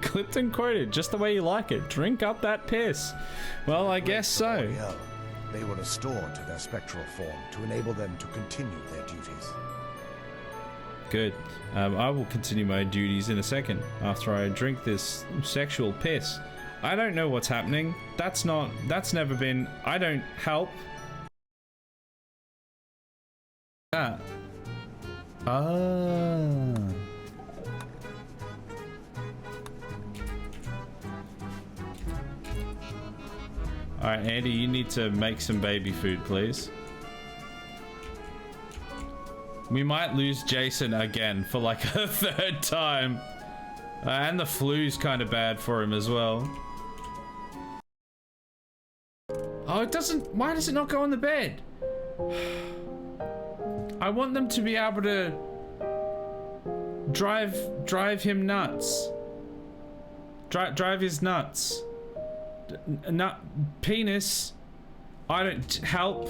Clipped and quoted, just the way you like it. Drink up that piss. Well, I guess so. Hell, they were restored to their spectral form to enable them to continue their duties. Good. I will continue my duties in a second after I drink this sexual piss. I don't know what's happening. That's never been, I don't help. Ah. Ah. Alright, Andy, you need to make some baby food, please. We might lose Jason again for like a third time. And the flu's kind of bad for him as well. Oh, it doesn't... Why does it not go on the bed? I want them to be able to drive him nuts. Drive his nuts. Nut penis. I don't help.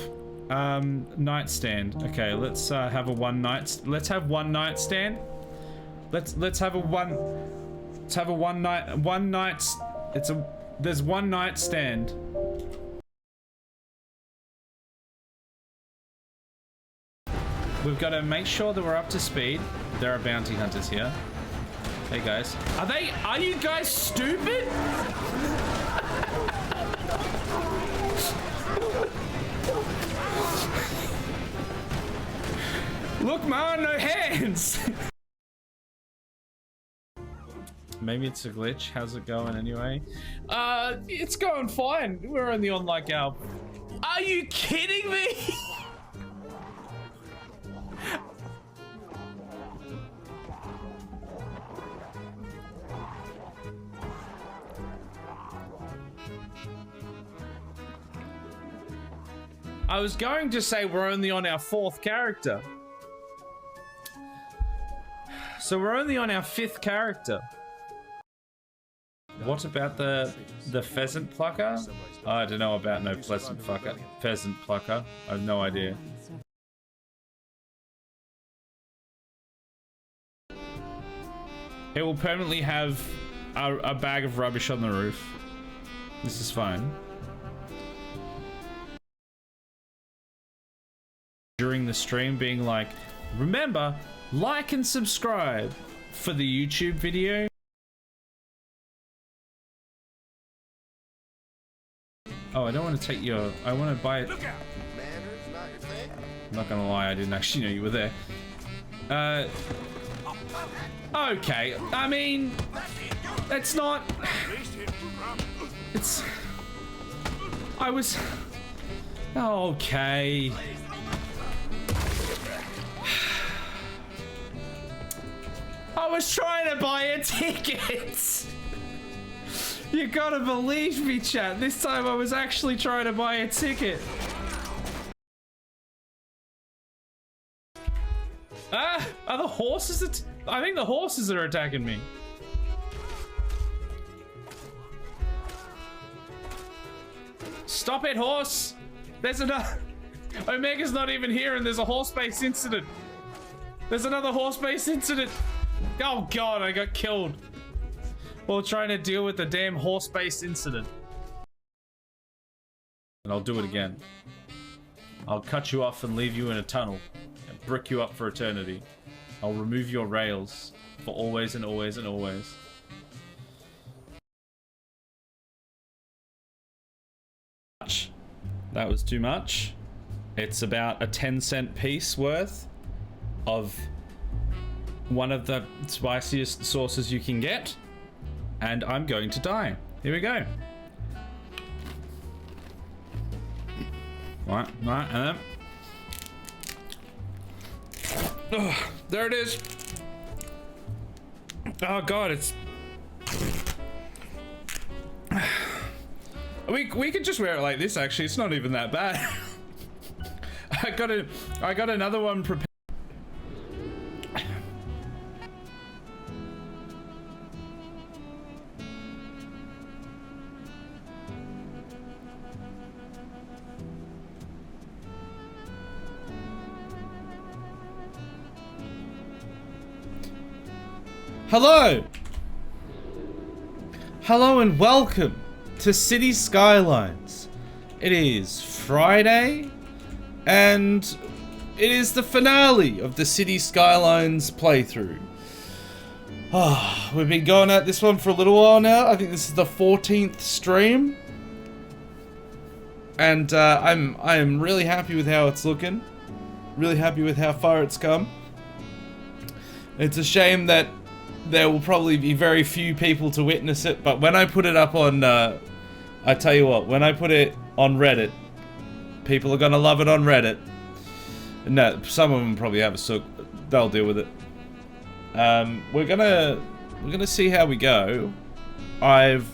Nightstand. Okay, let's have a one night stand. Let's have one night. There's one night stand. We've got to make sure that we're up to speed. There are bounty hunters here. Hey guys. Are you guys stupid? Look, man, no hands. Maybe it's a glitch. How's it going anyway? It's going fine. We're only on like our... Are you kidding me? I was going to say we're only on our 4th character. So we're only on our 5th character. What about the pheasant plucker? Oh, I don't know about no pheasant plucker. Pheasant plucker. I have no idea. It will permanently have a bag of rubbish on the roof. This is fine. During the stream being like, remember, like and subscribe for the YouTube video. Oh, I don't want to take your... I want to buy it. Look out. I'm not gonna lie, I didn't actually know you were there. Okay, I mean, it's not... It's... I was... Okay. I was trying to buy a ticket! You gotta believe me, chat. This time I was actually trying to buy a ticket. Ah! Are the horses I think the horses are attacking me. Stop it, horse! There's another... Omega's not even here and there's a horse-based incident. There's another horse-based incident. Oh god, I got killed while trying to deal with the damn horse-based incident. And I'll do it again. I'll cut you off and leave you in a tunnel and brick you up for eternity. I'll remove your rails for always and always and always. That was too much. It's about a 10-cent piece worth of one of the spiciest sauces you can get, and I'm going to die. Here we go. Right, and then... Oh, there it is. Oh god, it's... We could just wear it like this, actually. It's not even that bad. I got another one prepared. Hello! Hello and welcome to City Skylines. It is Friday, and it is the finale of the City Skylines playthrough. We've been going at this one for a little while now. I think this is the 14th stream. And I am really happy with how it's looking. Really happy with how far it's come. It's a shame that there will probably be very few people to witness it, but when I put it up on, I tell you what, when I put it on Reddit, people are gonna love it on Reddit. No, some of them probably have a sook. They'll deal with it. We're gonna see how we go. I've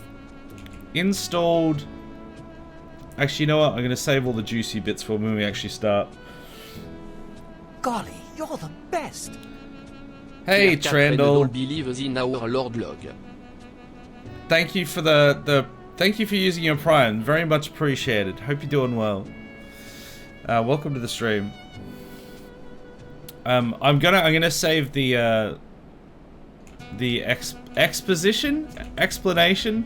installed. Actually, you know what? I'm gonna save all the juicy bits for when we actually start. Golly, you're the best. Hey, Trandall. Lord Log. Thank you for thank you for using your Prime. Very much appreciated. Hope you're doing well. Welcome to the stream. I'm gonna save the explanation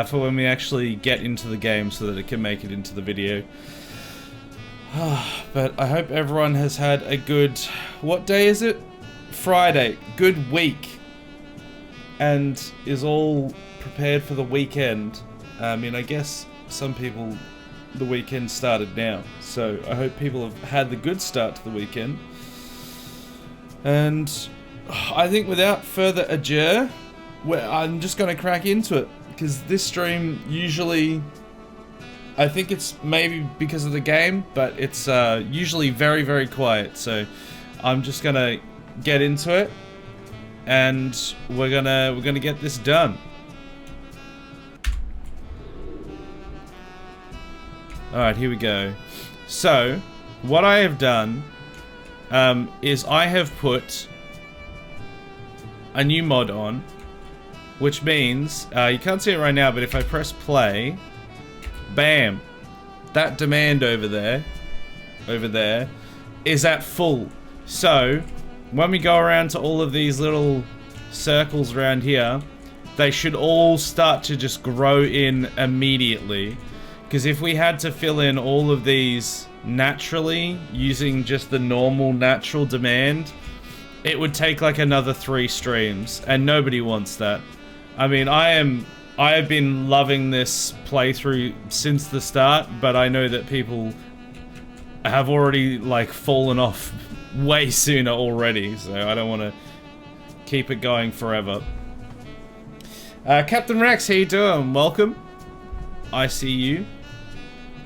for when we actually get into the game so that it can make it into the video. But I hope everyone has had a good, what day is it? Friday. Good week. And is all prepared for the weekend. I mean, I guess some people, the weekend started now. So I hope people have had the good start to the weekend. And I think without further ado, I'm just going to crack into it. Because this stream usually, I think it's maybe because of the game, but it's usually very, very quiet. So I'm just going to get into it. And we're gonna get this done. Alright, here we go. So, what I have done is I have put a new mod on, which means, you can't see it right now, but if I press play, bam, that demand over there, is at full. So, when we go around to all of these little circles around here, they should all start to just grow in immediately. Because if we had to fill in all of these naturally, using just the normal natural demand, it would take like another 3 streams, and nobody wants that. I mean, I have been loving this playthrough since the start, but I know that people have already like fallen off way sooner already, so I don't want to keep it going forever. Captain Rex, how you doing? Welcome. I see you.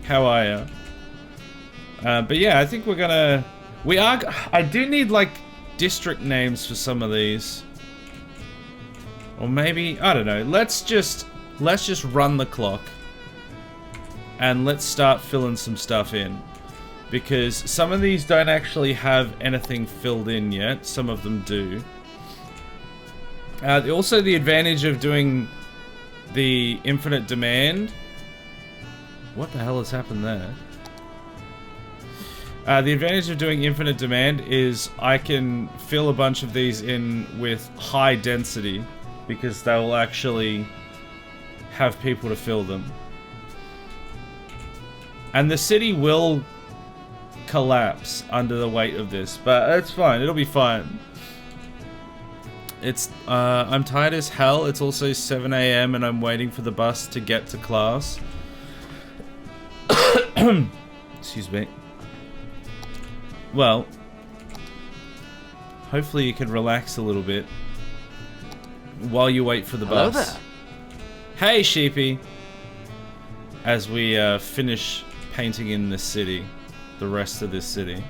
How are you? But yeah, I think I do need like district names for some of these, or maybe I don't know. Let's just run the clock and let's start filling some stuff in. Because some of these don't actually have anything filled in yet. Some of them do. Also, the advantage of doing the infinite demand. What the hell has happened there? The advantage of doing infinite demand is I can fill a bunch of these in with high density. Because they'll actually have people to fill them. And the city will collapse under the weight of this, but it's fine, it'll be fine. It's I'm tired as hell. It's also 7 AM and I'm waiting for the bus to get to class. Excuse me. Well, hopefully you can relax a little bit while you wait for the bus. Hello there. Hey, Sheepy. As we finish painting in this city. The rest of this city.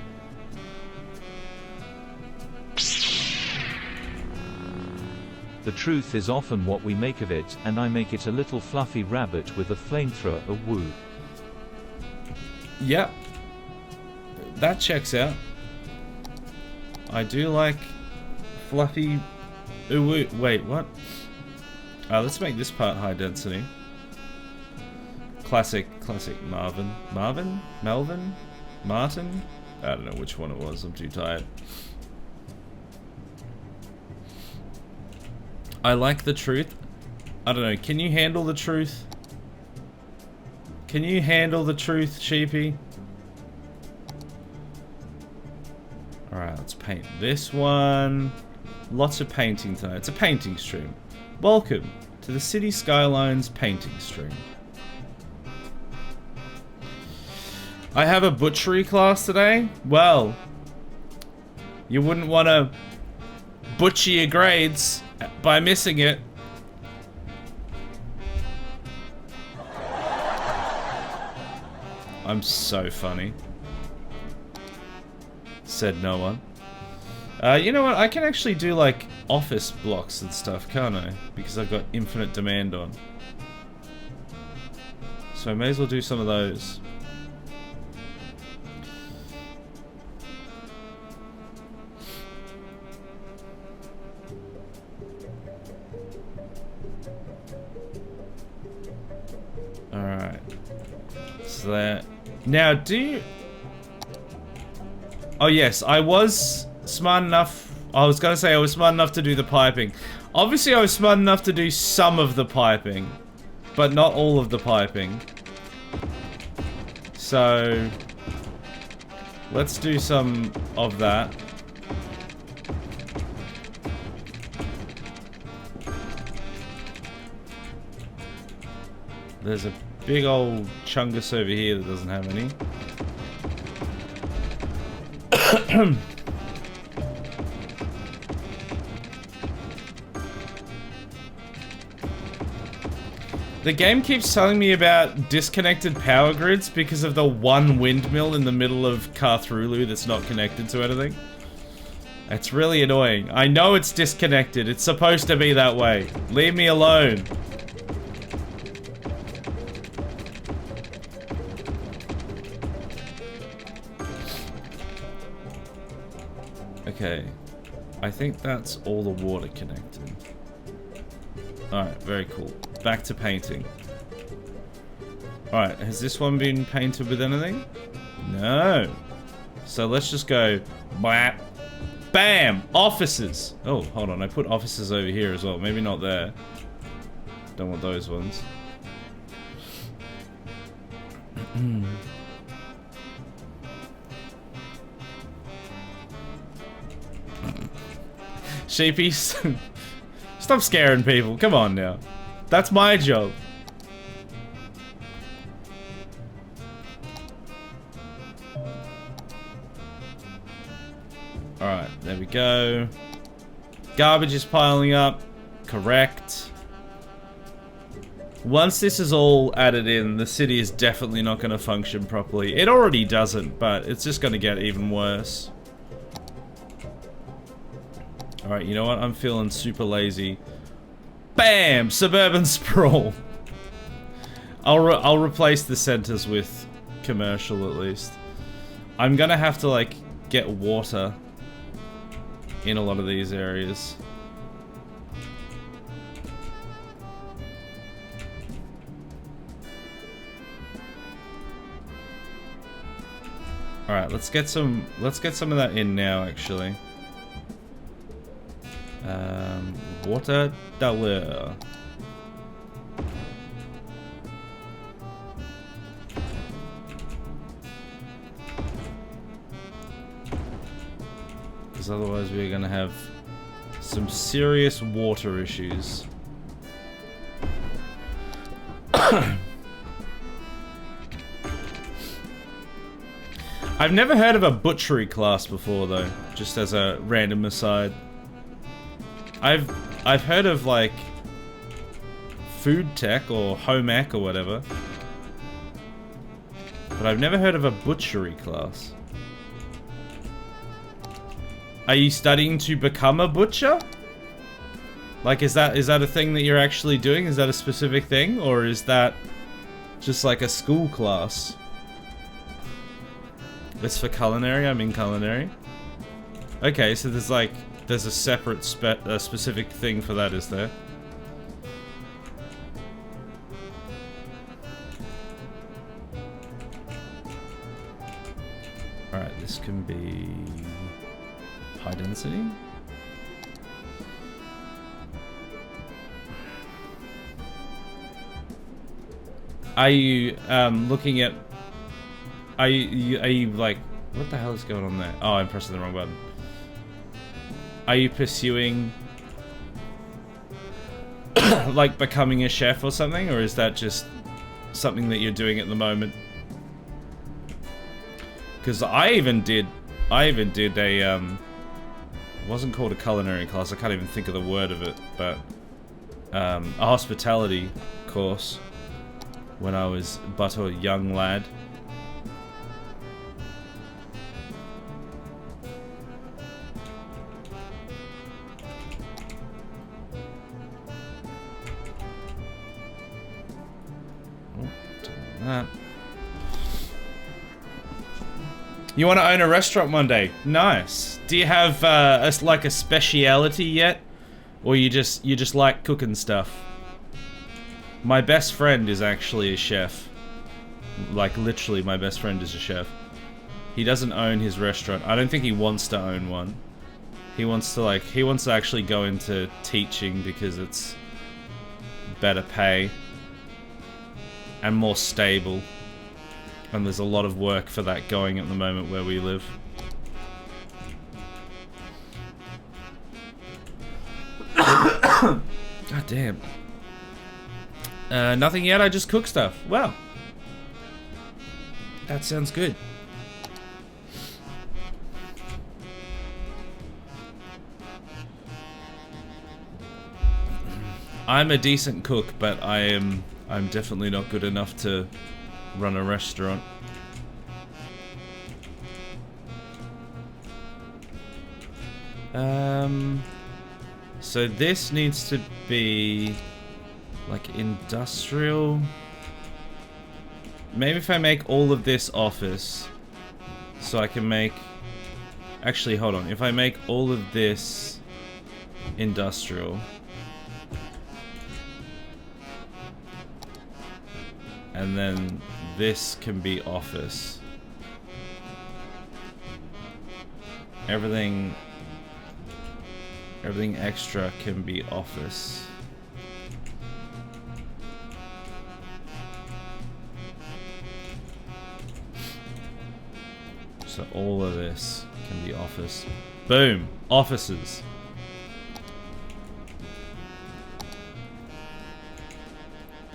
The truth is often what we make of it, and I make it a little fluffy rabbit with a flamethrower, a woo. Yep. That checks out. I do like fluffy... Ooh, wait, what? Let's make this part high density. Classic Marvin. Melvin? Martin? I don't know which one it was, I'm too tired. I like the truth. I don't know. Can you handle the truth? Can you handle the truth, Sheepy? Alright, let's paint this one. Lots of painting tonight. It's a painting stream. Welcome to the City Skylines painting stream. I have a butchery class today. Well, you wouldn't want to butcher your grades by missing it. I'm so funny. Said no one. You know what? I can actually do like office blocks and stuff, can't I? Because I've got infinite demand on. So I may as well do some of those. Alright. So that... Now, do you... Oh yes, I was smart enough... I was gonna say I was smart enough to do the piping. Obviously I was smart enough to do some of the piping, but not all of the piping. So... let's do some of that. There's a big old chungus over here that doesn't have any. The game keeps telling me about disconnected power grids because of the one windmill in the middle of Carthrulu that's not connected to anything. It's really annoying. I know it's disconnected. It's supposed to be that way. Leave me alone. Okay, I think that's all the water connected. Alright, very cool. Back to painting. Alright, has this one been painted with anything? No. So let's just go... Blah. Bam! Offices! Oh, hold on, I put offices over here as well. Maybe not there. Don't want those ones. Sheepies. Stop scaring people. Come on now. That's my job. Alright, there we go. Garbage is piling up. Correct. Once this is all added in, the city is definitely not going to function properly. It already doesn't, but it's just going to get even worse. Alright, you know what? I'm feeling super lazy. Bam! Suburban sprawl. I'll replace the centers with commercial at least. I'm gonna have to like get water in a lot of these areas. Alright, let's get some of that in now actually. Water dollar. Because otherwise we're gonna have some serious water issues. I've never heard of a butchery class before though, just as a random aside. I've heard of like food tech or home ec or whatever, but I've never heard of a butchery class. Are you studying to become a butcher? Like, is that a thing that you're actually doing? Is that a specific thing, or is that just like a school class? It's for culinary. I'm in culinary. Okay, so there's a separate specific thing for that, is there? Alright, this can be high density. Are you looking at? Are you like? What the hell is going on there? Oh, I'm pressing the wrong button. Are you pursuing like becoming a chef or something, or is that just something that you're doing at the moment? Because I even did a it wasn't called a culinary class. I can't even think of the word of it, but a hospitality course when I was but a young lad. That. You want to own a restaurant one day? Nice. Do you have like a speciality yet, or you just like cooking stuff? My best friend is actually a chef. Like literally, my best friend is a chef. He doesn't own his restaurant. I don't think he wants to own one. He wants to actually go into teaching because it's better pay and more stable, and there's a lot of work for that going at the moment where we live. God damn. Nothing yet, I just cook stuff. Wow. That sounds good. I'm a decent cook, but I'm definitely not good enough to run a restaurant. So this needs to be like industrial. Maybe if I make all of this office, so I can make... Actually, hold on. If I make all of this industrial, and then this can be office. Everything extra can be office. So all of this can be office. Boom! Offices.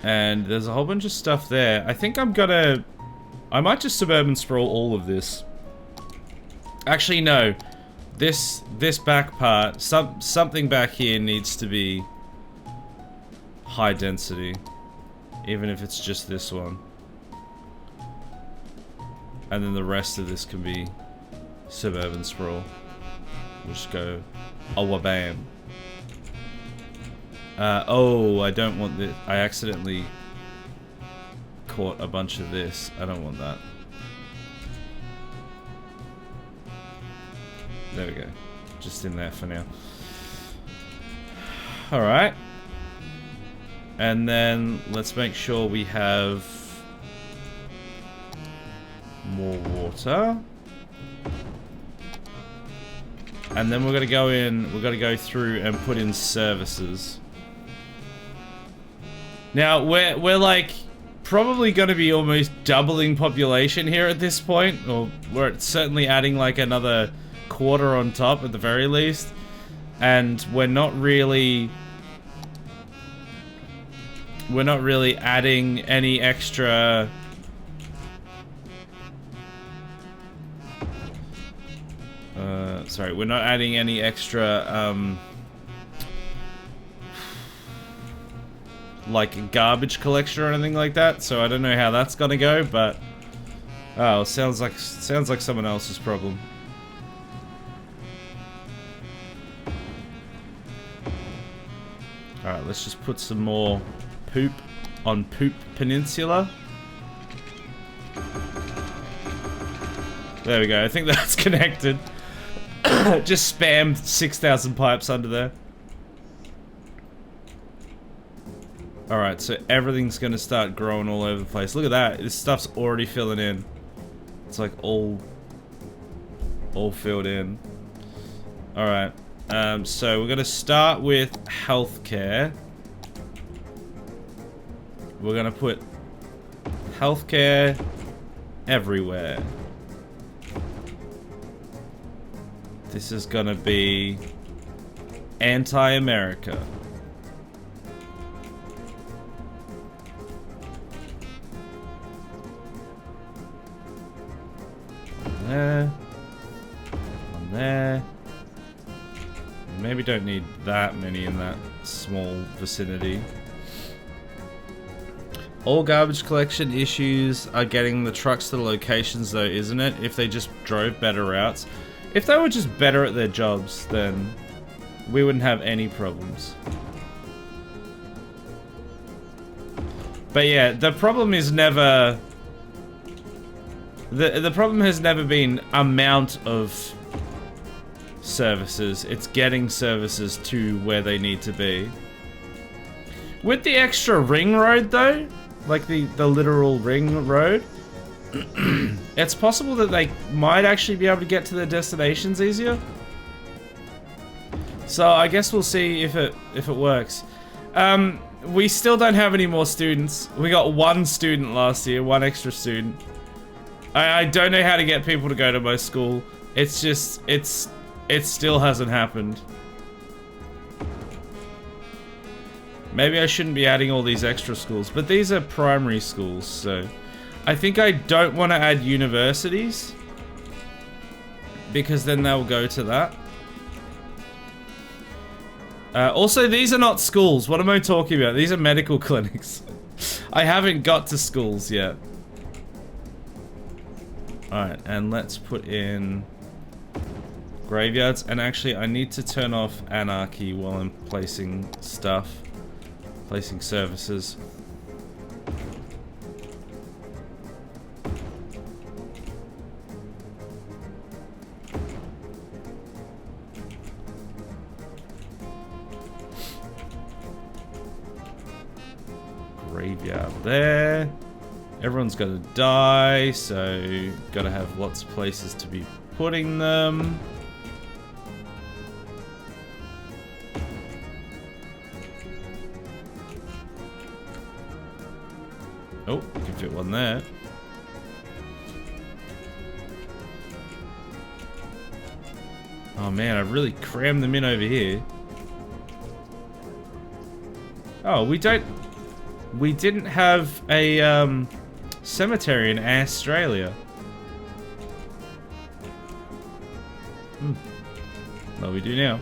And there's a whole bunch of stuff there. I think I might just suburban sprawl all of this. Actually, no. This back part, something back here needs to be high density. Even if it's just this one. And then the rest of this can be suburban sprawl. We'll just go, oh, wabam. Oh, I don't want this. I accidentally caught a bunch of this. I don't want that. There we go. Just in there for now. Alright. And then let's make sure we have more water. And then we're gonna go in, we're gonna go through and put in services. Now, we're like probably gonna be almost doubling population here at this point, or we're certainly adding like another quarter on top at the very least. And we're not really adding any extra sorry, we're not adding any extra like garbage collection or anything like that, so I don't know how that's gonna go, but oh, sounds like someone else's problem. Alright, let's just put some more poop on Poop Peninsula. There we go, I think that's connected. Just spammed 6,000 pipes under there. Alright, so everything's gonna start growing all over the place. Look at that, this stuff's already filling in. It's like all filled in. Alright, so we're gonna start with healthcare. We're gonna put Healthcare everywhere. This is gonna be anti-America. There. On there. Maybe don't need that many in that small vicinity. All garbage collection issues are getting the trucks to the locations though, isn't it? If they just drove better routes. If they were just better at their jobs, then we wouldn't have any problems. But yeah, the problem is never... The problem has never been amount of services. It's getting services to where they need to be. With the extra ring road though, like the literal ring road, it's possible that they might actually be able to get to their destinations easier. So I guess we'll see if it works. We still don't have any more students. We got one student last year, one extra student. I don't know how to get people to go to my school. It's just, it still hasn't happened. Maybe I shouldn't be adding all these extra schools, but these are primary schools, so... I think I don't want to add universities, because then they'll go to that. Also, these are not schools. What am I talking about? These are medical clinics. I haven't got to schools yet. Alright, and let's put in graveyards. And actually, I need to turn off anarchy while I'm placing stuff. Placing services. Graveyard there. Everyone's gonna die, so gotta have lots of places to be putting them. Oh, you can fit one there. Oh man, I really crammed them in over here. Oh, we didn't have a cemetery in Australia. Well, we do now.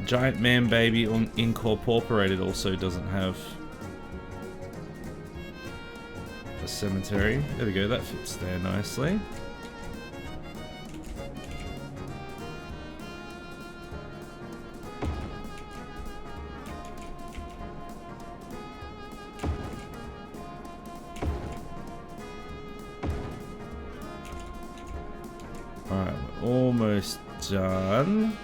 Giant Man Baby Incorporated also doesn't have a cemetery. There we go, that fits there nicely. Alright, we're almost done.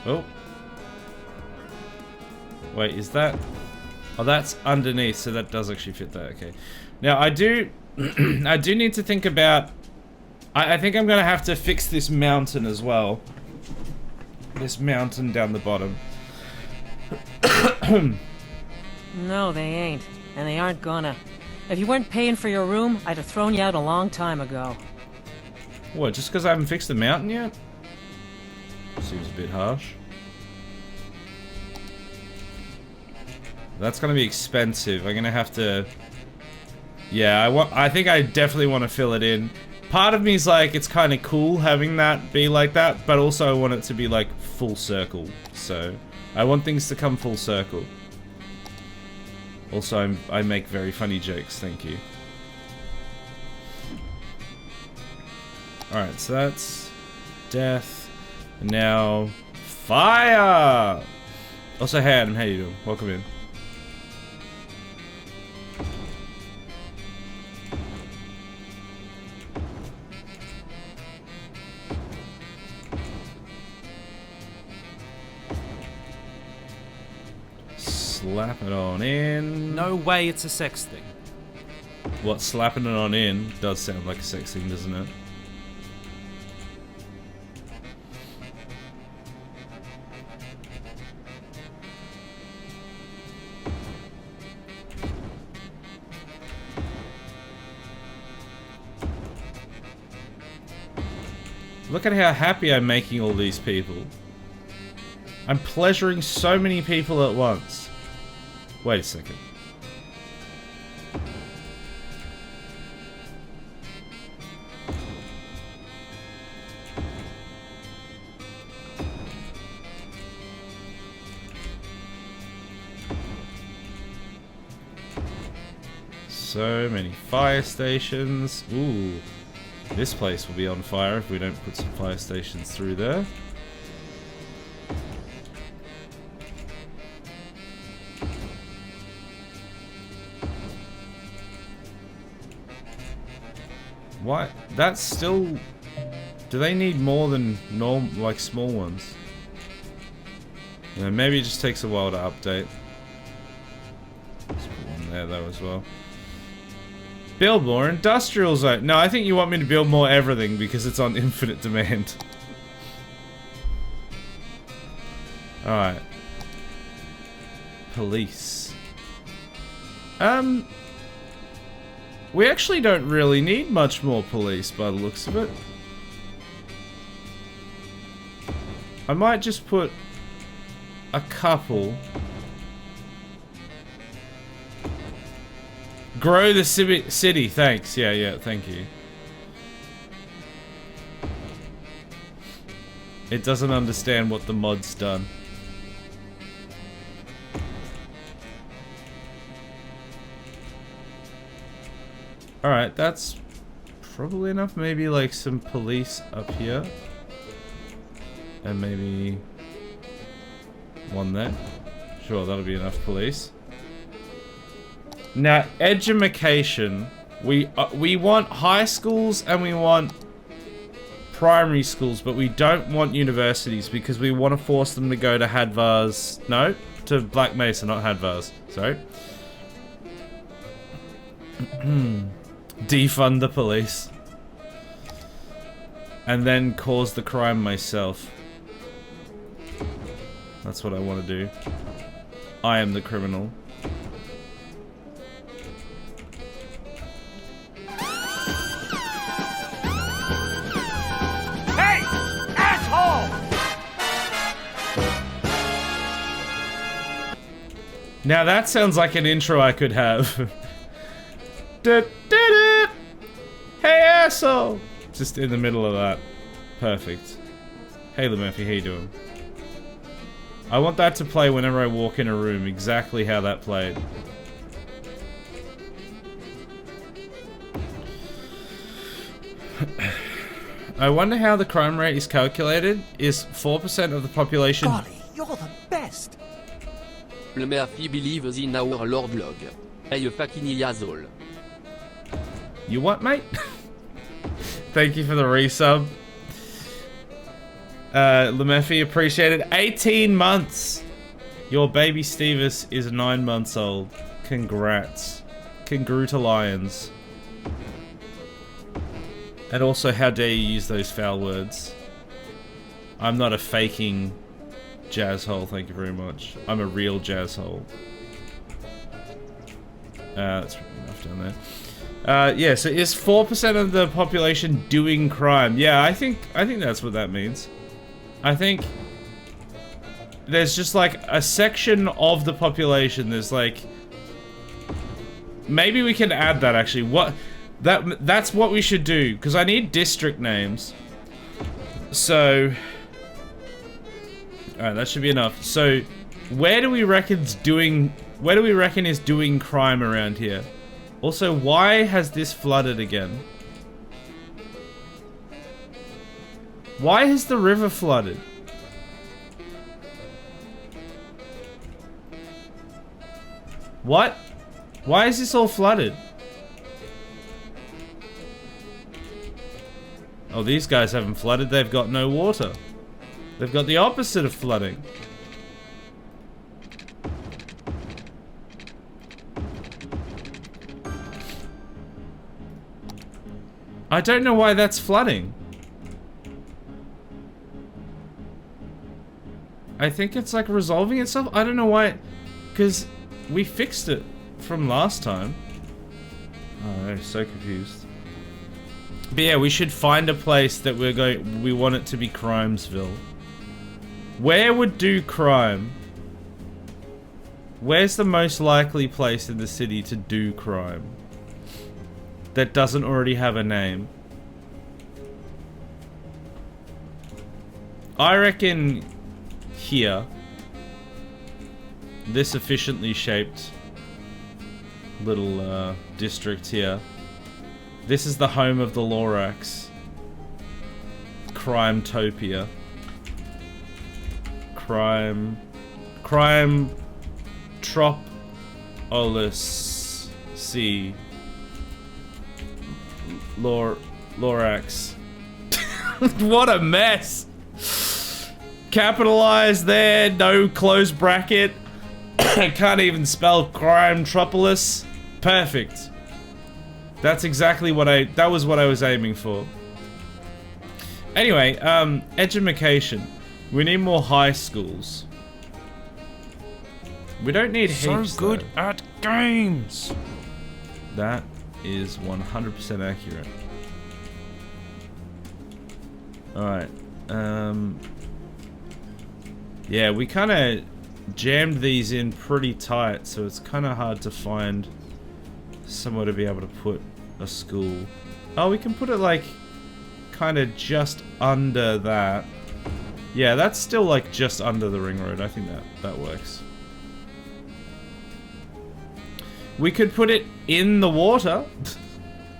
Oh. Wait, is that... Oh, that's underneath, so that does actually fit there, okay. Now, I do... I do need to think about... I think I'm gonna have to fix this mountain as well. This mountain down the bottom. No, they ain't. And they aren't gonna. If you weren't paying for your room, I'd have thrown you out a long time ago. What, just because I haven't fixed the mountain yet? Seems a bit harsh. That's gonna be expensive. I'm gonna have to... Yeah, I think I definitely want to fill it in. Part of me is like, it's kind of cool having that be like that, but also I want it to be like full circle. So, I want things to come full circle. Also, I make very funny jokes, thank you. Alright, so that's death. And now, fire! Also, hey Adam, how you doing? Welcome in. Slap it on in. No way it's a sex thing. What, slapping it on in does sound like a sex thing, doesn't it? Look at how happy I'm making all these people. I'm pleasuring so many people at once. Wait a second. So many fire stations. Ooh. This place will be on fire if we don't put some fire stations through there. What? That's still... Do they need more than like small ones? Yeah, maybe it just takes a while to update. Let's put one there though as well. Build more industrial zone. No, I think you want me to build more everything because it's on infinite demand. Alright. Police. We actually don't really need much more police by the looks of it. I might just put a couple. Grow the city, thanks. Yeah, thank you. It doesn't understand what the mod's done. Alright, that's probably enough. Maybe like some police up here. And maybe one there. Sure, that'll be enough police. Now, edumacation, we want high schools and we want primary schools, but we don't want universities because we want to force them to go to Hadvar's. No, to Black Mesa, not Hadvar's. Sorry. Defund the police. And then cause the crime myself. That's what I want to do. I am the criminal. Now that sounds like an intro I could have. Hey asshole! Just in the middle of that. Perfect. Hey Murphy, how you doing? I want that to play whenever I walk in a room, exactly how that played. I wonder how the crime rate is calculated. Is 4% of the population... Golly, you're the best! Le Murphy believes in our Lord Log. Hey fucking Yazol. You what, mate? Thank you for the resub. Lemurphy, appreciate it. 18 months! Your baby Stevis is 9 months old. Congrats. Congrats. And also, how dare you use those foul words? I'm not a faking jazz hole, thank you very much. I'm a real jazz hole. That's enough down there. Yeah, so is 4% of the population doing crime? Yeah, I think that's what that means. I think there's just like a section of the population. There's like, maybe we can add that actually. That's what we should do, because I need district names. So, alright, that should be enough. So, where do we reckon is doing crime around here? Also, why has this flooded again? Why has the river flooded? What? Why is this all flooded? Oh, these guys haven't flooded. They've got no water. They've got the opposite of flooding. I don't know why that's flooding. I think it's like resolving itself. I don't know why, because we fixed it from last time. Oh, I'm so confused. But yeah, we should find a place that we want it to be Crimesville. Where would do crime? Where's the most likely place in the city to do crime? That doesn't already have a name. I reckon here. This efficiently shaped little district here. This is the home of the Lorax. Crimetopia. Crime Tropolis C. Lorax. What a mess! Capitalized there, no close bracket. I can't even spell Crimetropolis. Perfect. That's exactly what that was what I was aiming for. Anyway, education. We need more high schools. We don't need heaps. So good at games. That is 100% accurate. Alright. Yeah, we kind of jammed these in pretty tight, so it's kind of hard to find somewhere to be able to put a school. Oh, we can put it like kind of just under that. Yeah, that's still like just under the ring road. I think that works. We could put it in the water.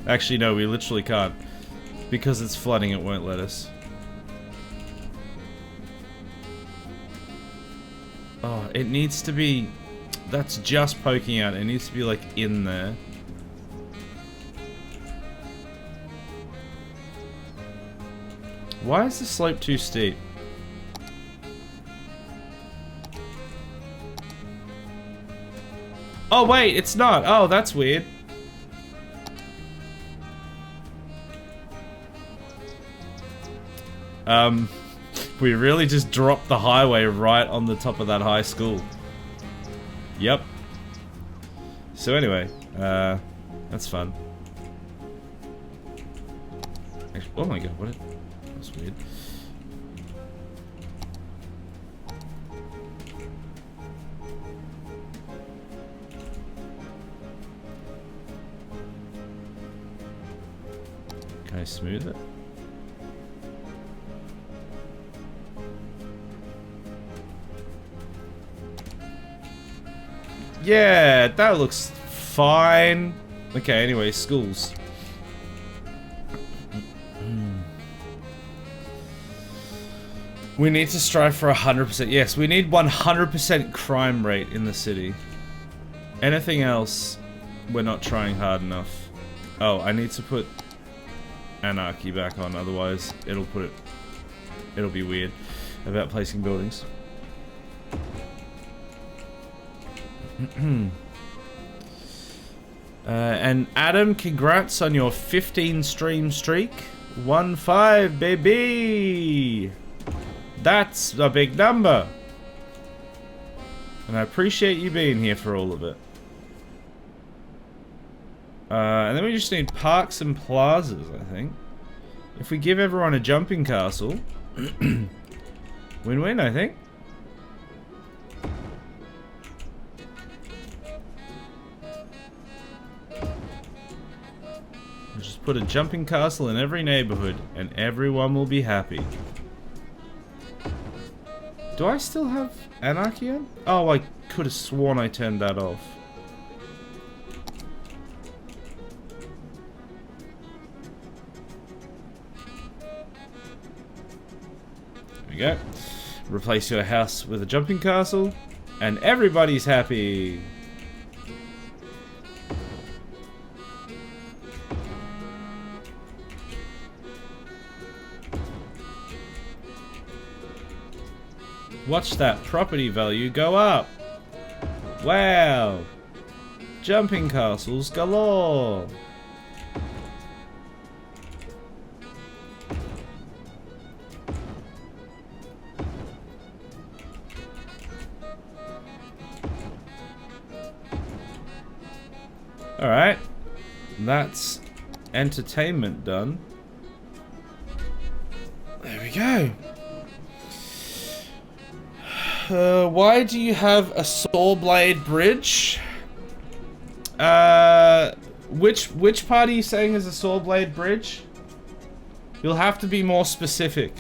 Actually, no, we literally can't. Because it's flooding, it won't let us. Oh, it needs to be... That's just poking out. It needs to be, like, in there. Why is the slope too steep? Oh, wait, it's not. Oh, that's weird. We really just dropped the highway right on the top of that high school. Yep. So anyway, that's fun. Actually, oh my god, that's weird. Can I smooth it? Yeah, that looks fine. Okay, anyway, schools. We need to strive for 100%. Yes, we need 100% crime rate in the city. Anything else, we're not trying hard enough. Oh, I need to put anarchy back on, otherwise it'll be weird about placing buildings. And Adam, congrats on your 15 stream streak. 1-5, baby! That's a big number! And I appreciate you being here for all of it. And then we just need parks and plazas, I think. If we give everyone a jumping castle, win-win, I think. We'll just put a jumping castle in every neighborhood, and everyone will be happy. Do I still have anarchy on? Oh, I could have sworn I turned that off. There we go. Replace your house with a jumping castle, and everybody's happy. Watch that property value go up. Wow. Jumping castles galore. Alright. That's entertainment done. There we go. Why do you have a saw blade bridge? Which part are you saying is a saw blade bridge? You'll have to be more specific.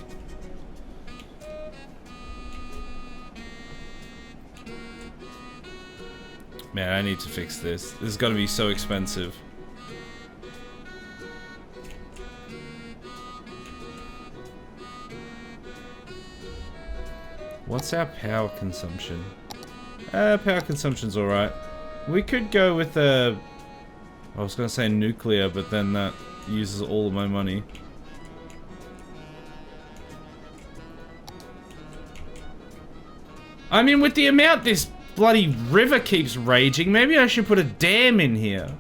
Man, I need to fix this. This is gonna be so expensive. What's our power consumption? Power consumption's alright. We could go with a... I was gonna say nuclear, but then that uses all of my money. I mean, with the amount this bloody river keeps raging, maybe I should put a dam in here.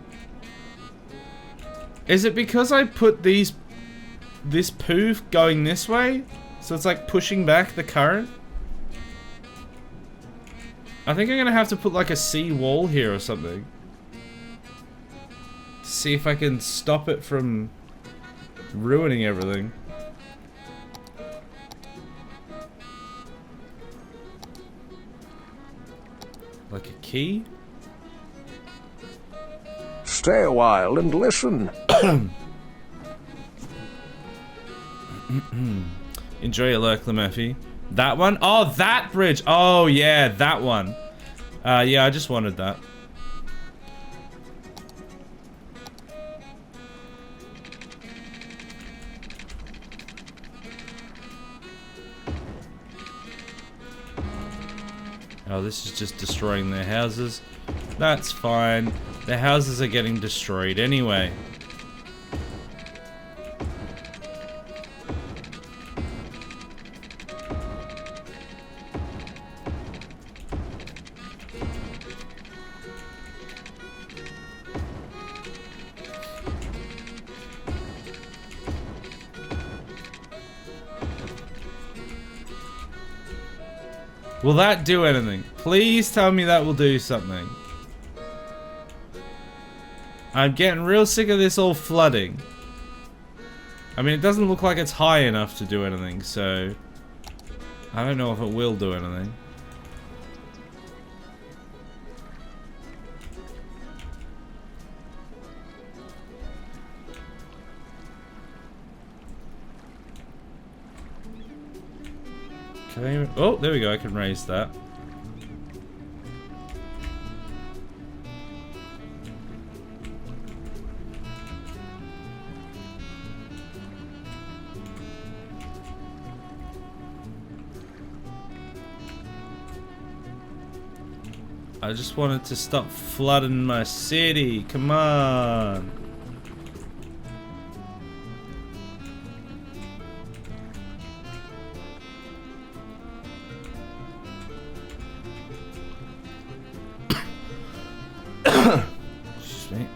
Is it because I put this poo going this way? So it's like pushing back the current? I think I'm gonna have to put like a sea wall here or something. See if I can stop it from ruining everything. Like a key? Stay a while and listen. Enjoy your lurk, Lemurphy. That one? Oh, that bridge! Oh, yeah, that one. Yeah, I just wanted that. Oh, this is just destroying their houses. That's fine. Their houses are getting destroyed anyway. Will that do anything? Please tell me that will do something. I'm getting real sick of this all flooding. I mean, it doesn't look like it's high enough to do anything, so... I don't know if it will do anything. Can I even... Oh, there we go, I can raise that. I just wanted to stop flooding my city. Come on. Excuse me.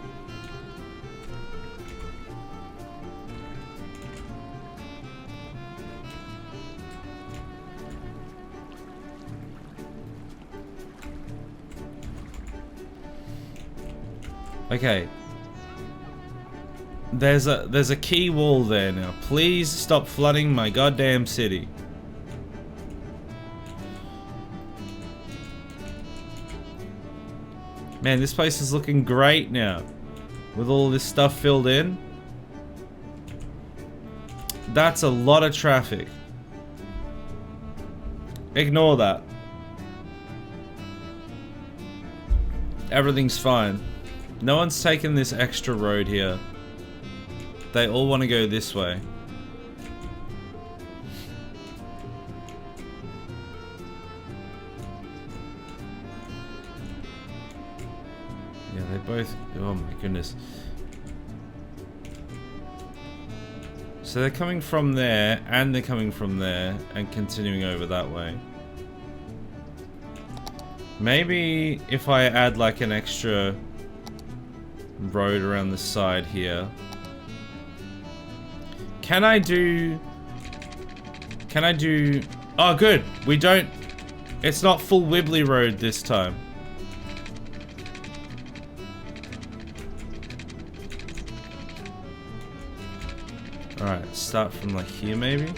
Okay. There's a key wall there now. Please stop flooding my goddamn city. Man, this place is looking great now. With all this stuff filled in. That's a lot of traffic. Ignore that. Everything's fine. No one's taken this extra road here. They all want to go this way. Yeah, they both... Oh my goodness. So they're coming from there, and they're coming from there, and continuing over that way. Maybe if I add like an extra road around the side here. Can I do... Oh, good. We don't... It's not full Wibbly Road this time. Alright, start from like here maybe?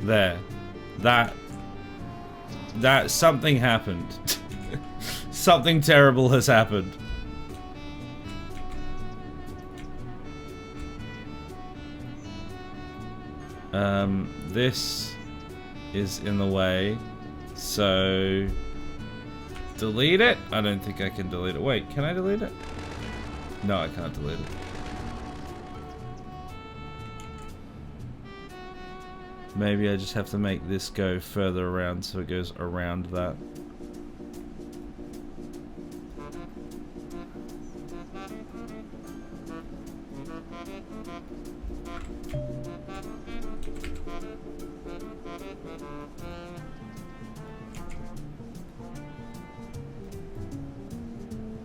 There. That something happened. Something terrible has happened. This is in the way, so delete it? I don't think I can delete it. Wait, can I delete it? No, I can't delete it. Maybe I just have to make this go further around so it goes around that.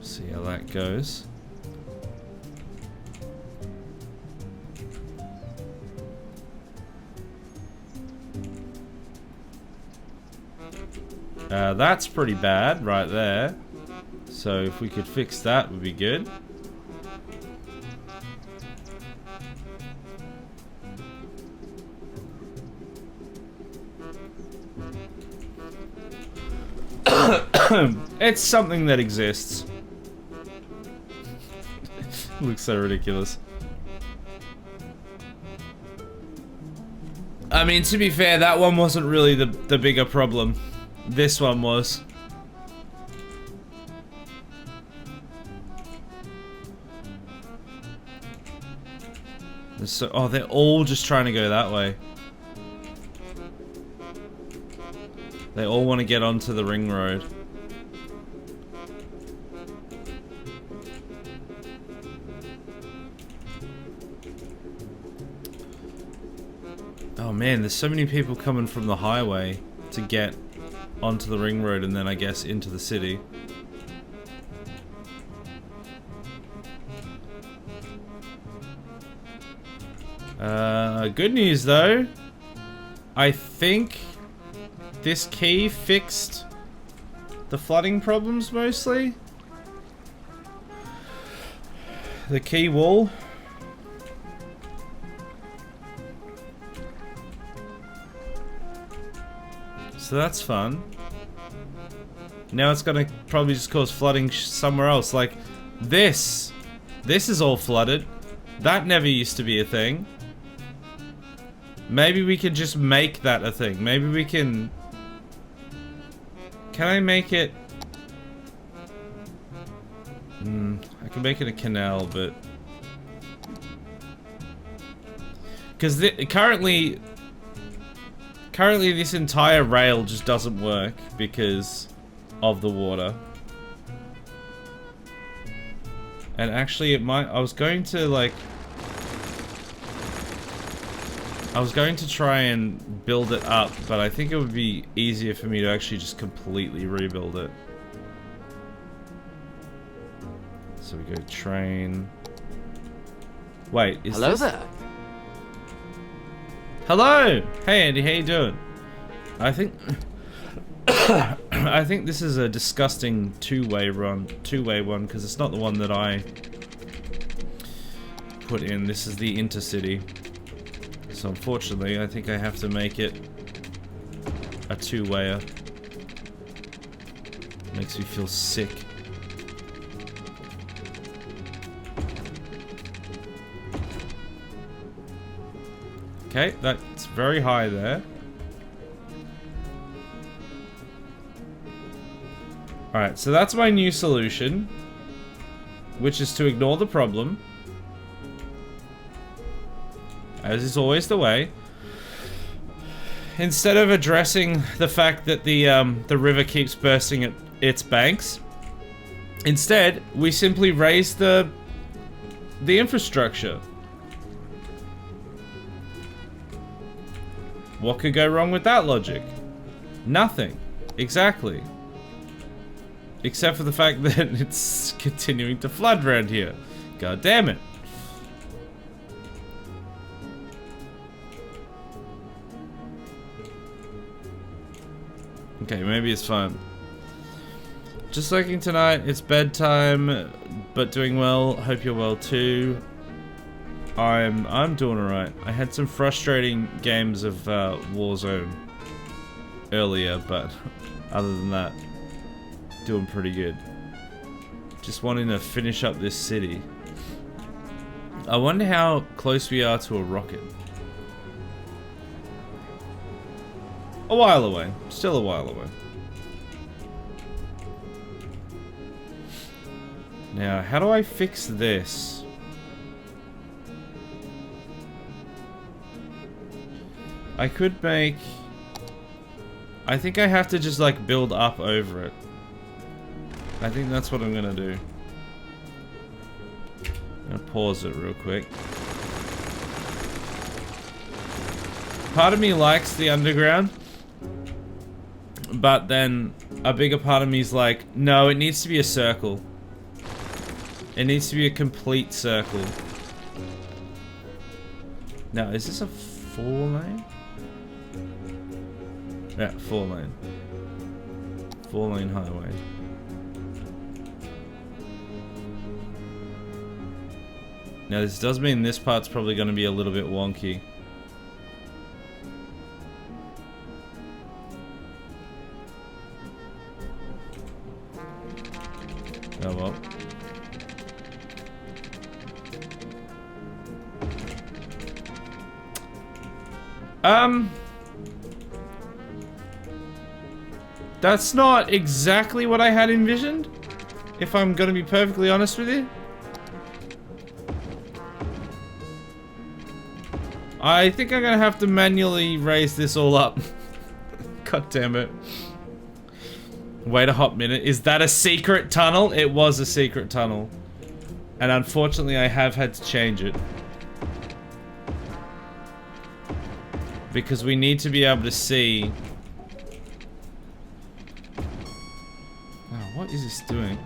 See how that goes. That's pretty bad right there. So if we could fix that, would be good. It's something that exists. Looks so ridiculous. I mean, to be fair, that one wasn't really the bigger problem. This one was. So, oh, they're all just trying to go that way. They all want to get onto the ring road. Oh man, there's so many people coming from the highway to get onto the ring road and then I guess into the city. Good news though. I think this key fixed the flooding problems mostly. The key wall. So that's fun. Now it's gonna probably just cause flooding somewhere else. Like this. This is all flooded. That never used to be a thing. Maybe we can just make that a thing. Maybe we can... Can I make it... I can make it a canal, but... Because currently this entire rail just doesn't work because of the water. And actually it might... I was going to like... I was going to try and build it up, but I think it would be easier for me to actually just completely rebuild it. So we go train. Wait, is Hello this... there. Hello! Hey Andy, how you doing? I think... I think this is a disgusting two-way one, because it's not the one that I put in. This is the intercity. So unfortunately, I think I have to make it a two-wayer. Makes me feel sick. Okay, that's very high there. Alright, so that's my new solution, which is to ignore the problem. As is always the way. Instead of addressing the fact that the river keeps bursting at its banks, instead we simply raise the infrastructure. What could go wrong with that logic? Nothing. Exactly. Except for the fact that it's continuing to flood around here. God damn it. Okay, maybe it's fine. Just looking tonight, it's bedtime, but doing well. Hope you're well too. I'm doing alright. I had some frustrating games of Warzone earlier, but other than that, doing pretty good. Just wanting to finish up this city. I wonder how close we are to a rocket. A while away. Still a while away. Now, how do I fix this? I could make... I think I have to just like build up over it. I think that's what I'm gonna do. I'm gonna pause it real quick. Part of me likes the underground, but then a bigger part of me is like, no, it needs to be a circle. It needs to be a complete circle. Now, is this a 4-lane? Yeah, 4-lane. 4-lane highway. Now this does mean this part's probably going to be a little bit wonky. Oh well. That's not exactly what I had envisioned, if I'm going to be perfectly honest with you. I think I'm gonna have to manually raise this all up. God damn it. Wait a hot minute. Is that a secret tunnel? It was a secret tunnel. And unfortunately I have had to change it. Because we need to be able to see... Oh, what is this doing?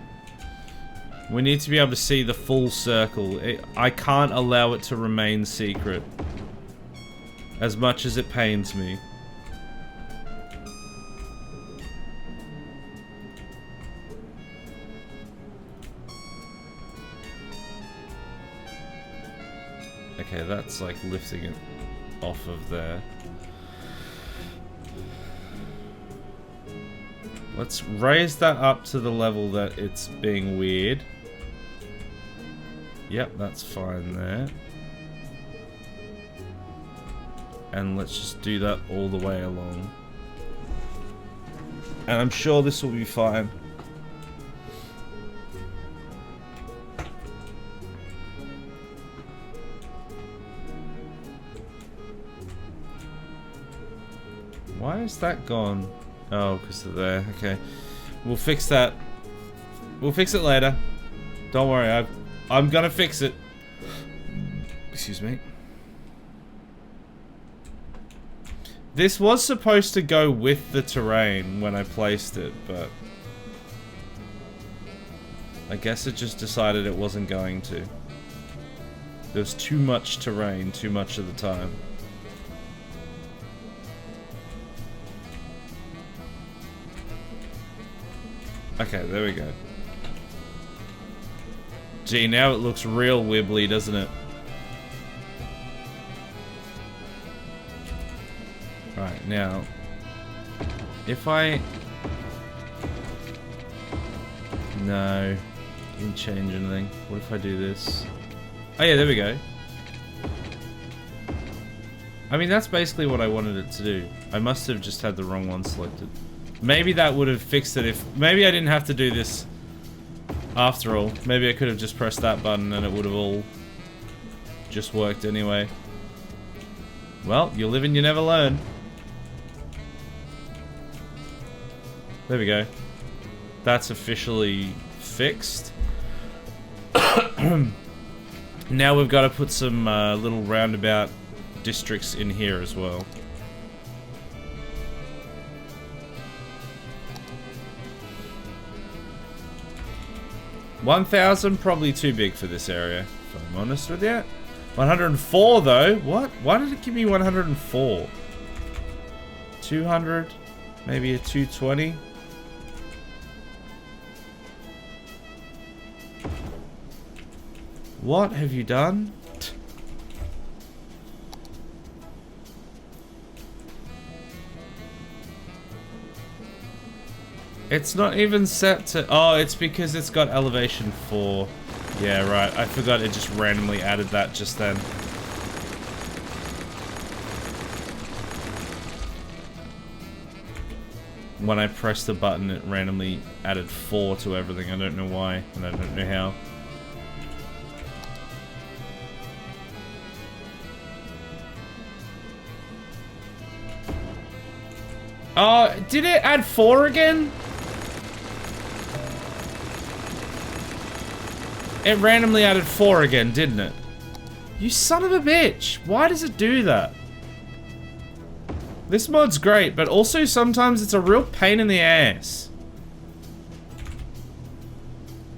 We need to be able to see the full circle. I can't allow it to remain secret. As much as it pains me. Okay, that's like lifting it off of there. Let's raise that up to the level that it's being weird. Yep, that's fine there. And let's just do that all the way along. And I'm sure this will be fine. Why is that gone? Oh, because of there. Okay. We'll fix that. We'll fix it later. Don't worry, I'm gonna fix it. Excuse me. This was supposed to go with the terrain when I placed it, but I guess it just decided it wasn't going to. There was too much terrain, too much of the time. Okay, there we go. Gee, now it looks real wibbly, doesn't it? Right, now, if I... No, didn't change anything. What if I do this? Oh yeah, there we go. I mean, that's basically what I wanted it to do. I must have just had the wrong one selected. Maybe that would have fixed it if... Maybe I didn't have to do this after all. Maybe I could have just pressed that button and it would have all just worked anyway. Well, you live and you never learn. There we go. That's officially fixed. Now we've got to put some little roundabout districts in here as well. $1,000 probably too big for this area, if I'm honest with you. 104 though. What? Why did it give me 104? 200. Maybe a 220. What have you done? It's not even set to... Oh, it's because it's got elevation 4. Yeah, right. I forgot it just randomly added that just then. When I pressed the button, it randomly added 4 to everything. I don't know why, and I don't know how. Oh, did it add 4 again? It randomly added 4 again, didn't it? You son of a bitch. Why does it do that? This mod's great, but also sometimes it's a real pain in the ass.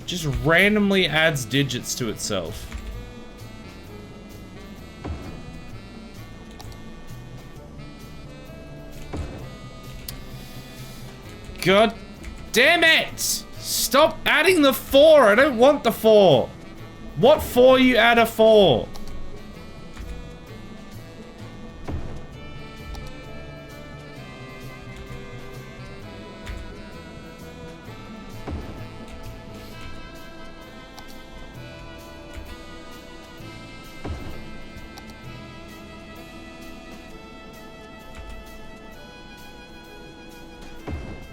Just randomly adds digits to itself. God damn it! Stop adding the 4! I don't want the 4! What 4 you add a 4?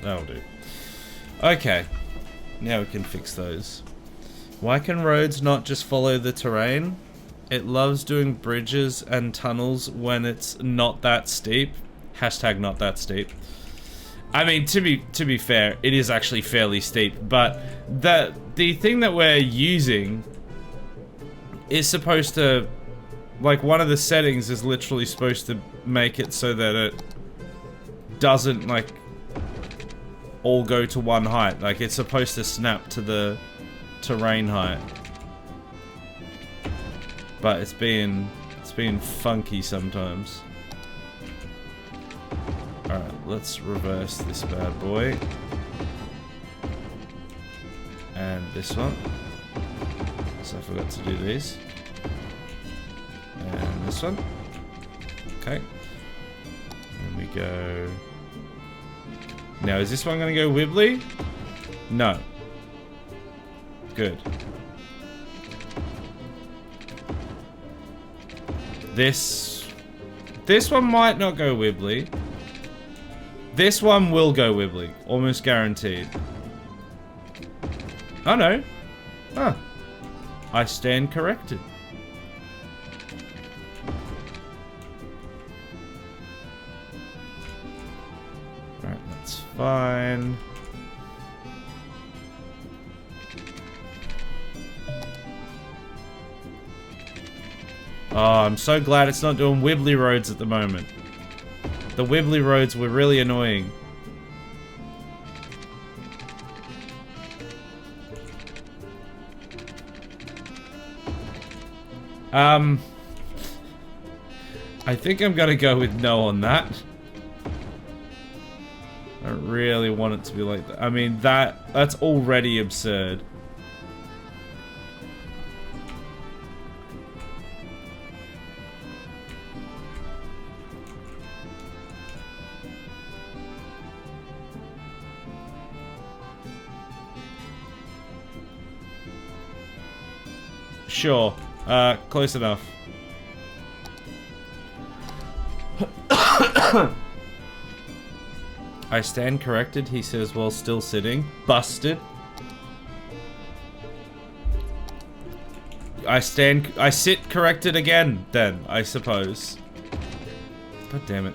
That'll do. Okay. Now we can fix those. Why can roads not just follow the terrain? It loves doing bridges and tunnels when it's not that steep. Hashtag not that steep. I mean, to be fair, it is actually fairly steep, but the thing that we're using is supposed to, like, one of the settings is literally supposed to make it so that it doesn't, like, all go to one height. Like, it's supposed to snap to the terrain height. But it's been funky sometimes. Alright, let's reverse this bad boy. And this one. So I forgot to do these. And this one. Okay. And we go... Now, is this one going to go wibbly? No. Good. This one might not go wibbly. This one will go wibbly. Almost guaranteed. Oh, no. Huh. I stand corrected. Fine. Oh, I'm so glad it's not doing wibbly roads at the moment. The wibbly roads were really annoying. I think I'm gonna go with no on that. I don't really want it to be like that. I mean, that's already absurd. Sure. Close enough. I stand corrected, he says while still sitting. Busted. I sit corrected again, then, I suppose. God damn it.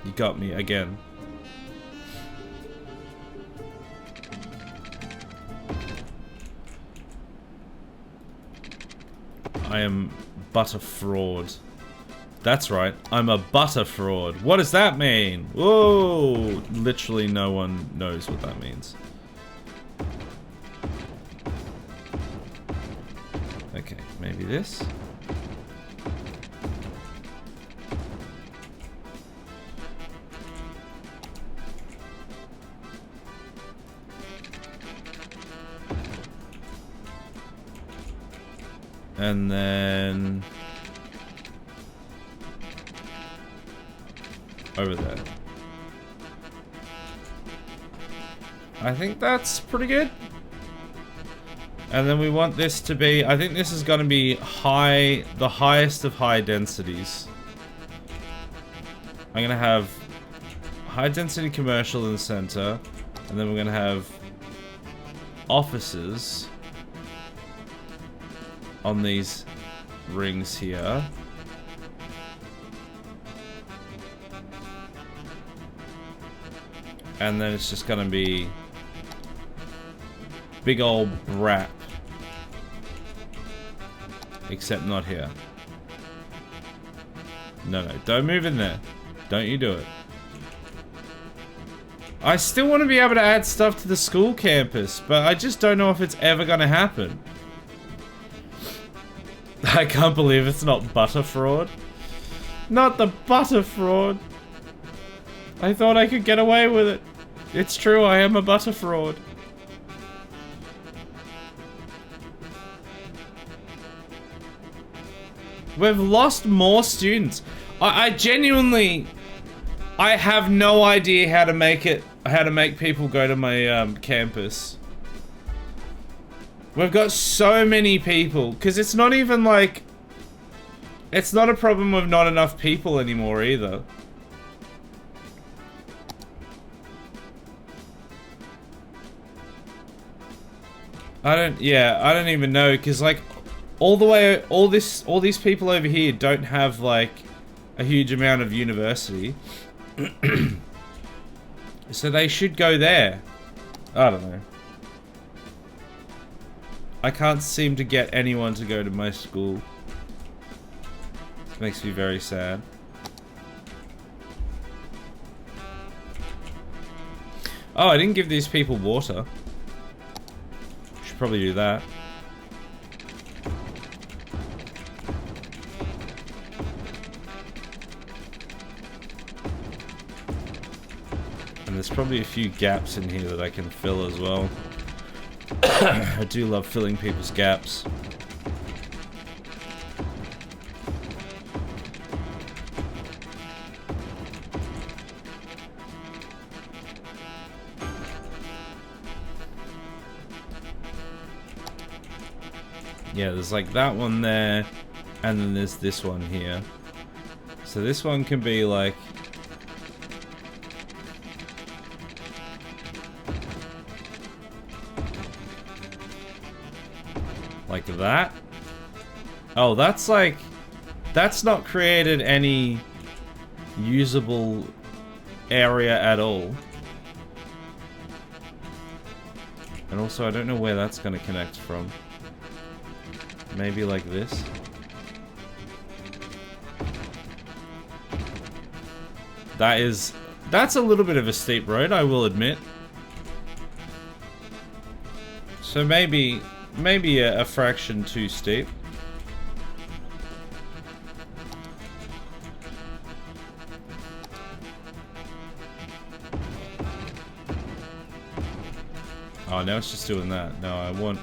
You got me again. I am but a fraud. That's right, I'm a butter fraud. What does that mean? Whoa! Literally no one knows what that means. Okay, maybe this. And then over there. I think that's pretty good. And then we want this to be, I think this is going to be high, the highest of high densities. I'm going to have high density commercial in the center, and then we're going to have offices on these rings here. And then it's just going to be big old brat. Except not here. No, don't move in there. Don't you do it. I still want to be able to add stuff to the school campus, but I just don't know if it's ever going to happen. I can't believe it's not butter fraud. Not the butter fraud. I thought I could get away with it. It's true, I am a butter fraud. We've lost more students. I genuinely, I have no idea how to make people go to my campus. We've got so many people, because it's not even like, it's not a problem with not enough people anymore either. I don't even know, because like, all these people over here don't have like a huge amount of university. So they should go there. I don't know. I can't seem to get anyone to go to my school. This makes me very sad. Oh, I didn't give these people water. Should probably do that. And there's probably a few gaps in here that I can fill as well. I do love filling people's gaps. Yeah, there's like that one there, and then there's this one here. So this one can be like... like that. Oh, that's like... that's not created any usable area at all. And also, I don't know where that's going to connect from. Maybe like this. That's a little bit of a steep road, I will admit. So maybe a fraction too steep. Oh, now it's just doing that. No, I want...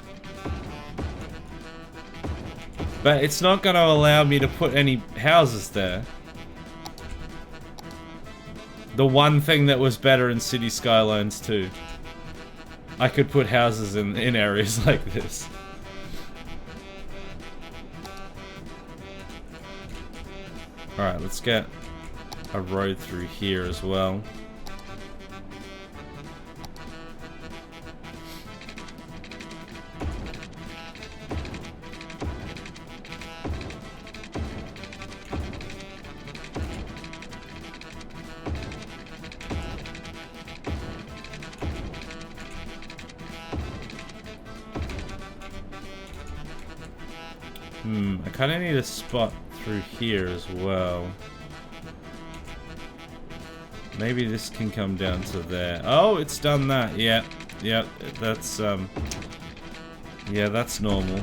but it's not going to allow me to put any houses there. The one thing that was better in City Skylines 2. I could put houses in areas like this. Alright, let's get a road through here as well. I kind of need a spot through here as well. Maybe this can come down to there. Oh, it's done that. Yeah, yeah, that's yeah, that's normal.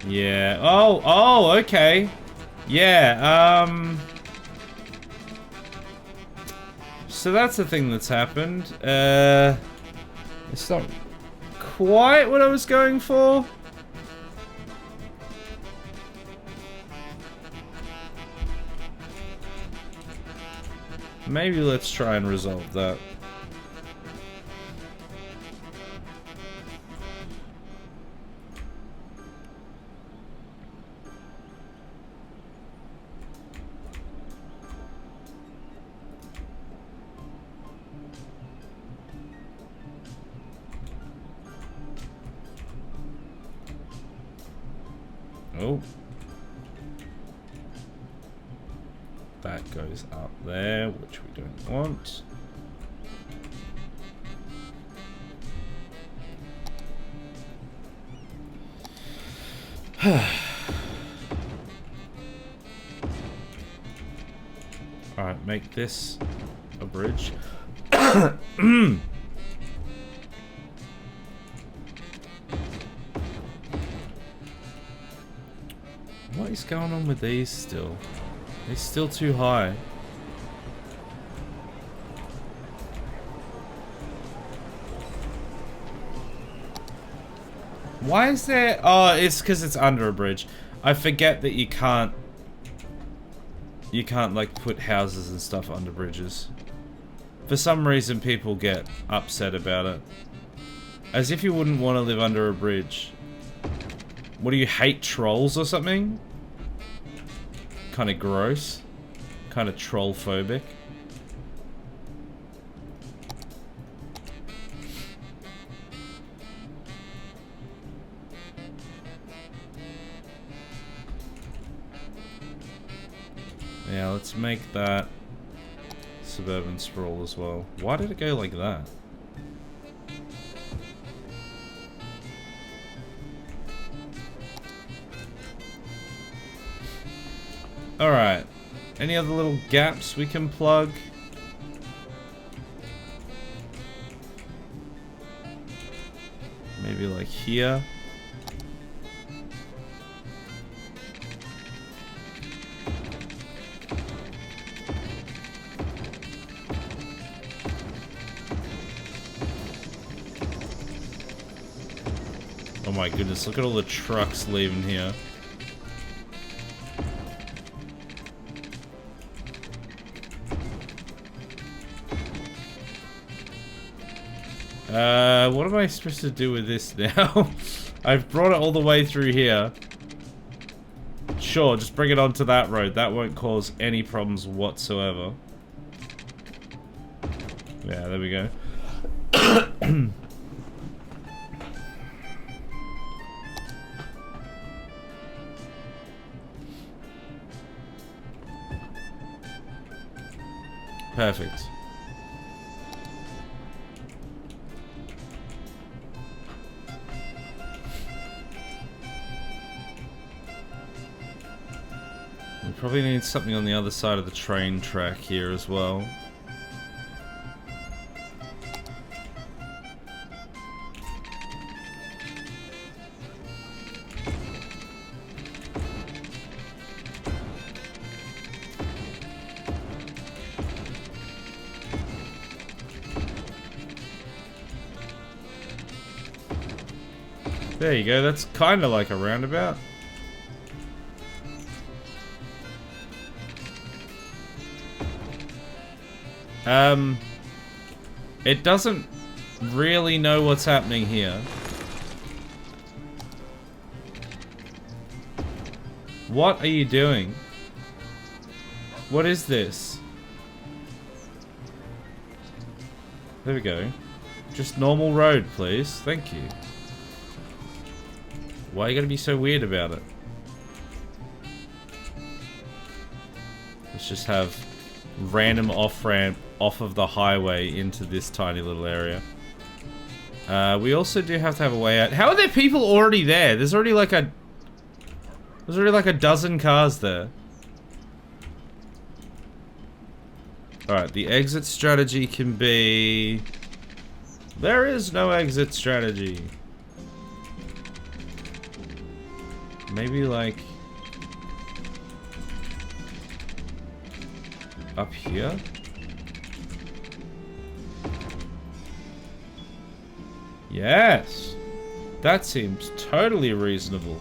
Yeah. Oh, okay. Yeah. So that's the thing that's happened. It's not quite what I was going for. Maybe let's try and resolve that. Oh. That goes up there, which we don't want. Alright, make this a bridge. What is going on with these still? They're still too high. Why is there... Oh, it's because it's under a bridge. I forget that you can't... You can't, like, put houses and stuff under bridges. For some reason, people get upset about it. As if you wouldn't want to live under a bridge. What do you hate, trolls or something? Kind of gross. Kind of troll-phobic. Yeah, let's make that suburban sprawl as well. Why did it go like that? Alright. Any other little gaps we can plug? Maybe like here. Oh my goodness, look at all the trucks leaving here. What am I supposed to do with this now? I've brought it all the way through here. Sure, just bring it onto that road. That won't cause any problems whatsoever. Yeah, there we go. Perfect. We probably need something on the other side of the train track here as well. There you go, that's kind of like a roundabout. It doesn't really know what's happening here. What are you doing? What is this? There we go. Just normal road, please. Thank you. Why are you gonna be so weird about it? Let's just have random off-ramp off of the highway into this tiny little area. We also do have to have a way out. How are there people already there? There's already like a dozen cars there. Alright, the exit strategy can be... There is no exit strategy. Maybe like... up here? Yes! That seems totally reasonable.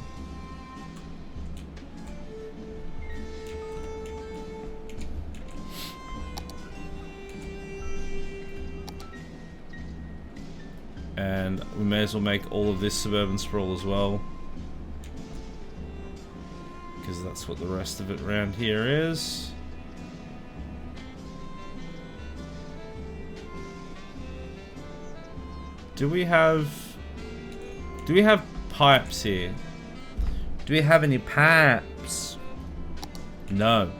And we may as well make all of this suburban sprawl as well. Because that's what the rest of it around here is. Do we have pipes here? Do we have any pipes? No.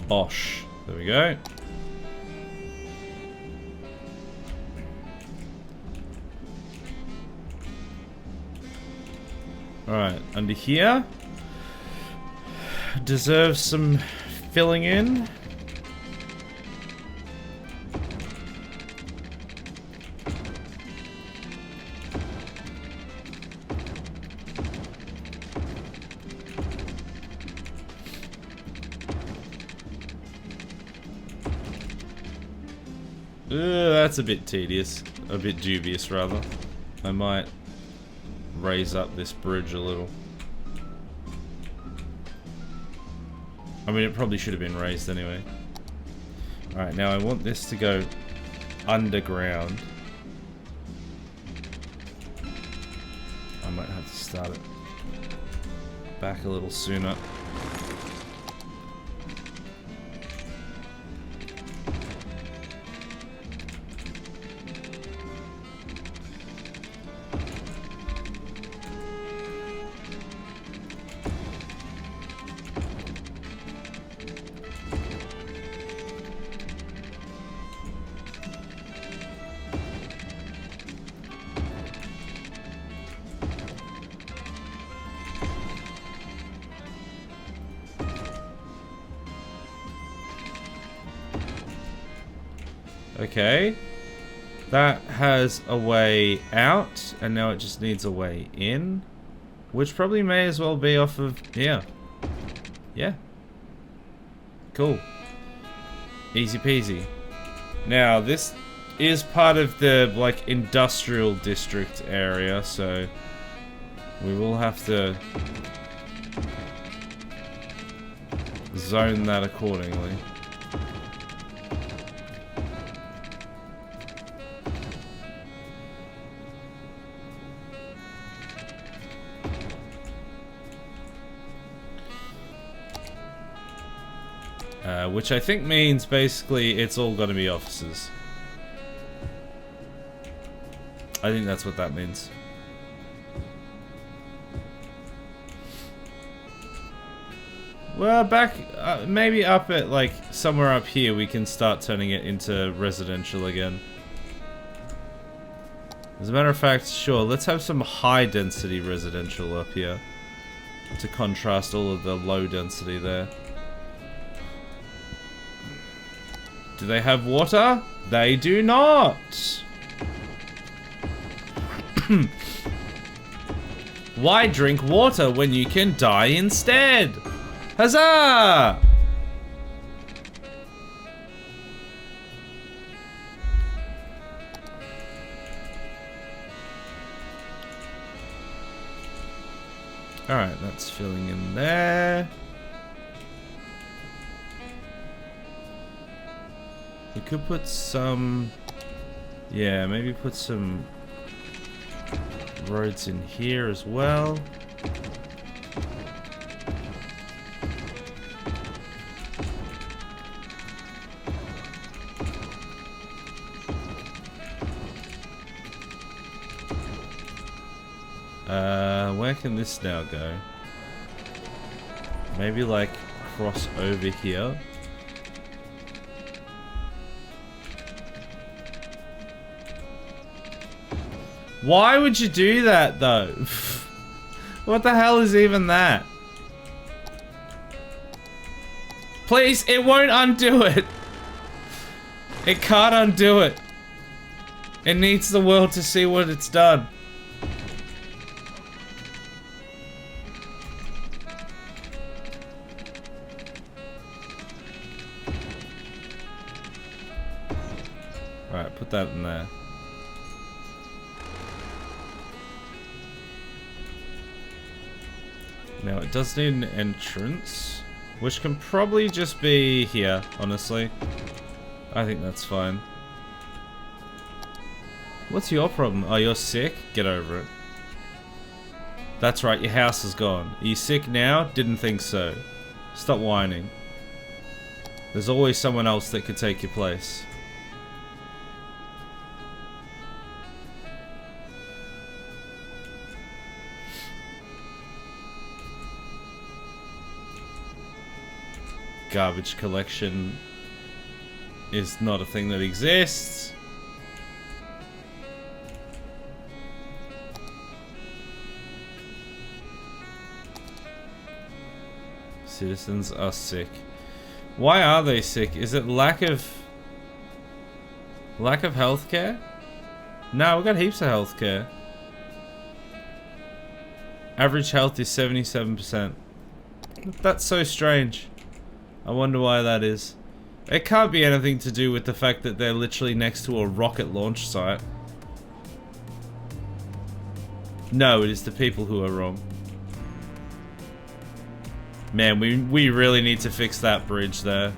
Bosh. There we go. Alright, under here. Deserves some filling in. That's a bit tedious. A bit dubious, rather. I might raise up this bridge a little. I mean, it probably should have been raised anyway. Alright, now I want this to go underground. I might have to start it back a little sooner. Okay, that has a way out, and now it just needs a way in, which probably may as well be off of here. Yeah. Cool. Easy peasy. Now, this is part of the, like, industrial district area, so we will have to zone that accordingly. Which I think means basically it's all gonna be offices. I think that's what that means. Well, back, maybe up at, like, somewhere up here we can start turning it into residential again. As a matter of fact, sure, let's have some high density residential up here to contrast all of the low density there. Do they have water? They do not! Why drink water when you can die instead? Huzzah! Alright, that's filling in there. We could put some... yeah, maybe put some roads in here as well. Where can this now go? Maybe like cross over here. Why would you do that, though? What the hell is even that? Please, it won't undo it. It can't undo it. It needs the world to see what it's done. Now it does need an entrance, which can probably just be here, honestly. I think that's fine. What's your problem? Oh, you're sick? Get over it. That's right, your house is gone. Are you sick now? Didn't think so. Stop whining. There's always someone else that could take your place. Garbage collection is not a thing that exists. Citizens are sick. Why are they sick? Is it lack of healthcare? No, we've got heaps of healthcare. Average health is 77%. That's so strange. I wonder why that is. It can't be anything to do with the fact that they're literally next to a rocket launch site. No, it is the people who are wrong. Man, we really need to fix that bridge there.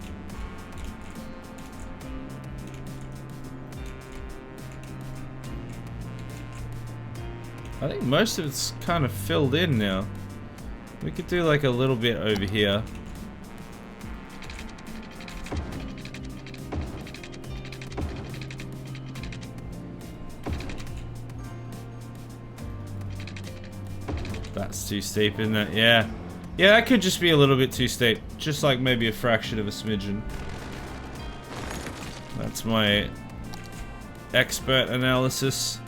I think most of it's kind of filled in now. We could do like a little bit over here. That's too steep, isn't it? Yeah. Yeah, that could just be a little bit too steep. Just like maybe a fraction of a smidgen. That's my expert analysis.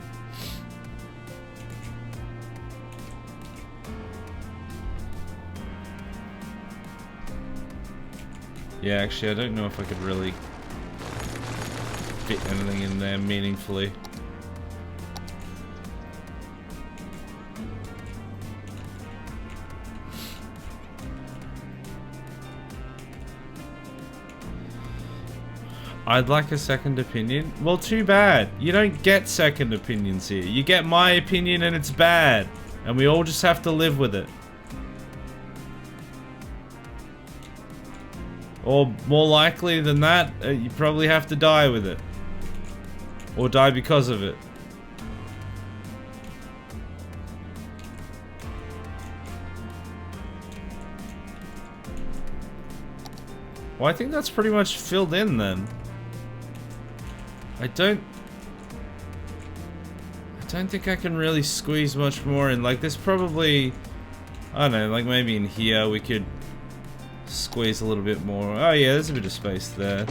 Yeah, actually, I don't know if I could really fit anything in there meaningfully. I'd like a second opinion. Well, too bad. You don't get second opinions here. You get my opinion and it's bad. And we all just have to live with it. Or more likely than that, you probably have to die with it. Or die because of it. Well, I think that's pretty much filled in then. I don't think I can really squeeze much more in. Like, there's probably, I don't know, like maybe in here we could squeeze a little bit more. Oh yeah, there's a bit of space there.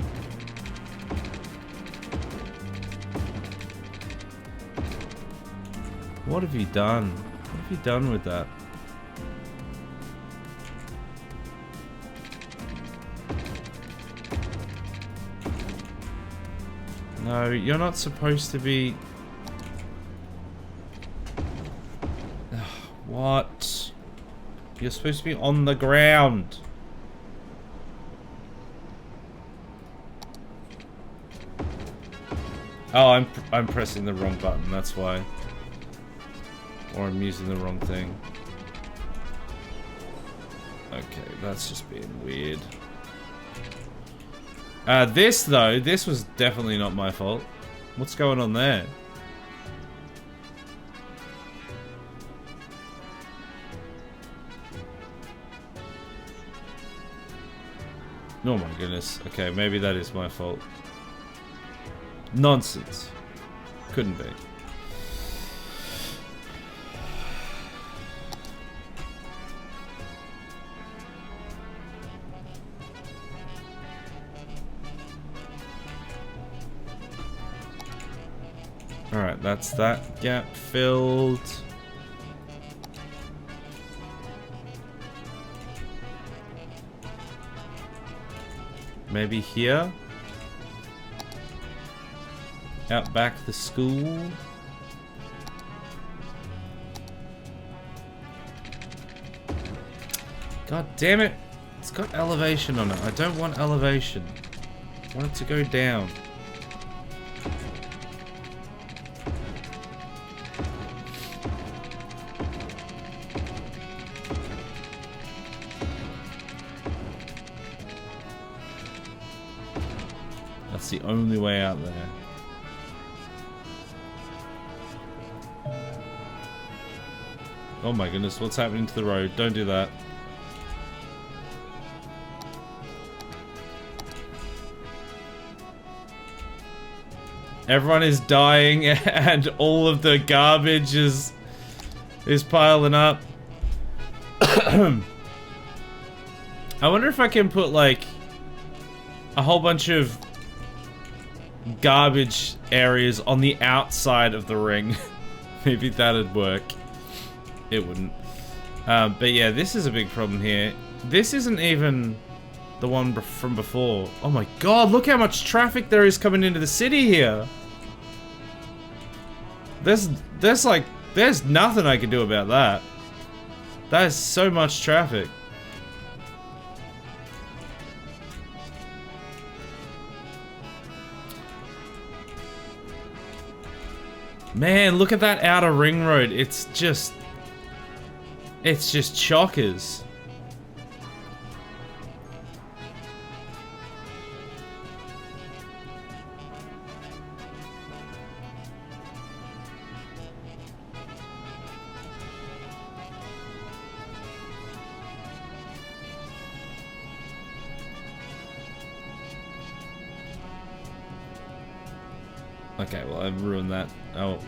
What have you done? What have you done with that? No, you're not supposed to be... What? You're supposed to be on the ground. Oh, I'm pressing the wrong button, that's why. Or I'm using the wrong thing. Okay, that's just being weird. This though, this was definitely not my fault. What's going on there? Oh my goodness. Okay, maybe that is my fault. Nonsense. Couldn't be. Alright, that's that gap filled. Maybe here? Out back the school? God damn it! It's got elevation on it. I don't want elevation. I want it to go down. the only way out there. Oh my goodness, what's happening to the road? Don't do that. Everyone is dying and all of the garbage is piling up. I wonder if I can put like a whole bunch of garbage areas on the outside of the ring. Maybe that'd work. It wouldn't. But yeah, this is a big problem here. This isn't even the one from before. Oh my god, look how much traffic there is coming into the city here. There's nothing I can do about that. That is so much traffic. Man, look at that outer ring road. It's just chockers. Okay, well, I've ruined that. Oh.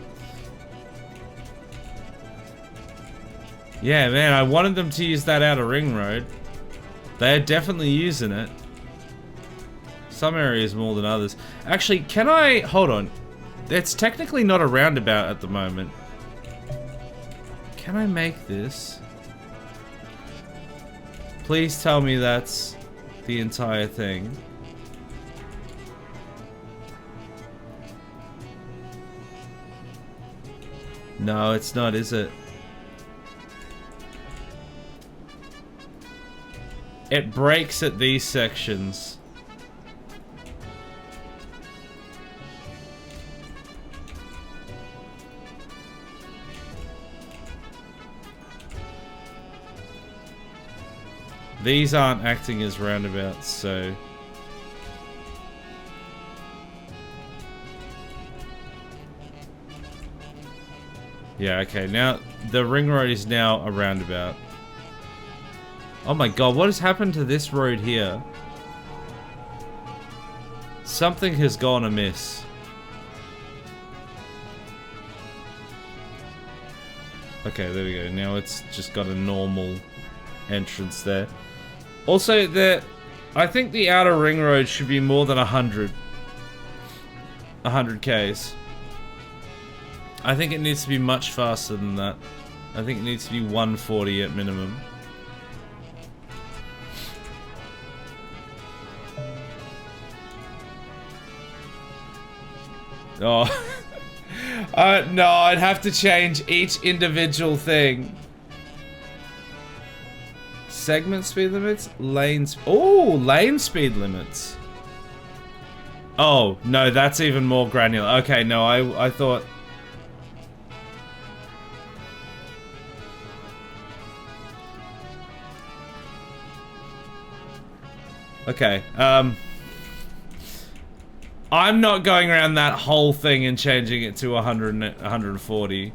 Yeah, man, I wanted them to use that outer ring road. They're definitely using it. Some areas more than others. Actually, can I... Hold on. It's technically not a roundabout at the moment. Can I make this? Please tell me that's the entire thing. No, it's not, is it? It breaks at these sections. These aren't acting as roundabouts, so... Yeah, okay, now the ring road is now a roundabout. Oh my god, what has happened to this road here? Something has gone amiss. Okay, there we go. Now it's just got a normal entrance there. Also, I think the outer ring road should be more than 100 Ks. I think it needs to be much faster than that. I think it needs to be 140 at minimum. Oh. No, I'd have to change each individual thing. Segment speed limits? Lanes. Oh, lane speed limits. Oh, no, that's even more granular. Okay, no, I thought... Okay, I'm not going around that whole thing and changing it to 100 and 140.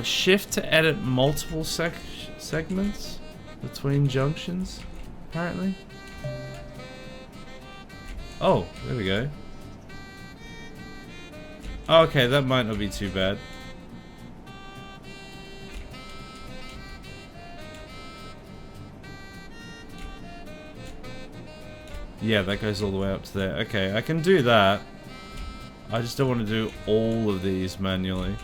Shift to edit multiple segments between junctions, apparently. Oh, there we go. Okay, that might not be too bad. Yeah, that goes all the way up to there. Okay, I can do that. I just don't want to do all of these manually.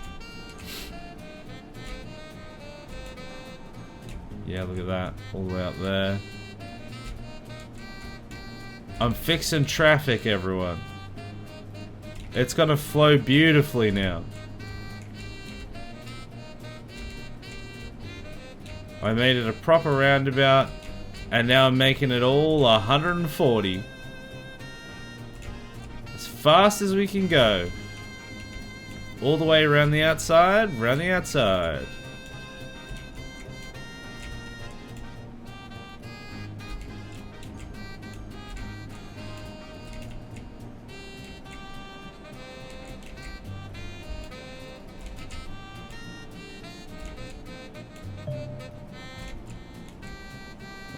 Yeah, look at that. All the way up there. I'm fixing traffic, everyone. It's gonna flow beautifully now. I made it a proper roundabout. And now I'm making it all 140. As fast as we can go. All the way around the outside, around the outside.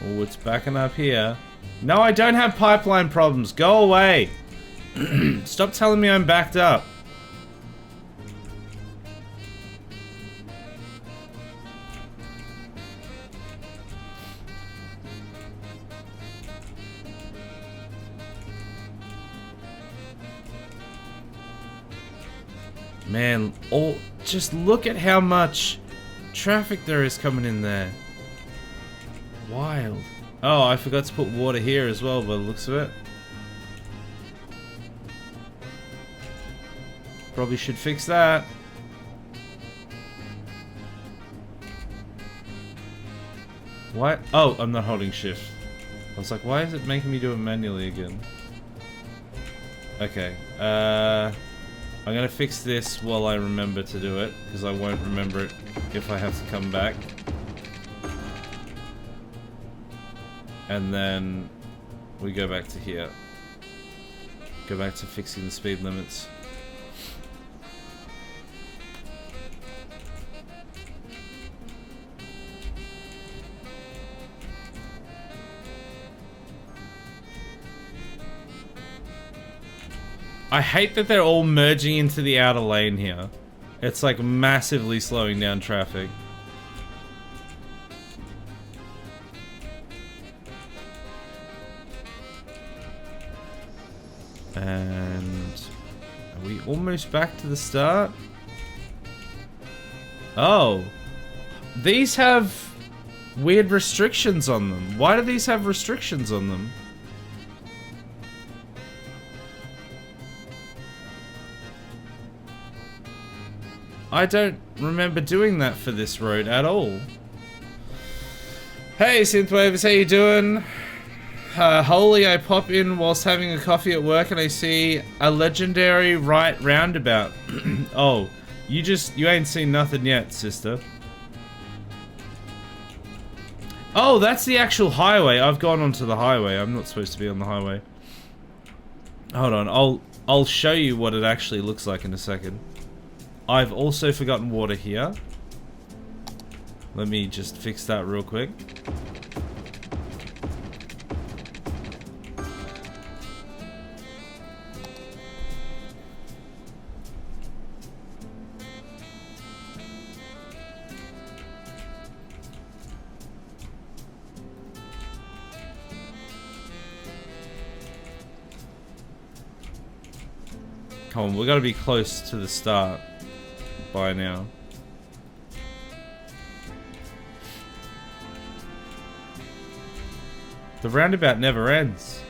Oh, it's backing up here. No, I don't have pipeline problems. Go away. Stop telling me I'm backed up. Man, just look at how much traffic there is coming in there. Wild. Oh, I forgot to put water here as well by the looks of it. Probably should fix that. What? Oh, I'm not holding shift. I was like, why is it making me do it manually again? Okay, I'm gonna fix this while I remember to do it, because I won't remember it if I have to come back. And then we go back to here. Go back to fixing the speed limits. I hate that they're all merging into the outer lane here. It's like massively slowing down traffic. And are we almost back to the start? Oh, these have weird restrictions on them. Why do these have restrictions on them? I don't remember doing that for this road at all. Hey, Synthwavers, how you doing? Holy, I pop in whilst having a coffee at work and I see a legendary right roundabout. Oh, you ain't seen nothing yet, sister. Oh, that's the actual highway. I've gone onto the highway. I'm not supposed to be on the highway. Hold on, I'll show you what it actually looks like in a second. I've also forgotten water here. Let me just fix that real quick. Come on, we gotta be close to the start by now. The roundabout never ends.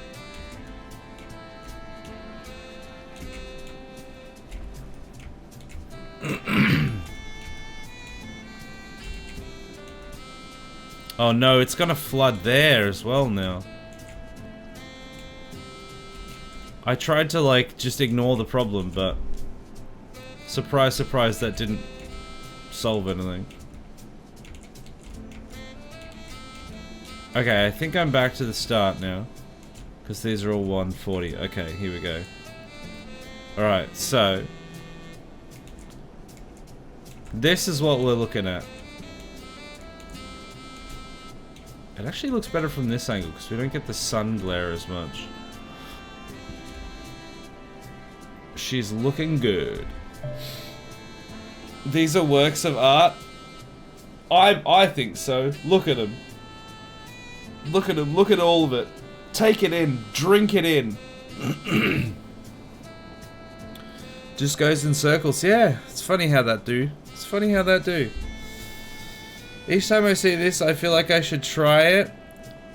Oh no, it's gonna flood there as well now. I tried to like just ignore the problem, but surprise, surprise, that didn't solve anything. Okay, I think I'm back to the start now. Because these are all 140. Okay, here we go. Alright, so this is what we're looking at. It actually looks better from this angle because we don't get the sun glare as much. She's looking good. These are works of art. I think so. Look at them. Look at them. Look at all of it. Take it in. Drink it in. Just goes in circles. Yeah, it's funny how that do. It's funny how that do. Each time I see this, I feel like I should try it.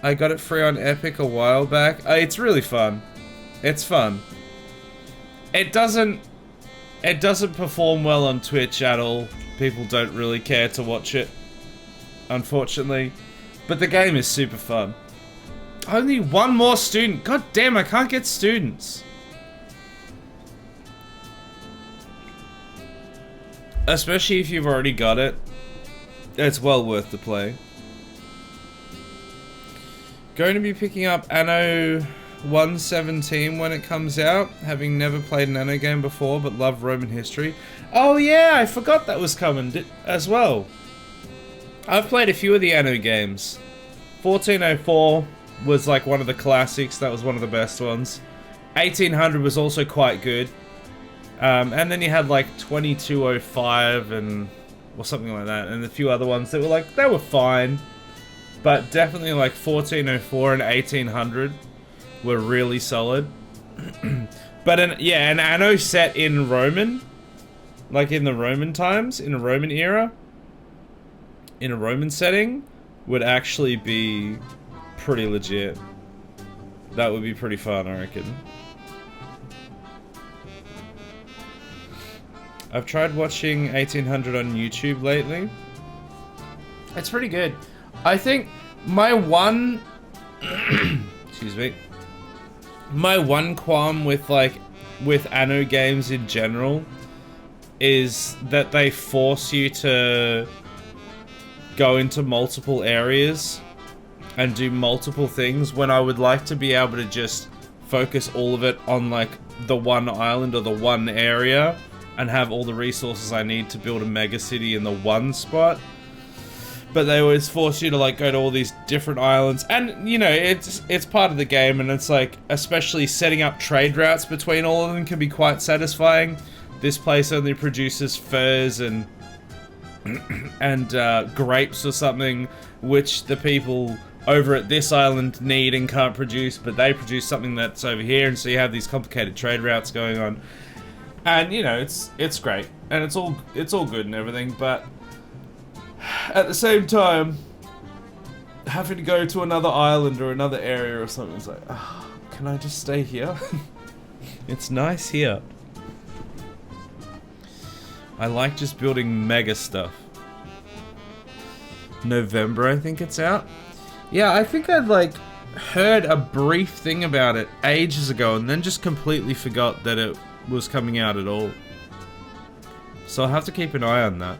I got it free on Epic a while back. It's really fun. It's fun. It doesn't perform well on Twitch at all. People don't really care to watch it, unfortunately. But the game is super fun. Only one more student. God damn, I can't get students. Especially if you've already got it. It's well worth the play. Going to be picking up Anno 117 when it comes out, having never played an Anno game before but love Roman history. Oh yeah, I forgot that was coming as well. I've played a few of the Anno games. 1404 was like one of the classics. That was one of the best ones. 1800 was also quite good. And then you had like 2205 and or something like that, and a few other ones that were like, they were fine, but definitely like 1404 and 1800 were really solid. But an anno set in Roman, like in the Roman times, in a Roman era, in a Roman setting, would actually be pretty legit. That would be pretty fun, I reckon. I've tried watching 1800 on YouTube lately. It's pretty good. I think my one excuse me. My one qualm with anno games in general is that they force you to go into multiple areas and do multiple things, when I would like to be able to just focus all of it on like the one island or the one area and have all the resources I need to build a mega city in the one spot. But they always force you to like go to all these different islands, and you know, it's part of the game, and it's like, especially setting up trade routes between all of them can be quite satisfying. This place only produces furs and grapes or something, which the people over at this island need and can't produce, but they produce something that's over here, and so you have these complicated trade routes going on. And you know, it's great, and it's all good and everything, but at the same time, having to go to another island or another area or something, it's like, oh, can I just stay here? It's nice here. I like just building mega stuff. November, I think it's out. Yeah, I think I'd like heard a brief thing about it ages ago and then just completely forgot that it was coming out at all. So I'll have to keep an eye on that.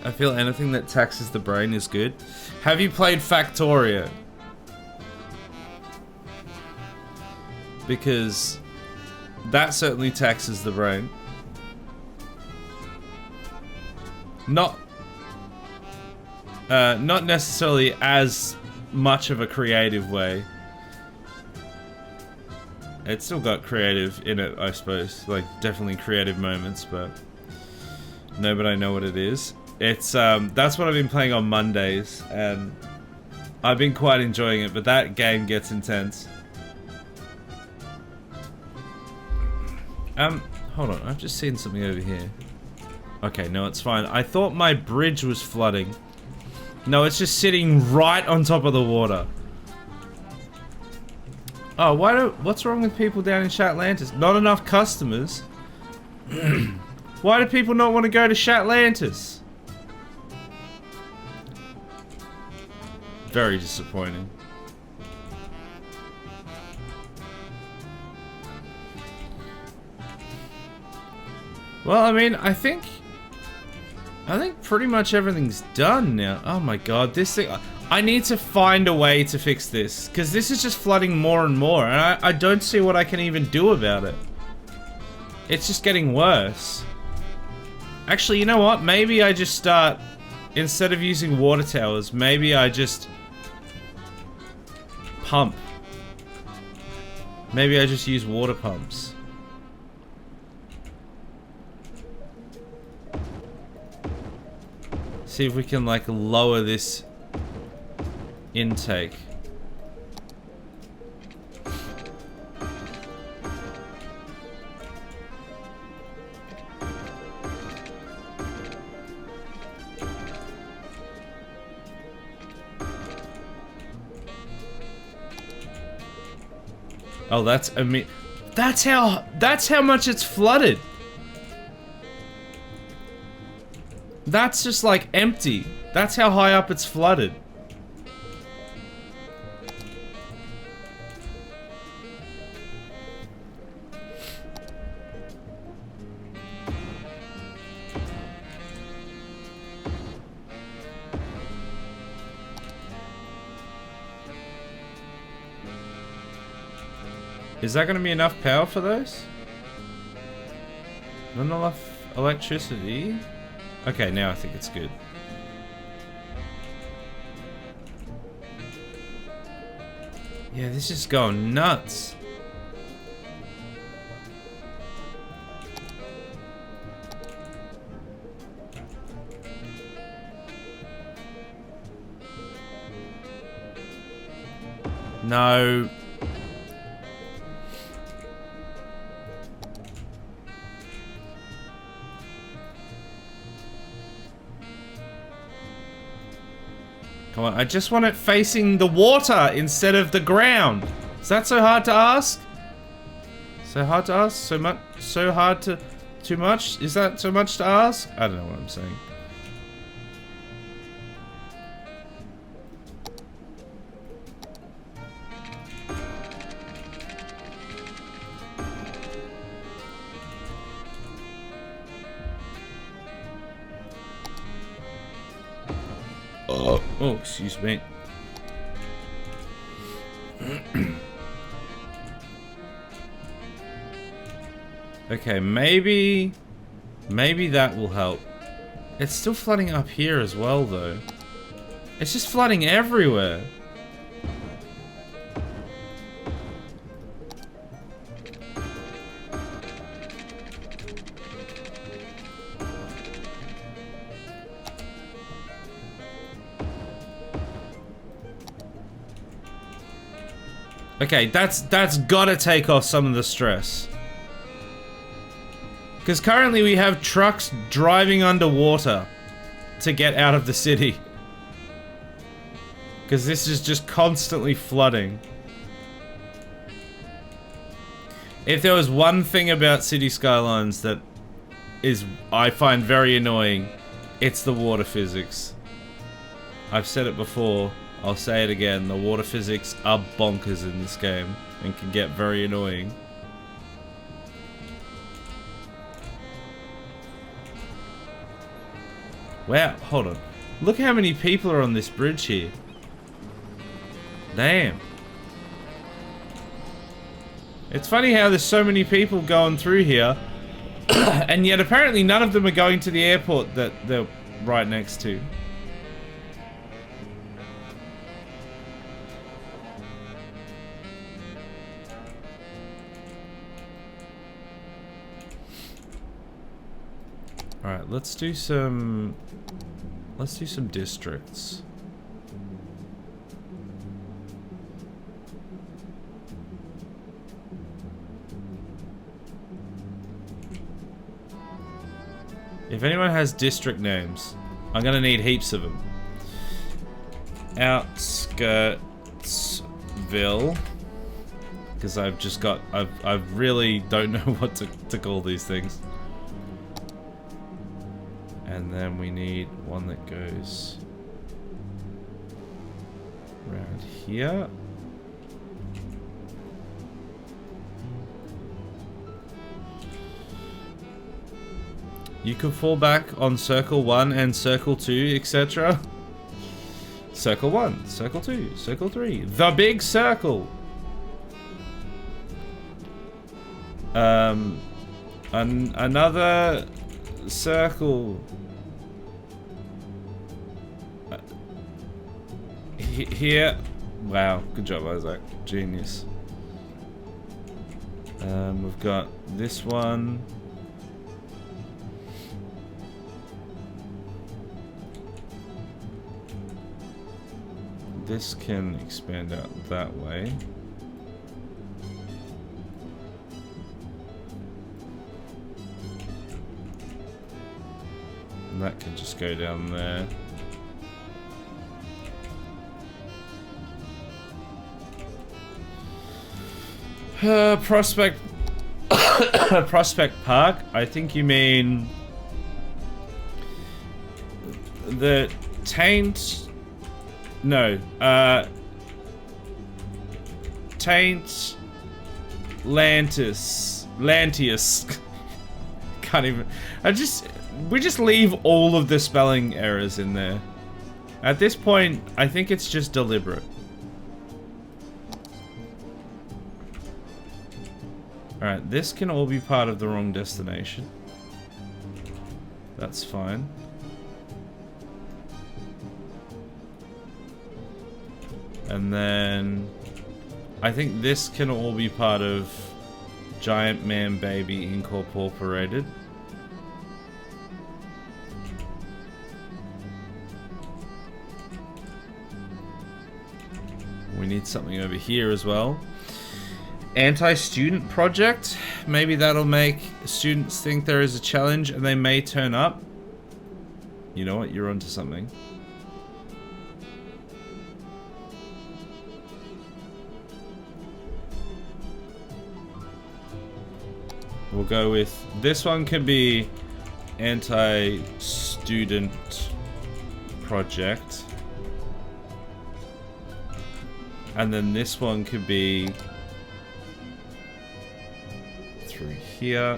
I feel anything that taxes the brain is good. Have you played Factorio? Because that certainly taxes the brain. Not necessarily as much of a creative way. It's still got creative in it, I suppose. Like, definitely creative moments, but no, but I know what it is. It's, that's what I've been playing on Mondays, and I've been quite enjoying it, but that game gets intense. Hold on, I've just seen something over here. Okay, no, it's fine. I thought my bridge was flooding. No, it's just sitting right on top of the water. Oh, what's wrong with people down in Shatlantis? Not enough customers? Why do people not want to go to Shatlantis? Very disappointing. Well, I mean, I think pretty much everything's done now. Oh my god, this thing... I need to find a way to fix this, because this is just flooding more and more, and I don't see what I can even do about it. It's just getting worse. Actually, you know what? Maybe I just start... Instead of using water towers, maybe I just... pump. Maybe I just use water pumps. See if we can like lower this intake. Oh, that's how much it's flooded. That's just like empty. That's how high up it's flooded. Is that going to be enough power for those? Not enough electricity? Okay, now I think it's good. Yeah, this is going nuts. No. Come on, I just want it facing the water instead of the ground. Is that so hard to ask? So hard to ask? So much? So hard to... Too much? Is that so much to ask? I don't know what I'm saying. Oh, excuse me. Okay, maybe that will help. It's still flooding up here as well, though. It's just flooding everywhere. Okay, that's gotta take off some of the stress. Because currently we have trucks driving underwater to get out of the city. Because this is just constantly flooding. If there was one thing about City Skylines that I find very annoying, it's the water physics. I've said it before, I'll say it again, the water physics are bonkers in this game and can get very annoying. Wow, hold on. Look how many people are on this bridge here. Damn. It's funny how there's so many people going through here, and yet apparently none of them are going to the airport that they're right next to. Alright, let's do some districts. If anyone has district names, I'm gonna need heaps of them. Outskirtsville, because I've just got, I really don't know what to call these things. And then we need one that goes around here. You can fall back on circle 1 and circle 2, etc. Circle 1, circle 2, circle 3. The big circle! Another circle. Here. Wow, good job, Isaac. Genius. We've got this one. This can expand out that way. And that can just go down there. Prospect Prospect Park. I think you mean the Taint. No, Taint Lantius. Can't even. We just leave all of the spelling errors in there. At this point, I think it's just deliberate. Alright, this can all be part of the wrong destination. That's fine. And then I think this can all be part of Giant Man Baby Incorporated. We need something over here as well. Anti-student project. Maybe that'll make students think there is a challenge and they may turn up. You know what? You're onto something. We'll go with this one. Can be anti-student project. And then this one could be through here.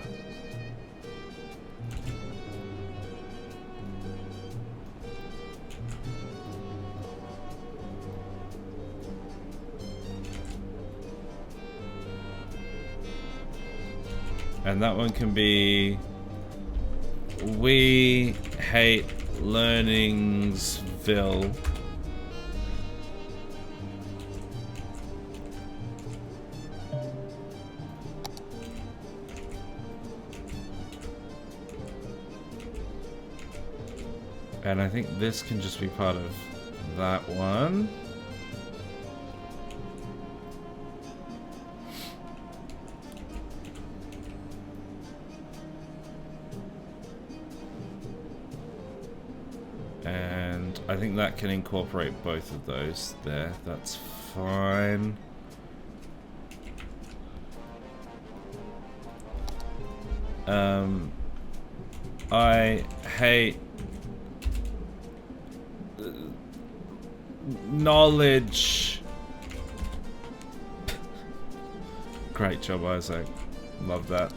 And that one can be We Hate Learningsville. And I think this can just be part of that one. And I think that can incorporate both of those there. That's fine. I hate knowledge. Great job, Isaac. Love that.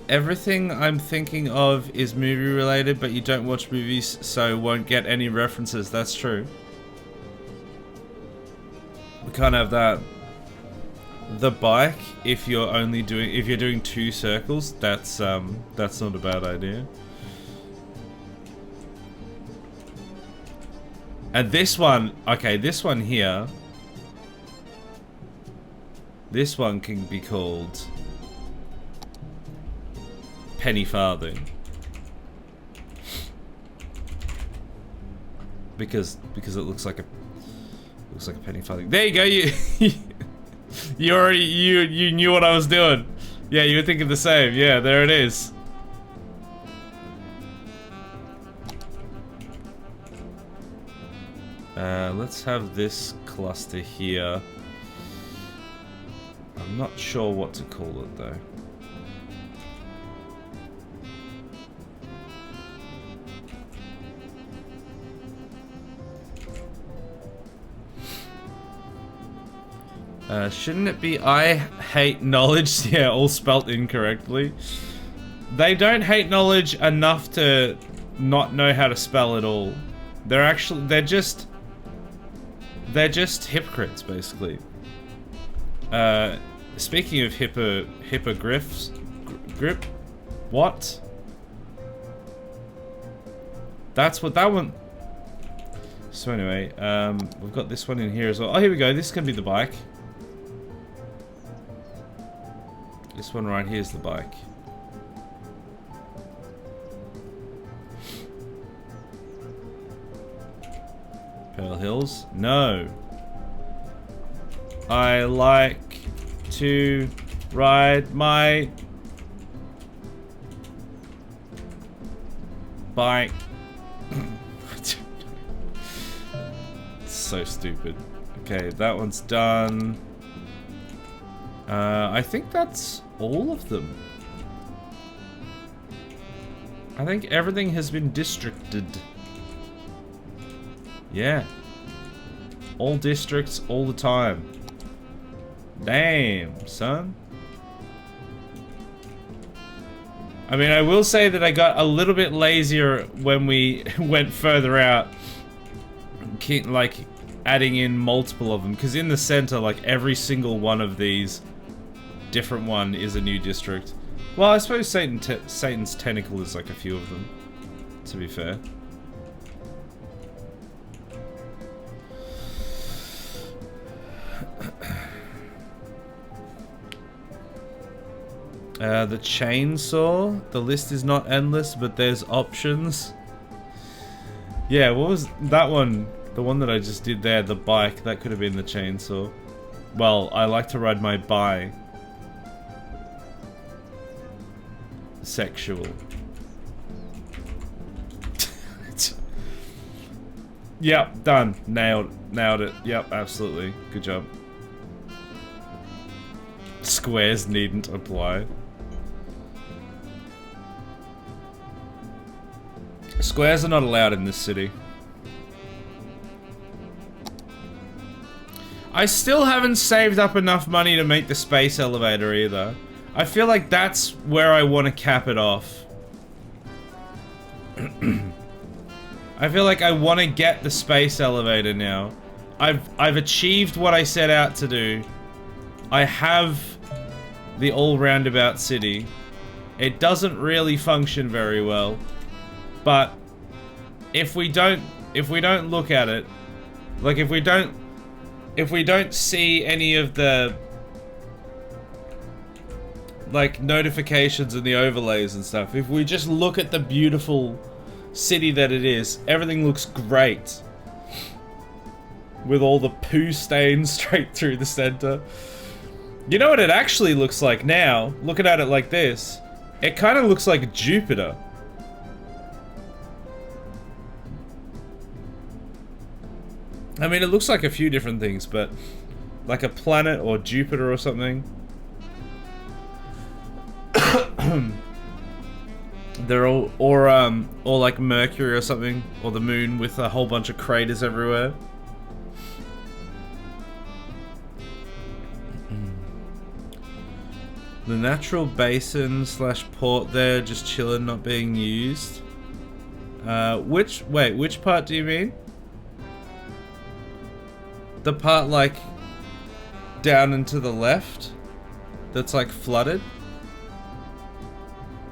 Everything I'm thinking of is movie related, but you don't watch movies, so won't get any references. That's true. We can't have that. The bike, if you're doing 2 circles, that's not a bad idea. And this one, okay, this one here, this one can be called Penny Farthing, because it looks like a penny farthing. There you go. You knew what I was doing. Yeah, you were thinking the same. Yeah, there it is. Let's have this cluster here. I'm not sure what to call it though. Shouldn't it be I hate knowledge? Yeah, all spelt incorrectly. They don't hate knowledge enough to not know how to spell it all. They're just hypocrites, basically. Speaking of hippogriffs, grip, what? That's what that one. So anyway, we've got this one in here as well. Oh, here we go. This can be the bike. This one right here is the bike. Pearl Hills? No. I like to ride my bike. It's so stupid. Okay, that one's done. I think that's all of them. I think everything has been districted. Yeah. All districts, all the time. Damn, son. I mean, I will say that I got a little bit lazier when we went further out. Like, adding in multiple of them. Because in the center, like, every single one of these different one is a new district. Well, I suppose Satan's Tentacle is like a few of them, to be fair. The chainsaw. The list is not endless, but there's options. Yeah, what was that one? The one that I just did there, the bike. That could have been the chainsaw. Well, I like to ride my bike. Sexual. Yep, done. Nailed it. Yep, absolutely. Good job. Squares needn't apply. Squares are not allowed in this city. I still haven't saved up enough money to make the space elevator either. I feel like that's where I want to cap it off. I feel like I want to get the space elevator now. I've achieved what I set out to do. I have the all roundabout city. It doesn't really function very well, but if we don't look at it, like if we don't see any of the like notifications and the overlays and stuff, if we just look at the beautiful city that it is, everything looks great. With all the poo stains straight through the center. You know what it actually looks like now? Looking at it like this, it kind of looks like Jupiter. I mean, it looks like a few different things, but like a planet or Jupiter or something. They're all, or like Mercury or something, or the moon with a whole bunch of craters everywhere. The natural basin slash port there, just chilling, not being used. Which part do you mean? The part like down and to the left, that's like flooded.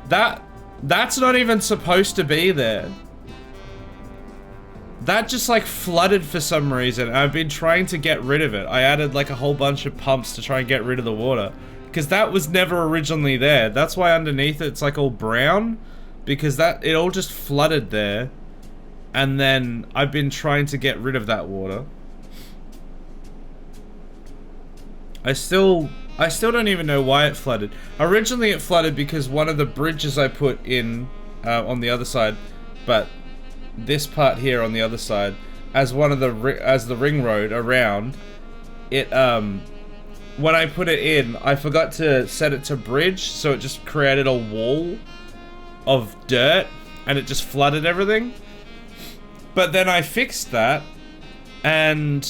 That's not even supposed to be there. That just like flooded for some reason. I've been trying to get rid of it. I added like a whole bunch of pumps to try and get rid of the water, because that was never originally there. That's why underneath it's like all brown, because it all just flooded there, and then I've been trying to get rid of that water. I still don't even know why it flooded. Originally it flooded because one of the bridges I put in on the other side, but this part here on the other side, as the ring road around, it when I put it in, I forgot to set it to bridge, so it just created a wall of dirt and it just flooded everything. But then I fixed that and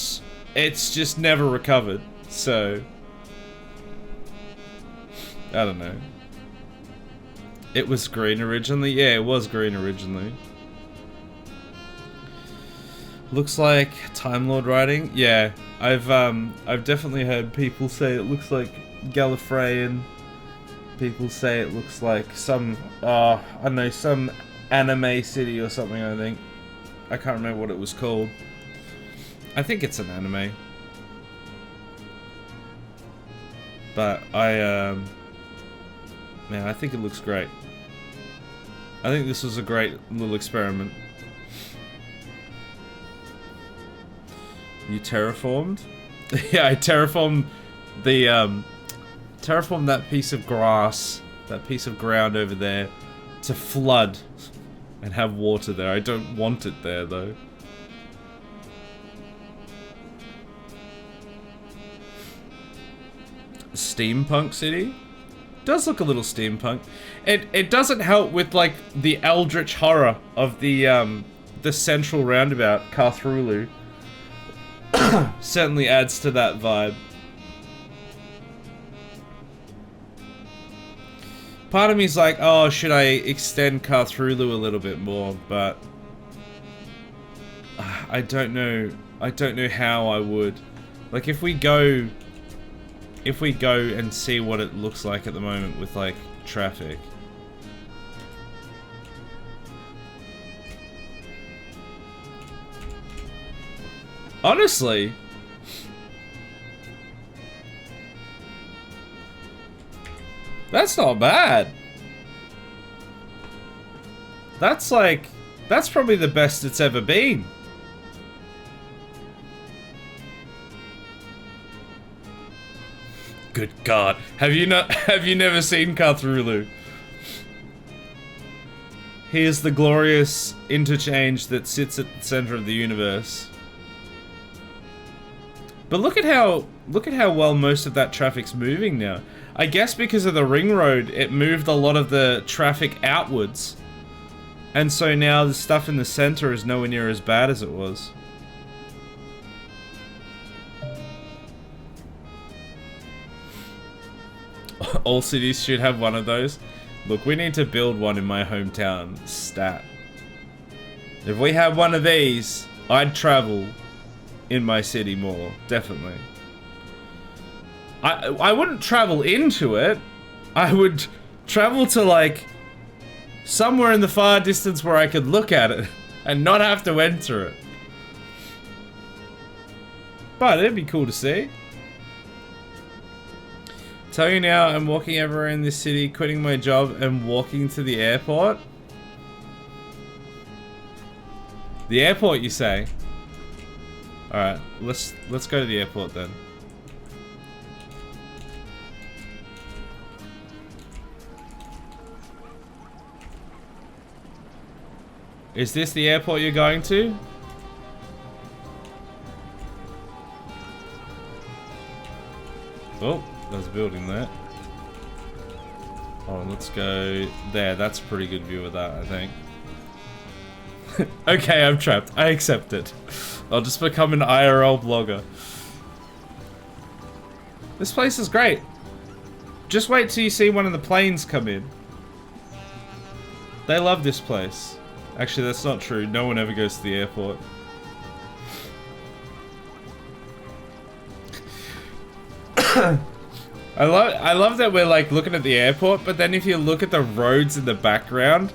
it's just never recovered. So I don't know. It was green originally. Yeah, it was green originally. Looks like Time Lord writing. Yeah, I've definitely heard people say it looks like Gallifreyan. People say it looks like some I don't know, some anime city or something. I think I can't remember what it was called. I think it's an anime. But man, I think it looks great. I think this was a great little experiment. You terraformed? Yeah, I terraformed the terraformed that piece of grass, that piece of ground over there, to flood and have water there. I don't want it there though. Steampunk city? Does look a little steampunk. It doesn't help with like the eldritch horror of the central roundabout, Carthrulu. Certainly adds to that vibe. Part of me's like, oh, should I extend Carthrulu a little bit more, but I don't know. I don't know how I would. Like if we go and see what it looks like at the moment with like traffic. Honestly, That's not bad. That's like, that's probably the best it's ever been. Good God. Have you never seen Cthulhu? He is the glorious interchange that sits at the center of the universe. But look at how well most of that traffic's moving now. I guess because of the ring road, it moved a lot of the traffic outwards. And so now the stuff in the center is nowhere near as bad as it was. All cities should have one of those. Look, we need to build one in my hometown, Stat. If we had one of these, I'd travel in my city more, definitely. I wouldn't travel into it. I would travel to like somewhere in the far distance where I could look at it and not have to enter it. But it'd be cool to see. Tell you now, I'm walking everywhere in this city, quitting my job and walking to the airport. The airport, you say? Alright, let's go to the airport then. Is this the airport you're going to? Oh, there's a building there. Oh, let's go there. That's a pretty good view of that, I think. Okay, I'm trapped. I accept it. I'll just become an IRL blogger. This place is great. Just wait till you see one of the planes come in. They love this place. Actually, that's not true. No one ever goes to the airport. I love that we're like looking at the airport, but then if you look at the roads in the background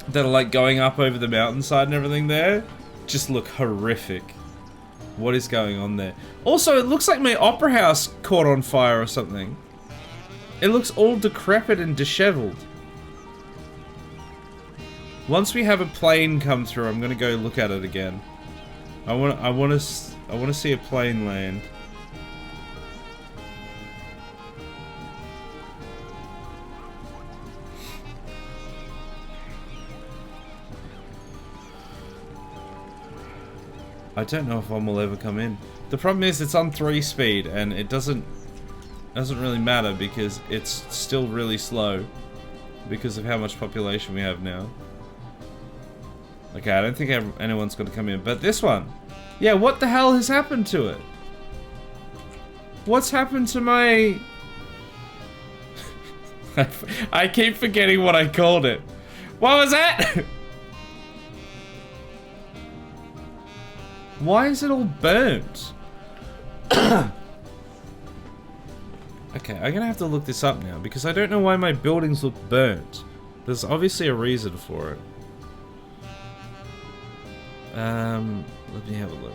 that are like going up over the mountainside and everything there, just look horrific. What is going on there? Also, it looks like my opera house caught on fire or something. It looks all decrepit and disheveled. Once we have a plane come through, I'm gonna go look at it again. I wanna see a plane land. I don't know if one will ever come in. The problem is it's on 3 speed and it doesn't really matter because it's still really slow because of how much population we have now. Okay, I don't think anyone's going to come in, but this one. Yeah, what the hell has happened to it? What's happened to my... I keep forgetting what I called it. What was that? Why is it all burnt? Okay, I'm gonna have to look this up now because I don't know why my buildings look burnt. There's obviously a reason for it. Let me have a look.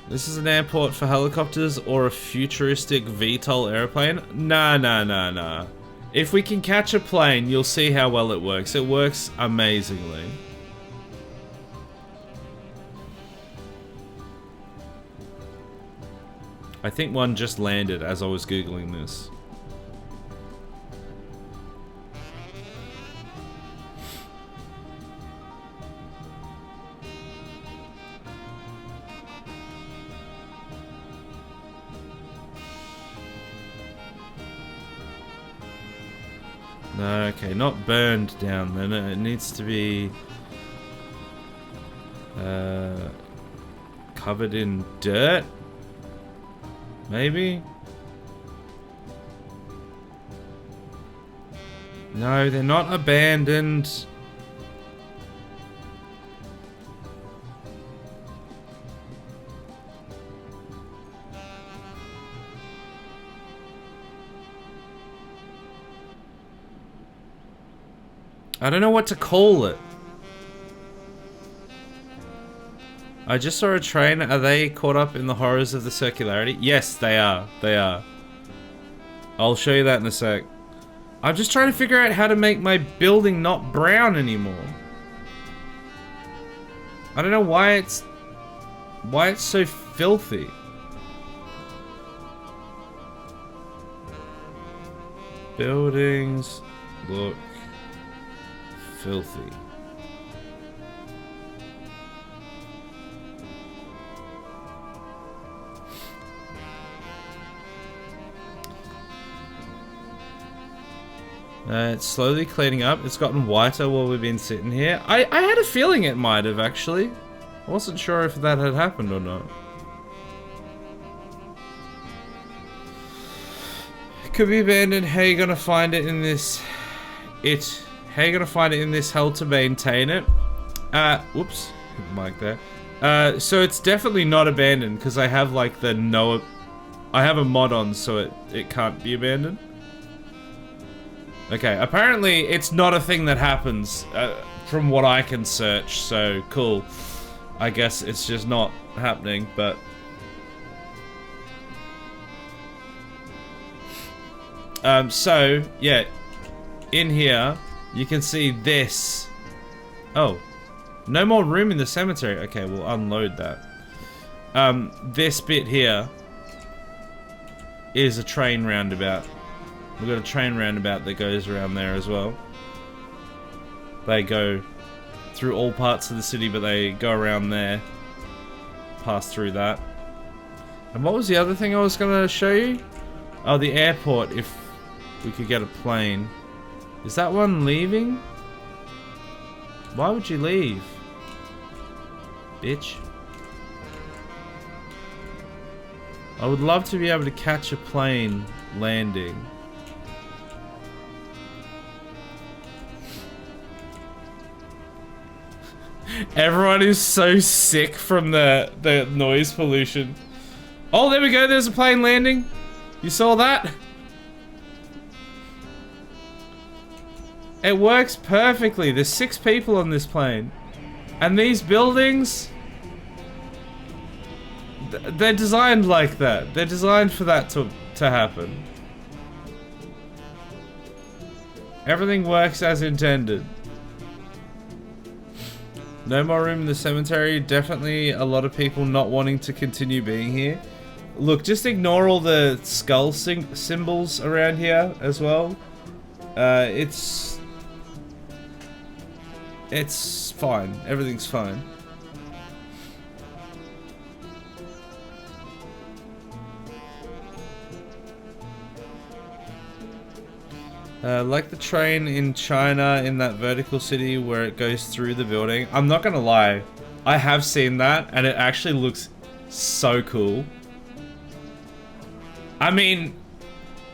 This is an airport for helicopters or a futuristic VTOL airplane? Nah. If we can catch a plane, you'll see how well it works. It works amazingly. I think one just landed as I was Googling this. No, okay, not burned down then. It needs to be covered in dirt. Maybe? No, they're not abandoned. I don't know what to call it. I just saw a train. Are they caught up in the horrors of the circularity? Yes, they are. They are. I'll show you that in a sec. I'm just trying to figure out how to make my building not brown anymore. I don't know why it's so filthy. Buildings look filthy. It's slowly cleaning up. It's gotten whiter while we've been sitting here. I had a feeling it might have, actually. I wasn't sure if that had happened or not. It could be abandoned. How you gonna find it in this... How you gonna find it in this hell to maintain it? Whoops. Hit the mic there. So it's definitely not abandoned, because I have, like, the no... I have a mod on, so it can't be abandoned. Okay, apparently it's not a thing that happens from what I can search, so cool. I guess it's just not happening, but... So, yeah, in here, you can see this. Oh, no more room in the cemetery. Okay, we'll unload that. This bit here is a train roundabout. We've got a train roundabout that goes around there as well. They go through all parts of the city, but they go around there, pass through that. And what was the other thing I was going to show you? Oh, the airport, if we could get a plane. Is that one leaving? Why would you leave? Bitch. I would love to be able to catch a plane landing. Everyone is so sick from the noise pollution. Oh, there we go. There's a plane landing. You saw that? It works perfectly. There's 6 people on this plane. And these buildings... They're designed like that. They're designed for that to happen. Everything works as intended. No more room in the cemetery. Definitely a lot of people not wanting to continue being here. Look, just ignore all the skull symbols around here as well. It's fine. Everything's fine. Like the train in China in that vertical city where it goes through the building. I'm not gonna lie, I have seen that and it actually looks so cool. I mean,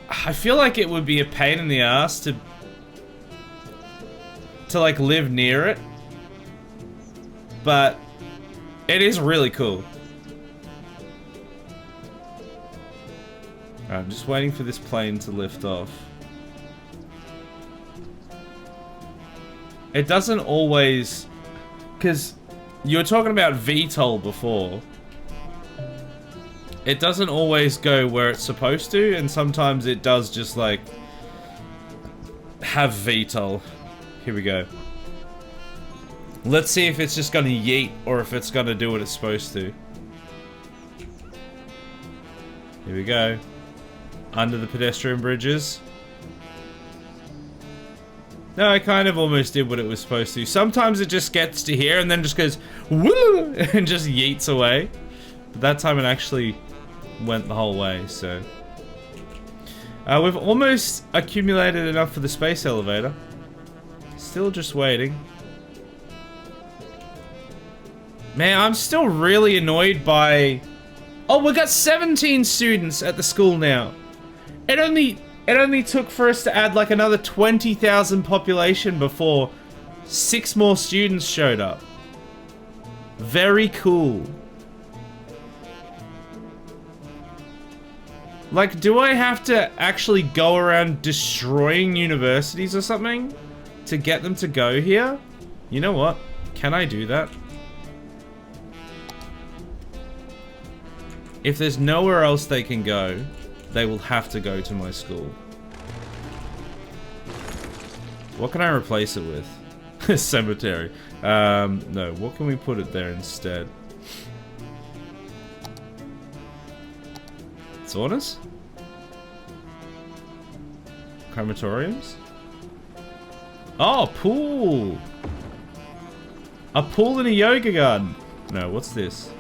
I feel like it would be a pain in the ass to like live near it, but it is really cool. I'm just waiting for this plane to lift off. It doesn't always... Because you were talking about VTOL before. It doesn't always go where it's supposed to, and sometimes it does just, like, have VTOL. Here we go. Let's see if it's just gonna yeet, or if it's gonna do what it's supposed to. Here we go. Under the pedestrian bridges. No, it kind of almost did what it was supposed to. Sometimes it just gets to here and then just goes woo and just yeets away. But that time it actually went the whole way, so. We've almost accumulated enough for the space elevator. Still just waiting. Man, I'm still really annoyed by... Oh, we've got 17 students at the school now. It only took for us to add like another 20,000 population before 6 more students showed up. Very cool. Like, do I have to actually go around destroying universities or something to get them to go here? You know what? Can I do that? If there's nowhere else they can go, They will have to go to my school. What can I replace it with? Cemetery. No, what can we put it there instead? Saunas? Crematoriums? Oh, pool! A pool and a yoga garden. No, what's this?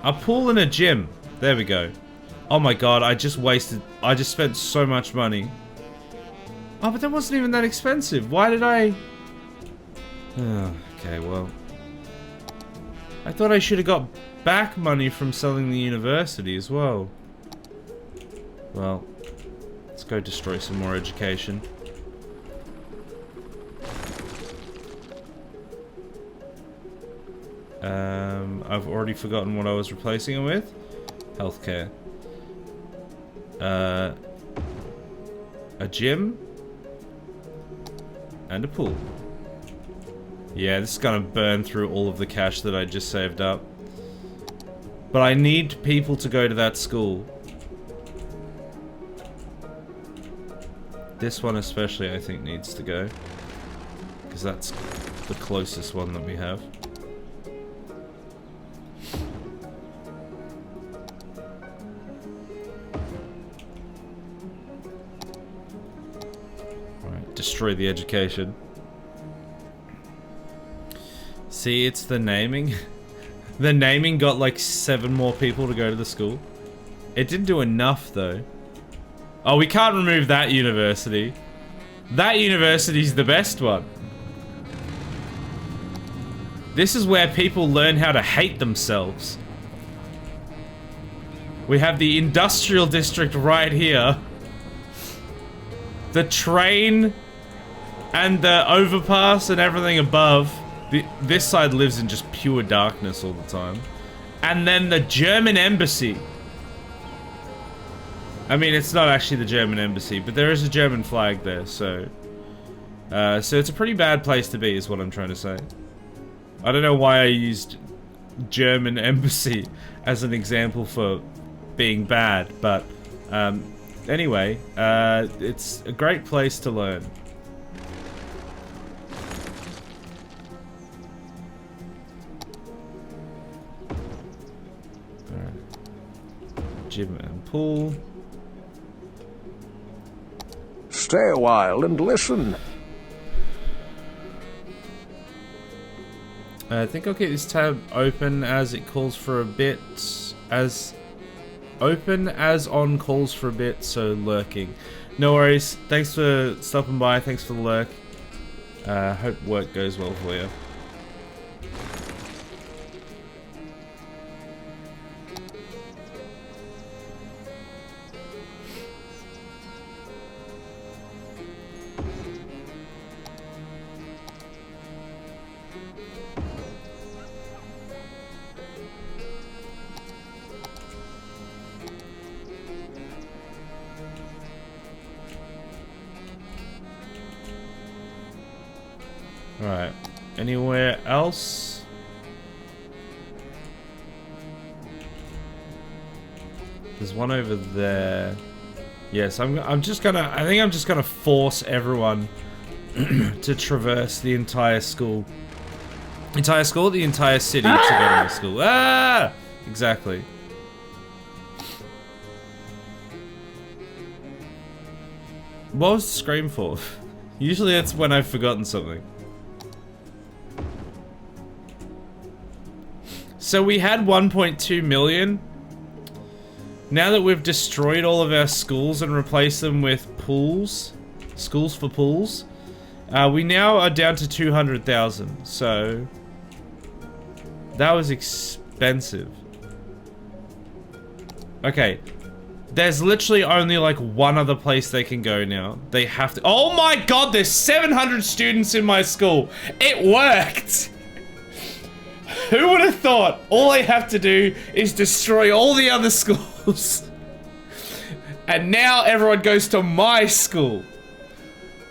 A pool and a gym. There we go. Oh my god, I just spent so much money. Oh, but that wasn't even that expensive. Why did I... Oh, okay, well... I thought I should have got back money from selling the university as well. Well, let's go destroy some more education. I've already forgotten what I was replacing it with. Healthcare. A gym. And a pool. Yeah, this is gonna burn through all of the cash that I just saved up. But I need people to go to that school. This one especially, I think, needs to go. Because that's the closest one that we have. Alright, destroy the education. See, it's the naming. The naming got like 7 more people to go to the school. It didn't do enough though. Oh, we can't remove that university. That university's the best one. This is where people learn how to hate themselves. We have the industrial district right here. The train and the overpass and everything above. This side lives in just pure darkness all the time. And then the German embassy. I mean, it's not actually the German embassy, but there is a German flag there, so... so it's a pretty bad place to be, is what I'm trying to say. I don't know why I used German embassy as an example for being bad, but... anyway, it's a great place to learn. Gym and pool. Stay a while and listen. I think I'll keep this tab open as it calls for a bit. As open as on calls for a bit, so lurking. No worries. Thanks for stopping by. Thanks for the lurk. Hope work goes well for you. Alright. Anywhere else? There's one over there. Yes, I'm just gonna... I think I'm just gonna force everyone to traverse the entire school. Entire school? The entire city to go to the school. Ah! Exactly. What was the scream for? Usually that's when I've forgotten something. So we had 1.2 million. Now that we've destroyed all of our schools and replaced them with pools, schools for pools, we now are down to 200,000. So that was expensive. Okay, there's literally only like one other place they can go now. They have to. Oh my god, there's 700 students in my school. It worked. Who would have thought all I have to do is destroy all the other schools? And now everyone goes to my school.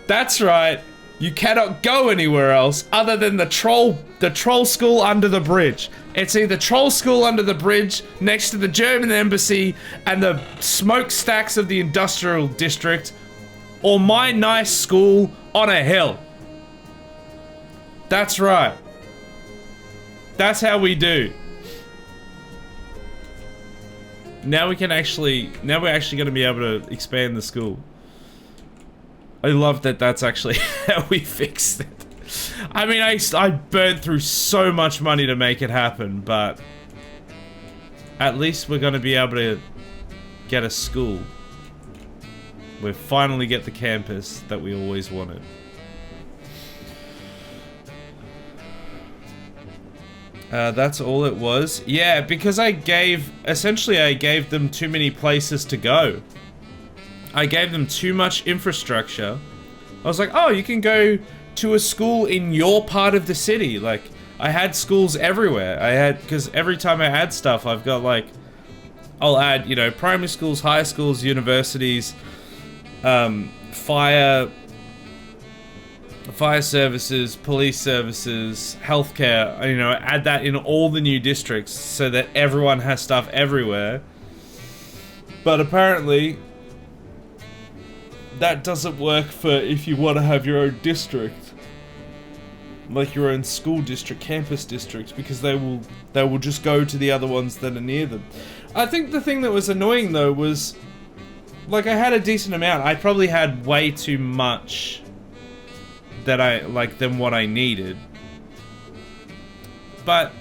That's right. You cannot go anywhere else other than the troll school under the bridge. It's either troll school under the bridge next to the German embassy and the smokestacks of the industrial district, or my nice school on a hill. That's right. That's how we do. Now we're actually going to be able to expand the school. I love that that's actually how we fixed it. I mean, I burned through so much money to make it happen, but at least we're going to be able to get a school. We finally get the campus that we always wanted. That's all it was. Yeah, because essentially I gave them too many places to go. I gave them too much infrastructure. I was like, oh, you can go to a school in your part of the city. Like, I had schools everywhere. Because every time I add stuff, I've got like, I'll add, you know, primary schools, high schools, universities, fire services, police services, healthcare, you know, add that in all the new districts so that everyone has stuff everywhere. But apparently, that doesn't work for if you want to have your own district. Like your own school district, campus district, because they will just go to the other ones that are near them. I think the thing that was annoying though was, like, I had a decent amount. I probably had way too much than what I needed. But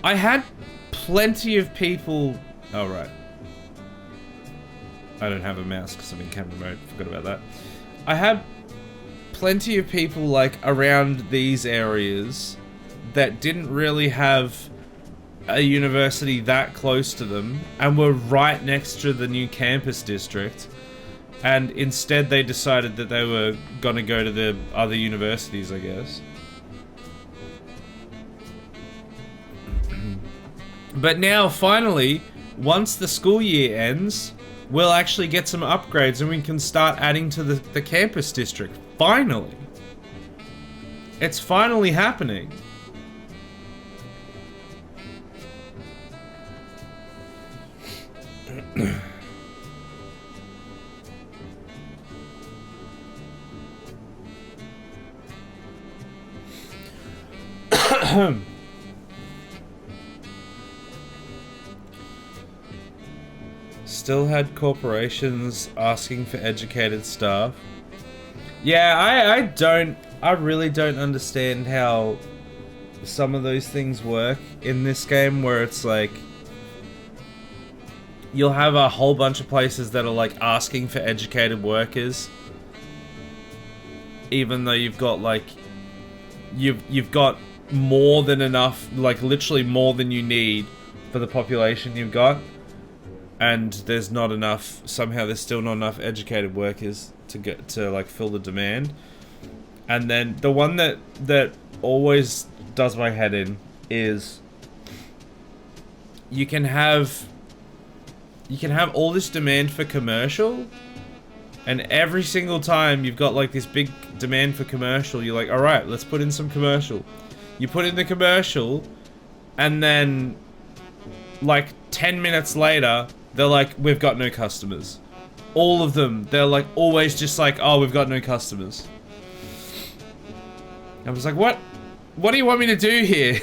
I had plenty of people. Oh, right. I don't have a mouse because I'm in camera mode. Forgot about that. I had plenty of people like around these areas that didn't really have a university that close to them and were right next to the new campus district. And instead they decided that they were gonna go to the other universities, I guess. But now, finally, once the school year ends, we'll actually get some upgrades and we can start adding to the campus district. Finally. It's finally happening. Still had corporations asking for educated staff. Yeah, I really don't understand how some of those things work in this game, where it's like you'll have a whole bunch of places that are like asking for educated workers, even though you've got like you've got more than enough, like literally more than you need for the population you've got, and there's not enough. Somehow there's still not enough educated workers to get to like fill the demand. And then the one that always does my head in is you can have all this demand for commercial, and every single time you've got like this big demand for commercial, you're like, all right, let's put in some commercial. You put in the commercial, and then like 10 minutes later, they're like, we've got no customers. All of them, they're like always just like, oh, we've got no customers. I was like, what do you want me to do here?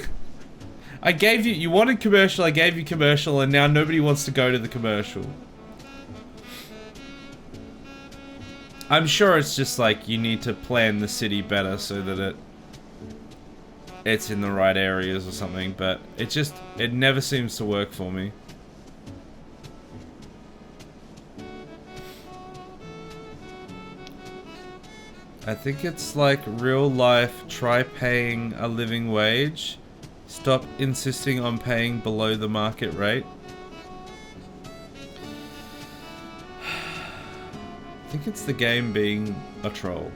I gave you wanted commercial, I gave you commercial, and now nobody wants to go to the commercial. I'm sure it's just like you need to plan the city better so that it's in the right areas or something, but it never seems to work for me. I think it's like real life, try paying a living wage. Stop insisting on paying below the market rate. I think it's the game being a troll.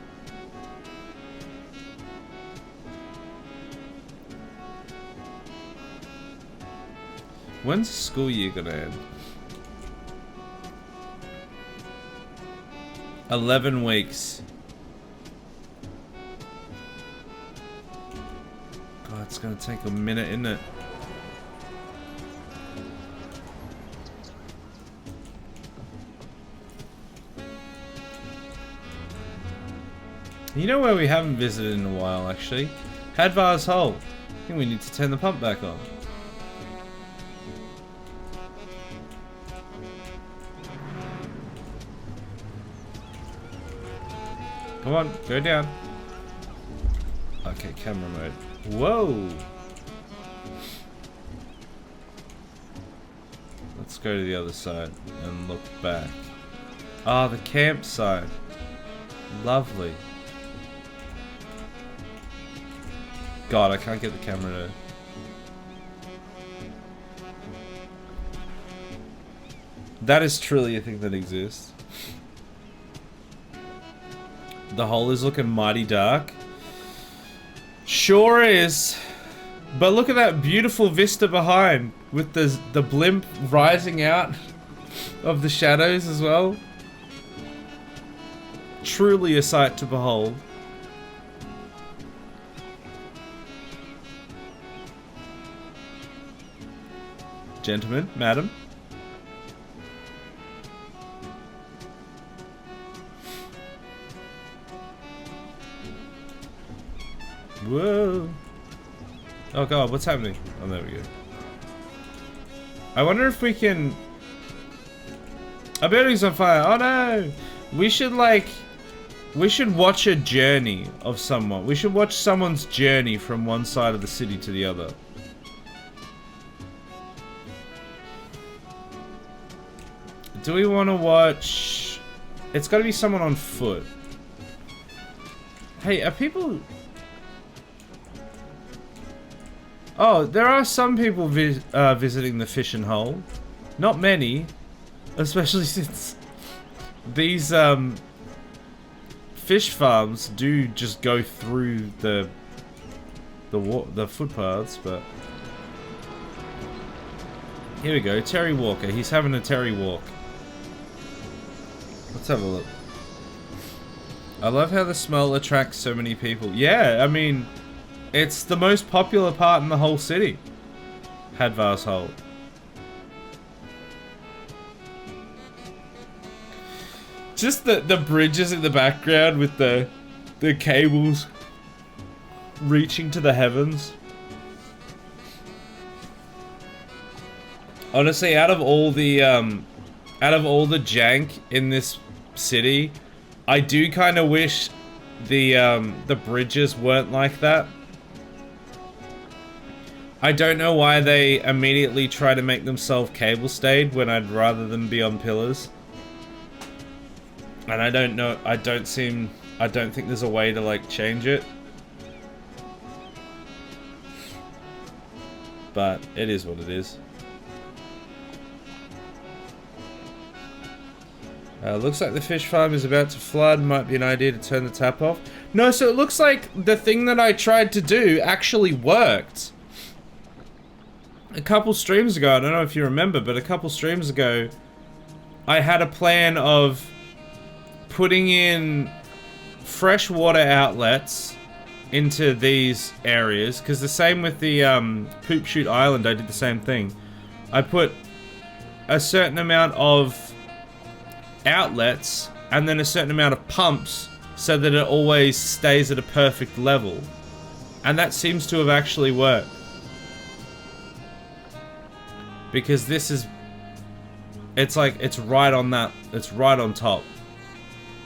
When's the school year gonna end? 11 weeks. it's gonna take a minute, isn't it? You know where we haven't visited in a while, actually? Hadvar's Hole. I think we need to turn the pump back on. Come on, go down. Okay, camera mode. Whoa! Let's go to the other side and look back. Ah, the campsite. Lovely. God, I can't get the camera to... That is truly a thing that exists. The hole is looking mighty dark. Sure is. But look at that beautiful vista behind with the blimp rising out of the shadows as well. Truly a sight to behold. Gentlemen, madam. Whoa. Oh god, what's happening? Oh, there we go. I wonder if we can... Our building's on fire. Oh no! We should watch a journey of someone. We should watch someone's journey from one side of the city to the other. Do we want to watch... It's got to be someone on foot. Hey, are people... Oh, there are some people visiting the fishing hole. Not many. Especially since these fish farms do just go through the footpaths, but... Here we go, Terry Walker. He's having a Terry walk. Let's have a look. I love how the smell attracts so many people. Yeah, I mean... It's the most popular part in the whole city. Hadvar's Hole. Just the bridges in the background with the cables reaching to the heavens. Honestly, out of all the jank in this city, I do kind of wish the bridges weren't like that. I don't know why they immediately try to make themselves cable stayed when I'd rather them be on pillars. And I don't know, I don't think there's a way to like change it. But it is what it is. Looks like the fish farm is about to flood. Might be an idea to turn the tap off. No, so it looks like the thing that I tried to do actually worked. A couple streams ago, I don't know if you remember, but a couple streams ago, I had a plan of putting in freshwater outlets into these areas, because the same with the Poop Shoot Island, I did the same thing. I put a certain amount of outlets and then a certain amount of pumps so that it always stays at a perfect level. And that seems to have actually worked. Because this is... It's like, it's right on that, it's right on top.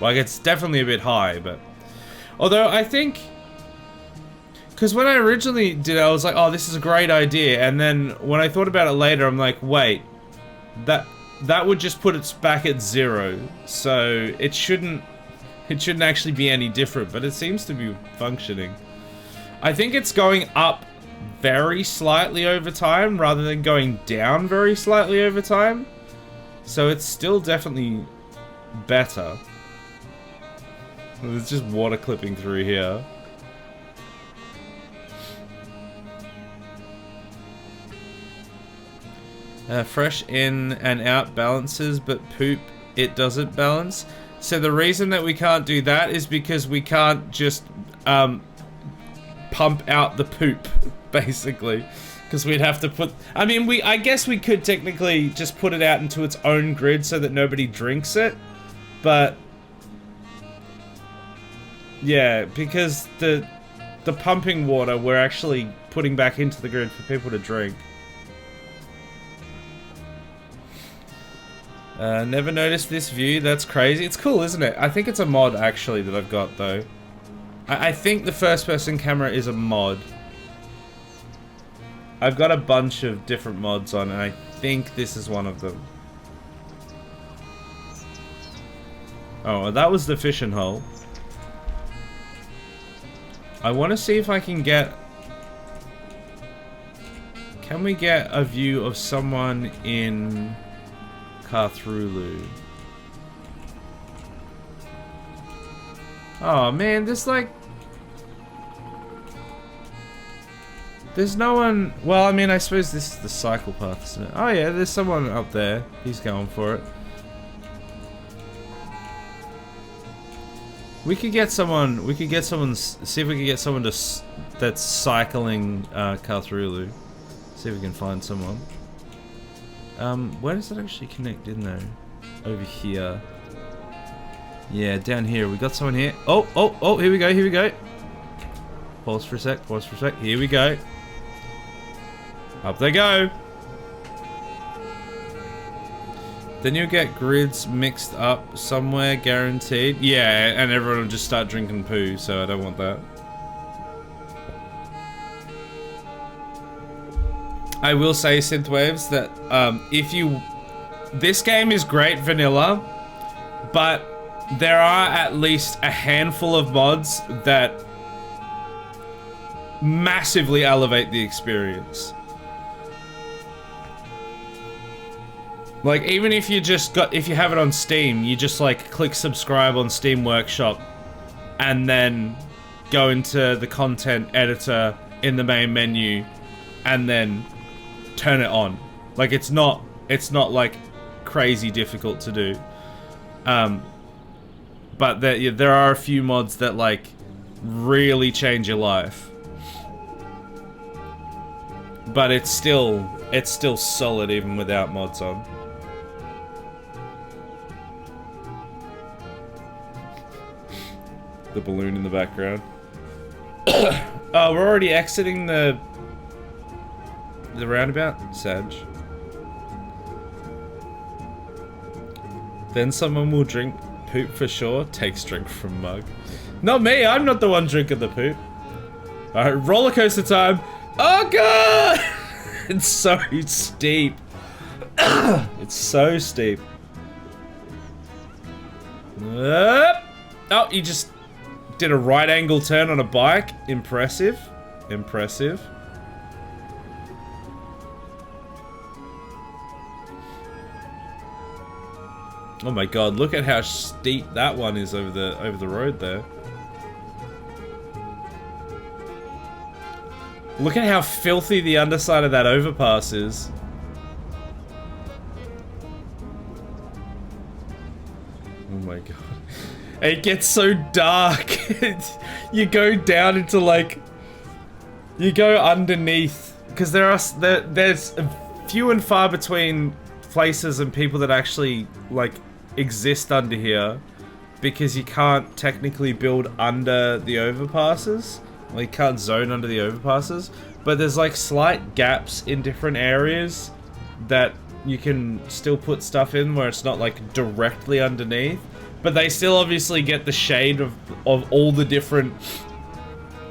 Like, it's definitely a bit high, but... Although, I think... Because when I originally did it, I was like, oh, this is a great idea. And then, when I thought about it later, I'm like, wait. That would just put it back at 0. So, it shouldn't actually be any different, but it seems to be functioning. I think it's going up very slightly over time rather than going down very slightly over time. So it's still definitely better. There's just water clipping through here. Fresh in and out balances, but poop, it doesn't balance. So the reason that we can't do that is because we can't just pump out the poop. basically. Because we'd have to put... I mean, I guess we could technically just put it out into its own grid so that nobody drinks it. But... yeah, because the pumping water we're actually putting back into the grid for people to drink. Never noticed this view. That's crazy. It's cool, isn't it? I think it's a mod, actually, that I've got, though. I think the first-person camera is a mod. I've got a bunch of different mods on, and I think this is one of them. Oh, that was the fishing hole. I want to see if I can get... can we get a view of someone in... Cthulhu? Oh man, there's like... there's no one... well, I mean, I suppose this is the cycle path, isn't it? Oh yeah, there's someone up there. He's going for it. We could get someone... see if we can get someone to... that's cycling Cthulhu. See if we can find someone. Where does it actually connect in though? Over here. Yeah, down here. We got someone here. Oh, here we go. Pause for a sec, Here we go. Up they go. Then you'll get grids mixed up somewhere, guaranteed. Yeah, and everyone will just start drinking poo, so I don't want that. I will say, Synthwaves, that if you... this game is great vanilla, but there are at least a handful of mods that massively elevate the experience. Like, even if you just got... if you have it on Steam, you just, like, click subscribe on Steam Workshop and then go into the content editor in the main menu and then turn it on. Like, it's not like crazy difficult to do. But there are a few mods that like really change your life. But it's still solid even without mods on. The balloon in the background. Oh, we're already exiting the roundabout? Sag. Then someone will drink poop for sure. Takes drink from mug. Not me, I'm not the one drinking the poop. Alright, roller coaster time. Oh god! It's so steep. It's so steep. Oh, you just did a right angle turn on a bike. Impressive. Impressive. Oh my god, look at how steep that one is over the road there. Look at how filthy the underside of that overpass is. Oh my god. It gets so dark. You go down into like... you go underneath. Because there's few and far between places and people that actually like exist under here. Because you can't technically build under the overpasses. Well, you can't zone under the overpasses, but there's like slight gaps in different areas that you can still put stuff in where it's not like directly underneath, but they still obviously get the shade of all the different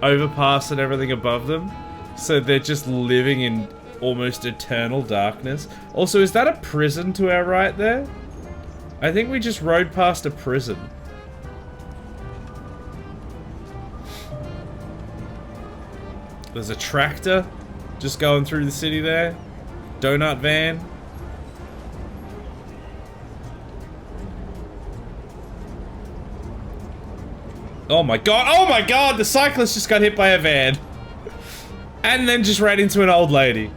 overpass and everything above them, so they're just living in almost eternal darkness. Also, is that a prison to our right there? I think we just rode past a prison. There's a tractor just going through the city there. Donut van. Oh my god, oh my god, the cyclist just got hit by a van. And then just ran into an old lady.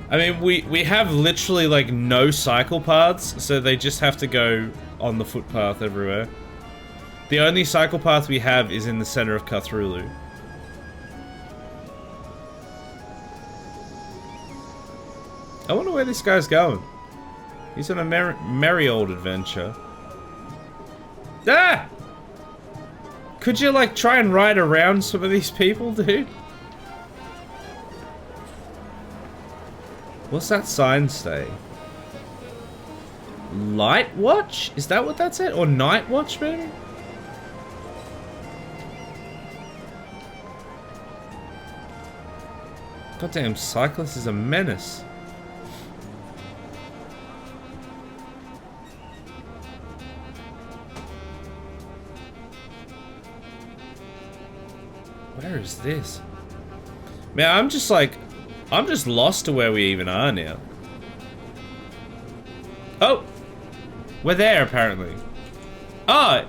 I mean, we have literally like no cycle paths, so they just have to go on the footpath everywhere. The only cycle path we have is in the center of Cthulhu. I wonder where this guy's going. He's on a merry old adventure. Ah! Could you, like, try and ride around some of these people, dude? What's that sign say? Light watch? Is that what that said? Or night watch, maybe? Goddamn, cyclist is a menace. Where is this? Man, I'm just lost to where we even are now. Oh! We're there, apparently. Oh!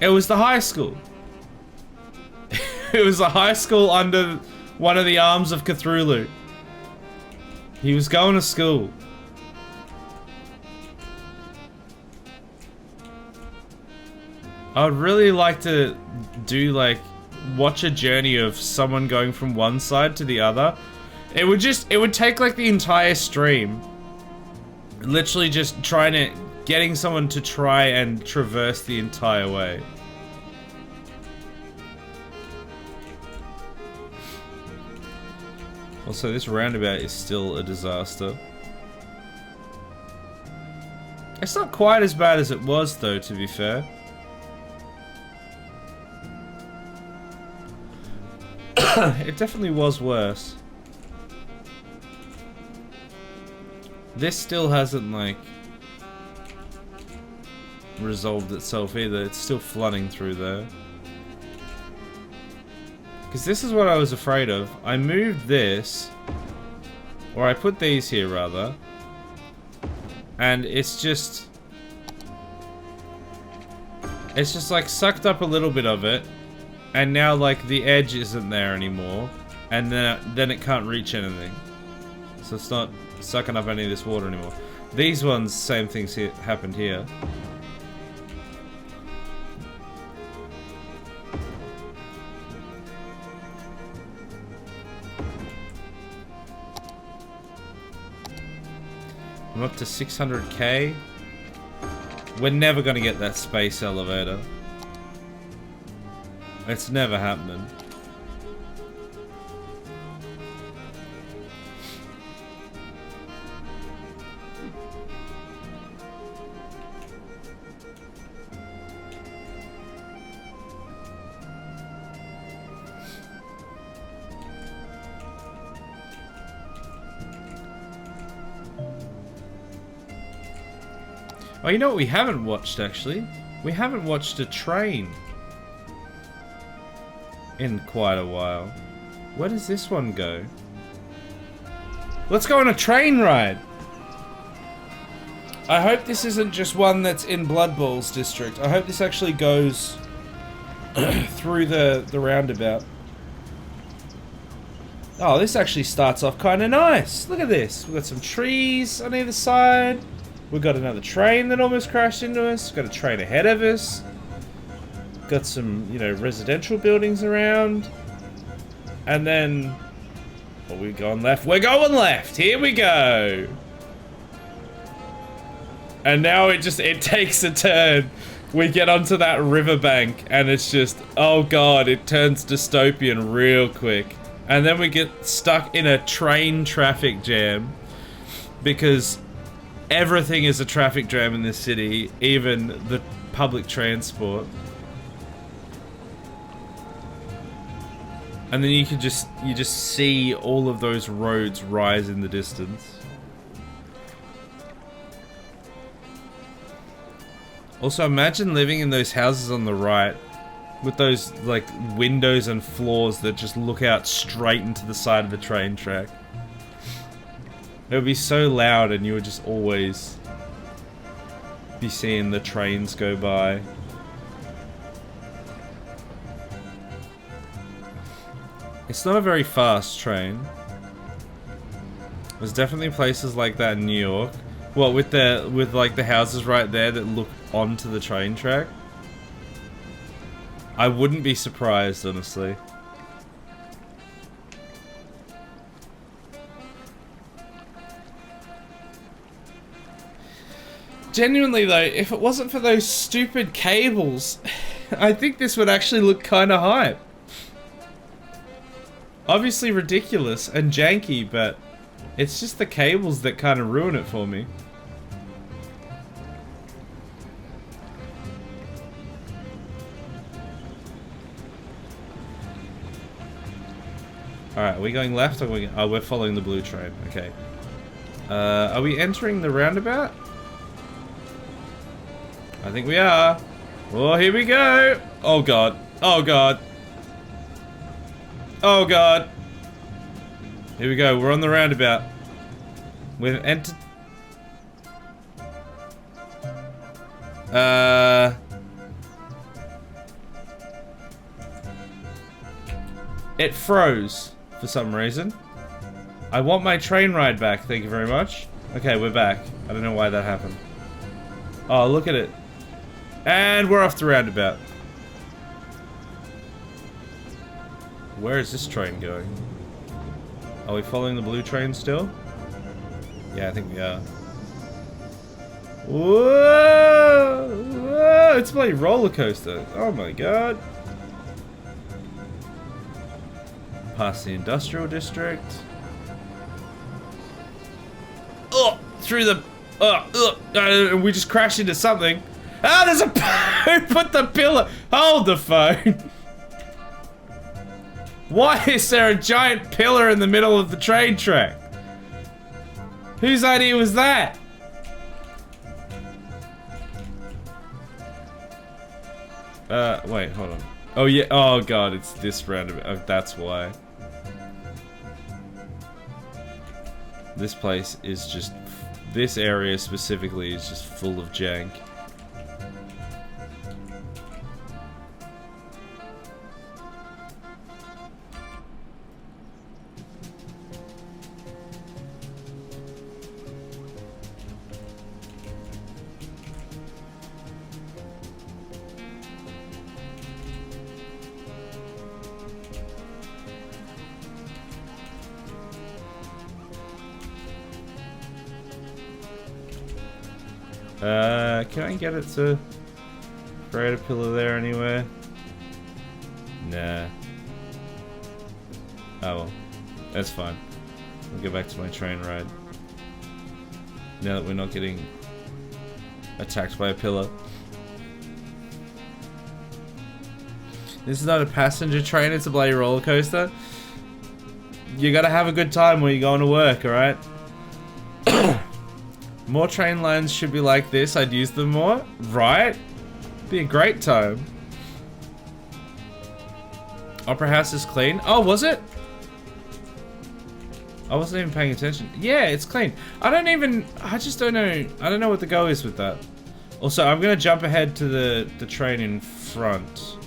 It was the high school. It was a high school under one of the arms of Cthulhu. He was going to school. I would really like to do, like, watch a journey of someone going from one side to the other. It would take like the entire stream. Literally just getting someone to try and traverse the entire way. Also, this roundabout is still a disaster. It's not quite as bad as it was though, to be fair. It definitely was worse. This still hasn't, like, resolved itself either. It's still flooding through there. Because this is what I was afraid of. I moved this, or I put these here rather, and it's just like sucked up a little bit of it. And now, like, the edge isn't there anymore, and then it can't reach anything. So it's not sucking up any of this water anymore. These ones, same things happened here. I'm up to 600k. We're never gonna get that space elevator. It's never happening. Oh, you know what we haven't watched, actually? We haven't watched a train in quite a while. Where does this one go? Let's go on a train ride! I hope this isn't just one that's in Blood Bowls district. I hope this actually goes through the roundabout. Oh, this actually starts off kind of nice. Look at this. We've got some trees on either side. We've got another train that almost crashed into us. We've got a train ahead of us. Got some, you know, residential buildings around. And then... are we going left? We're going left! Here we go! And now it takes a turn. We get onto that riverbank and it's just, oh god, it turns dystopian real quick. And then we get stuck in a train traffic jam. Because everything is a traffic jam in this city, even the public transport. And then you just see all of those roads rise in the distance. Also, imagine living in those houses on the right with those, like, windows and floors that just look out straight into the side of the train track. It would be so loud and you would just always be seeing the trains go by. It's not a very fast train. There's definitely places like that in New York. Well, with like the houses right there that look onto the train track. I wouldn't be surprised, honestly. Genuinely though, if it wasn't for those stupid cables, I think this would actually look kind of hype. Obviously ridiculous and janky, but it's just the cables that kind of ruin it for me. Alright, are we going left or are we... Oh, we're following the blue train. Okay. Are we entering the roundabout? I think we are. Oh, here we go. Oh, God. Oh, God. Oh, God. Here we go. We're on the roundabout. We've entered... It froze for some reason. I want my train ride back. Thank you very much. Okay, we're back. I don't know why that happened. Oh, look at it. And we're off the roundabout. Where is this train going? Are we following the blue train still? Yeah, I think we are. Whoa! Whoa! It's like a roller coaster. Oh my god. Past the industrial district. Oh! Through the... we just crashed into something. Ah, there's a... Who put the pillar... Hold the phone. Why is there a giant pillar in the middle of the train track? Whose idea was that? Wait, hold on. Oh yeah, oh god, it's this roundabout. Oh, that's why. This place is just... This area specifically is just full of jank. Can I get it to create a pillar there anywhere? Nah. Oh well. That's fine. I'll go back to my train ride. Now that we're not getting attacked by a pillar. This is not a passenger train, it's a bloody roller coaster. You gotta have a good time when you're going to work, alright? More train lines should be like this. I'd use them more. Right? Be a great time. Opera House is clean. Oh, was it? I wasn't even paying attention. Yeah, it's clean. I just don't know. I don't know what the go is with that. Also, I'm gonna jump ahead to the train in front.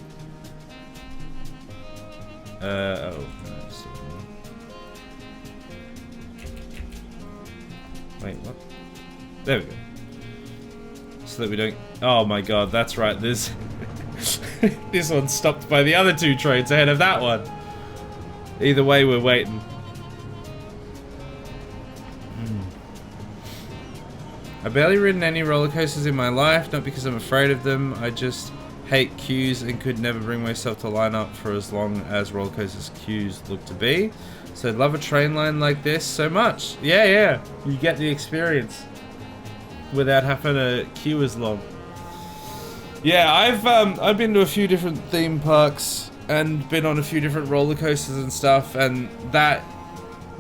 Oh. Wait, what? There we go. So that we don't... Oh my god, that's right. This this one's stopped by the other two trains ahead of that one. Either way, we're waiting. I've barely ridden any roller coasters in my life, not because I'm afraid of them. I just hate queues and could never bring myself to line up for as long as roller coasters queues look to be. So I'd love a train line like this so much. Yeah, yeah. You get the experience without having to queue as long. Yeah, I've been to a few different theme parks and been on a few different roller coasters and stuff, and that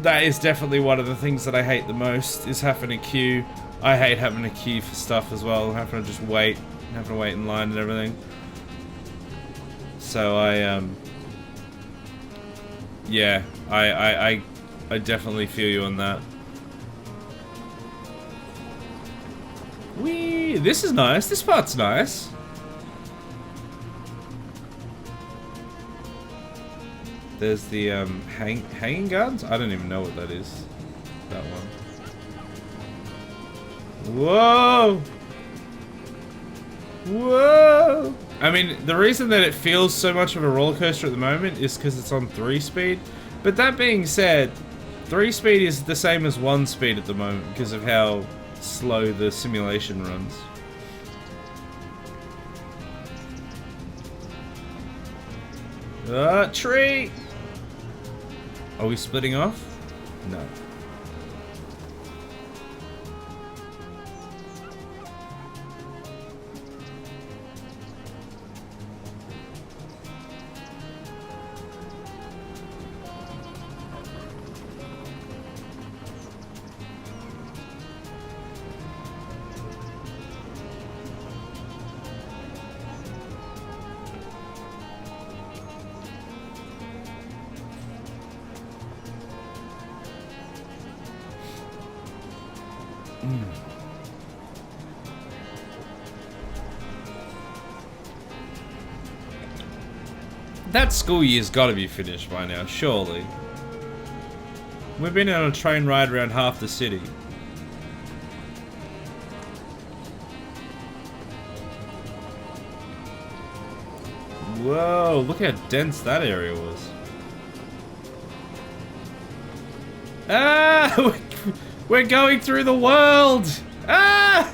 is definitely one of the things that I hate the most, is having a queue. I hate having a queue for stuff as well, having to just wait, having to wait in line and everything. So yeah, I definitely feel you on that. Whee! This is nice. This part's nice. There's the hanging gardens? I don't even know what that is. That one. Whoa! Whoa! I mean, the reason that it feels so much of a roller coaster at the moment is because it's on 3-speed. But that being said, 3-speed is the same as 1-speed at the moment because of how slow the simulation runs. Tree! Are we splitting off? No. That school year's got to be finished by now, surely. We've been on a train ride around half the city. Whoa, look how dense that area was. Ah! We're going through the world! Ah!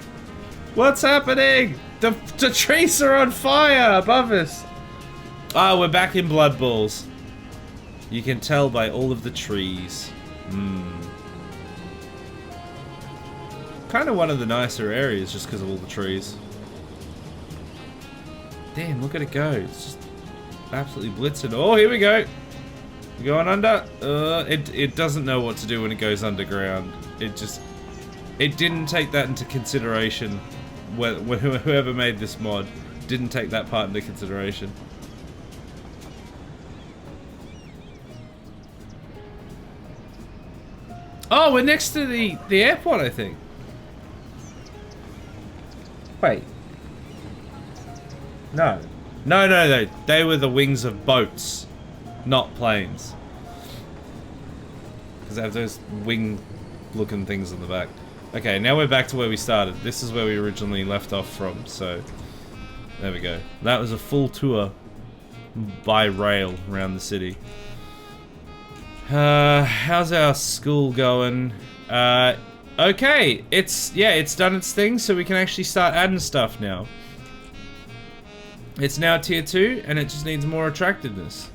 What's happening? The trees are on fire above us. Ah, we're back in Blood Balls. You can tell by all of the trees. Kind of one of the nicer areas just because of all the trees. Damn, look at it go. It's just absolutely blitzing. Oh, here we go. We're going under. It doesn't know what to do when it goes underground. It didn't take that into consideration. Whoever made this mod didn't take that part into consideration. Oh, we're next to the airport, I think. Wait. No. No. They were the wings of boats, not planes. Because they have those wing-looking things on the back. Okay, now we're back to where we started. This is where we originally left off from, so... There we go. That was a full tour by rail around the city. How's our school going? Okay, it's done its thing, so we can actually start adding stuff now. It's now tier 2, and it just needs more attractiveness.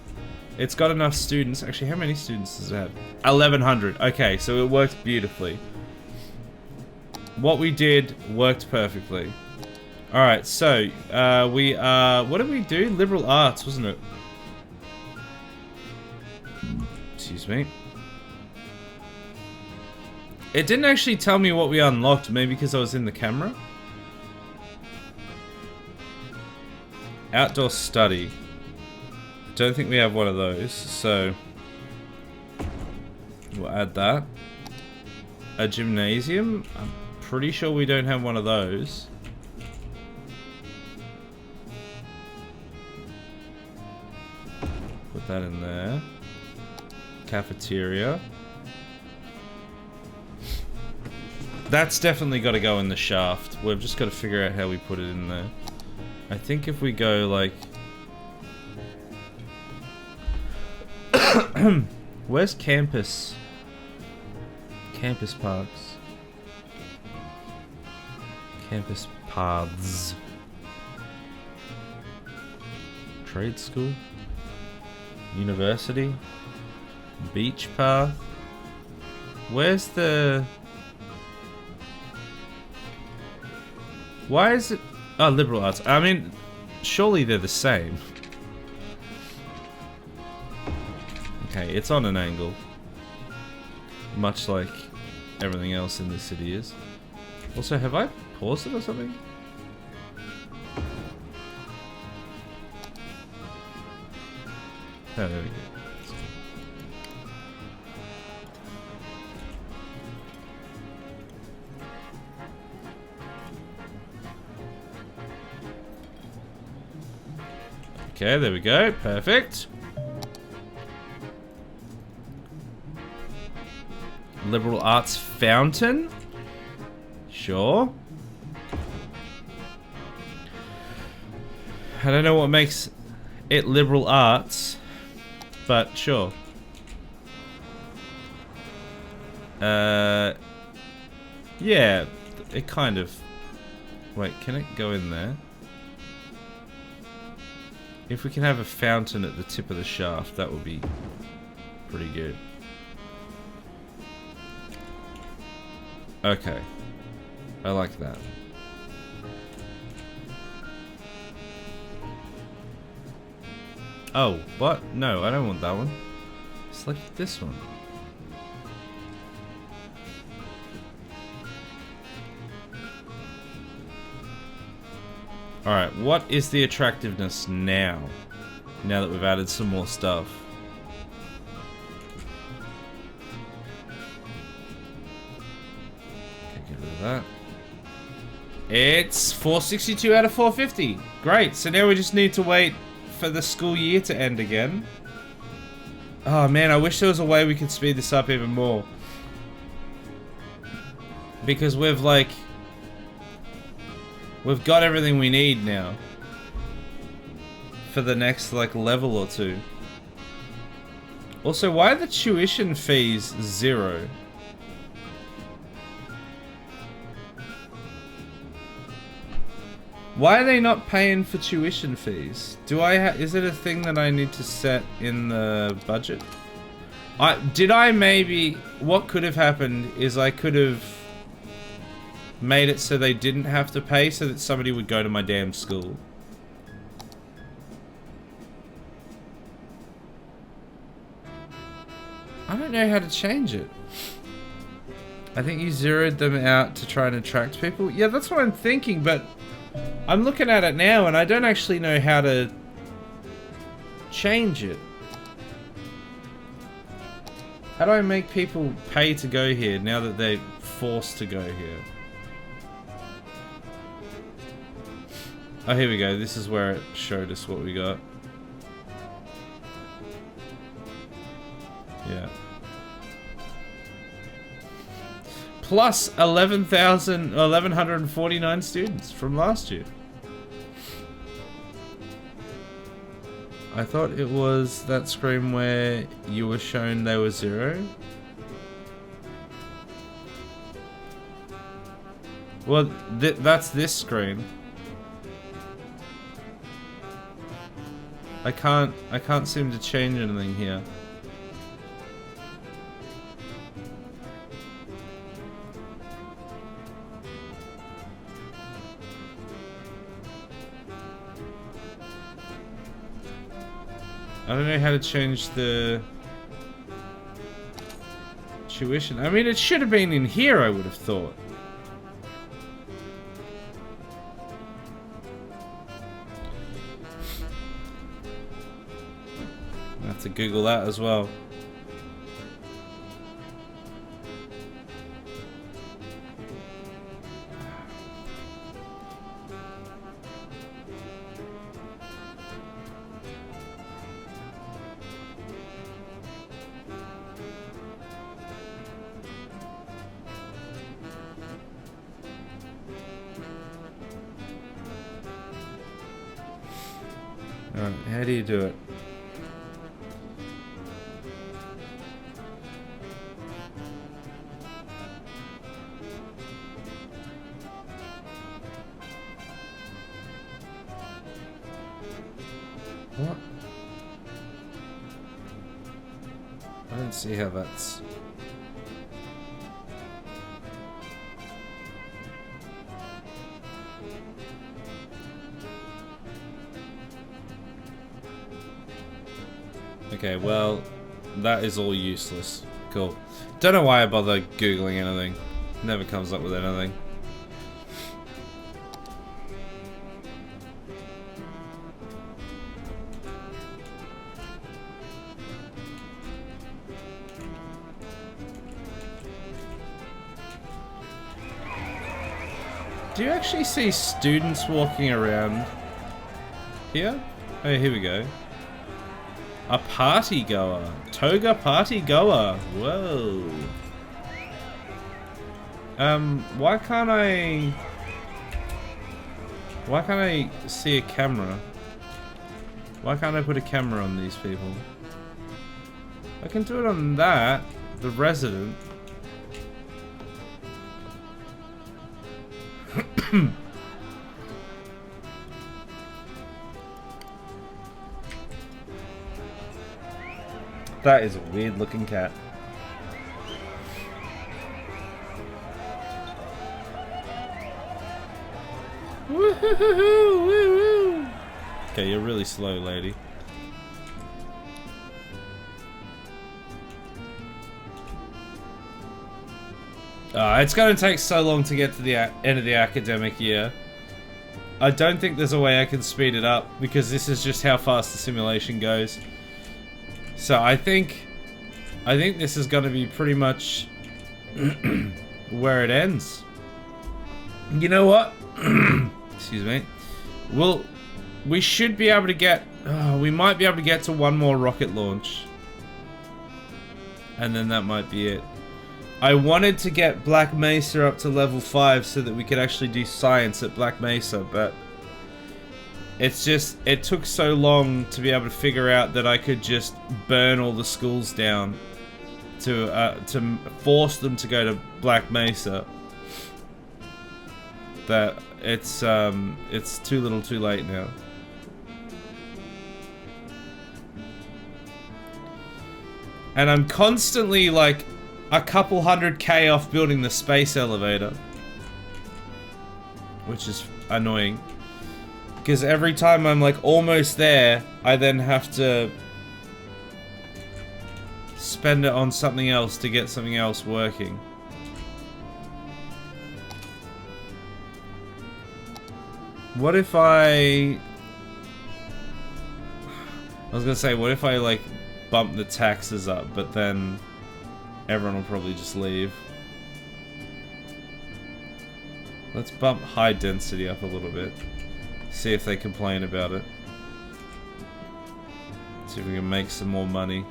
It's got enough students. Actually, how many students does it have? 1,100. Okay, so it worked beautifully. What we did worked perfectly. Alright, so, we are... What did we do? Liberal arts, wasn't it? Excuse me. It didn't actually tell me what we unlocked, maybe because I was in the camera. Outdoor study. Don't think we have one of those, so we'll add that. A gymnasium. I'm pretty sure we don't have one of those. Put that in there. Cafeteria. That's definitely got to go in the shaft. We've just got to figure out how we put it in there. I think if we go like... Where's campus? Campus parks. Campus paths. Trade school. University. Beach path. Where's the... Why is it... Oh, liberal arts. I mean, surely they're the same. Okay, it's on an angle. Much like everything else in this city is. Also, have I paused it or something? Oh, there we go. Okay, there we go. Perfect. Liberal arts fountain. Sure. I don't know what makes it liberal arts, but sure. Yeah, it kind of... Wait, can it go in there? If we can have a fountain at the tip of the shaft, that would be pretty good. Okay. I like that. Oh, what? No, I don't want that one. Select this one. Alright, what is the attractiveness now? Now that we've added some more stuff. Okay, get rid of that. It's 462 out of 450. Great, so now we just need to wait for the school year to end again. Oh man, I wish there was a way we could speed this up even more. Because we've like... We've got everything we need now. For the next like level or two. Also, why are the tuition fees 0? Why are they not paying for tuition fees? Do I is it a thing that I need to set in the budget? Did I maybe... What could have happened is I could have made it so they didn't have to pay so that somebody would go to my damn school. I don't know how to change it. I think you zeroed them out to try and attract people. Yeah, that's what I'm thinking, but I'm looking at it now and I don't actually know how to change it. How do I make people pay to go here now that they're forced to go here? Oh, here we go. This is where it showed us what we got. Yeah. Plus 1,149 students from last year. I thought it was that screen where you were shown they were 0. Well, that's this screen. I can't seem to change anything here. I don't know how to change the tuition. I mean, it should have been in here, I would have thought. I have to Google that as well. Alright, how do you do it? What? I don't see how that's... Okay, well, that is all useless. Cool. Don't know why I bother Googling anything. Never comes up with anything. Do you actually see students walking around here? Oh, here we go. A party goer. Toga party goer. Whoa. Why can't I see a camera? Why can't I put a camera on these people? I can do it on that. The resident. That is a weird looking cat. Woo-hoo-hoo-hoo-hoo-hoo. Okay, you're really slow, lady. It's going to take so long to get to the end of the academic year. I don't think there's a way I can speed it up because this is just how fast the simulation goes. So I think this is going to be pretty much where it ends. You know what? Excuse me. We should be able to get... we might be able to get to one more rocket launch. And then that might be it. I wanted to get Black Mesa up to level 5 so that we could actually do science at Black Mesa, but... It's just... It took so long to be able to figure out that I could just burn all the schools down to force them to go to Black Mesa. That it's too little too late now. And I'm constantly like a couple 100K off building the space elevator, which is annoying because every time I'm like almost there, I then have to spend it on something else to get something else working. What if I was gonna say, what if I like bump the taxes up, but then everyone will probably just leave. Let's bump high density up a little bit. See if they complain about it. See if we can make some more money.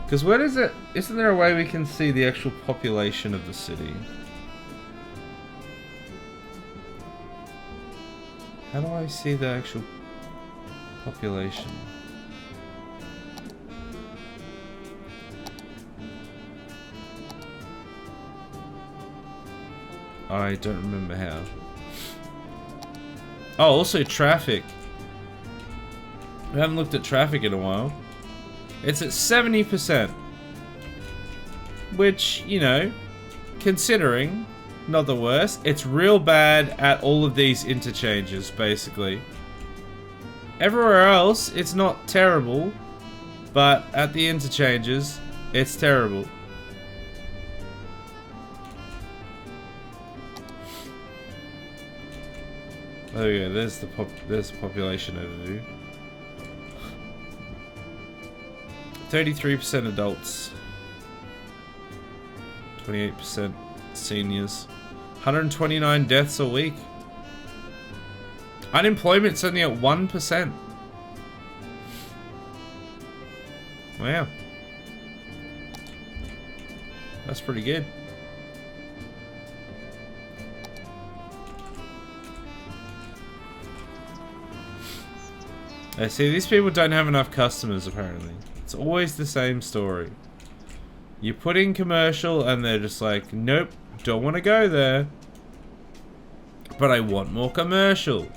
Because where is it? Isn't there a way we can see the actual population of the city? How do I see the actual population? I don't remember how. Oh, also traffic. I haven't looked at traffic in a while. It's at 70%. Which, you know, considering, not the worst. It's real bad at all of these interchanges, basically. Everywhere else, it's not terrible. But at the interchanges, it's terrible. There we go, there's the population overview. 33% adults. 28% seniors. 129 deaths a week. Unemployment's only at 1%. Wow. That's pretty good. I see, these people don't have enough customers apparently. It's always the same story. You put in commercial and they're just like, nope, don't want to go there. But I want more commercial.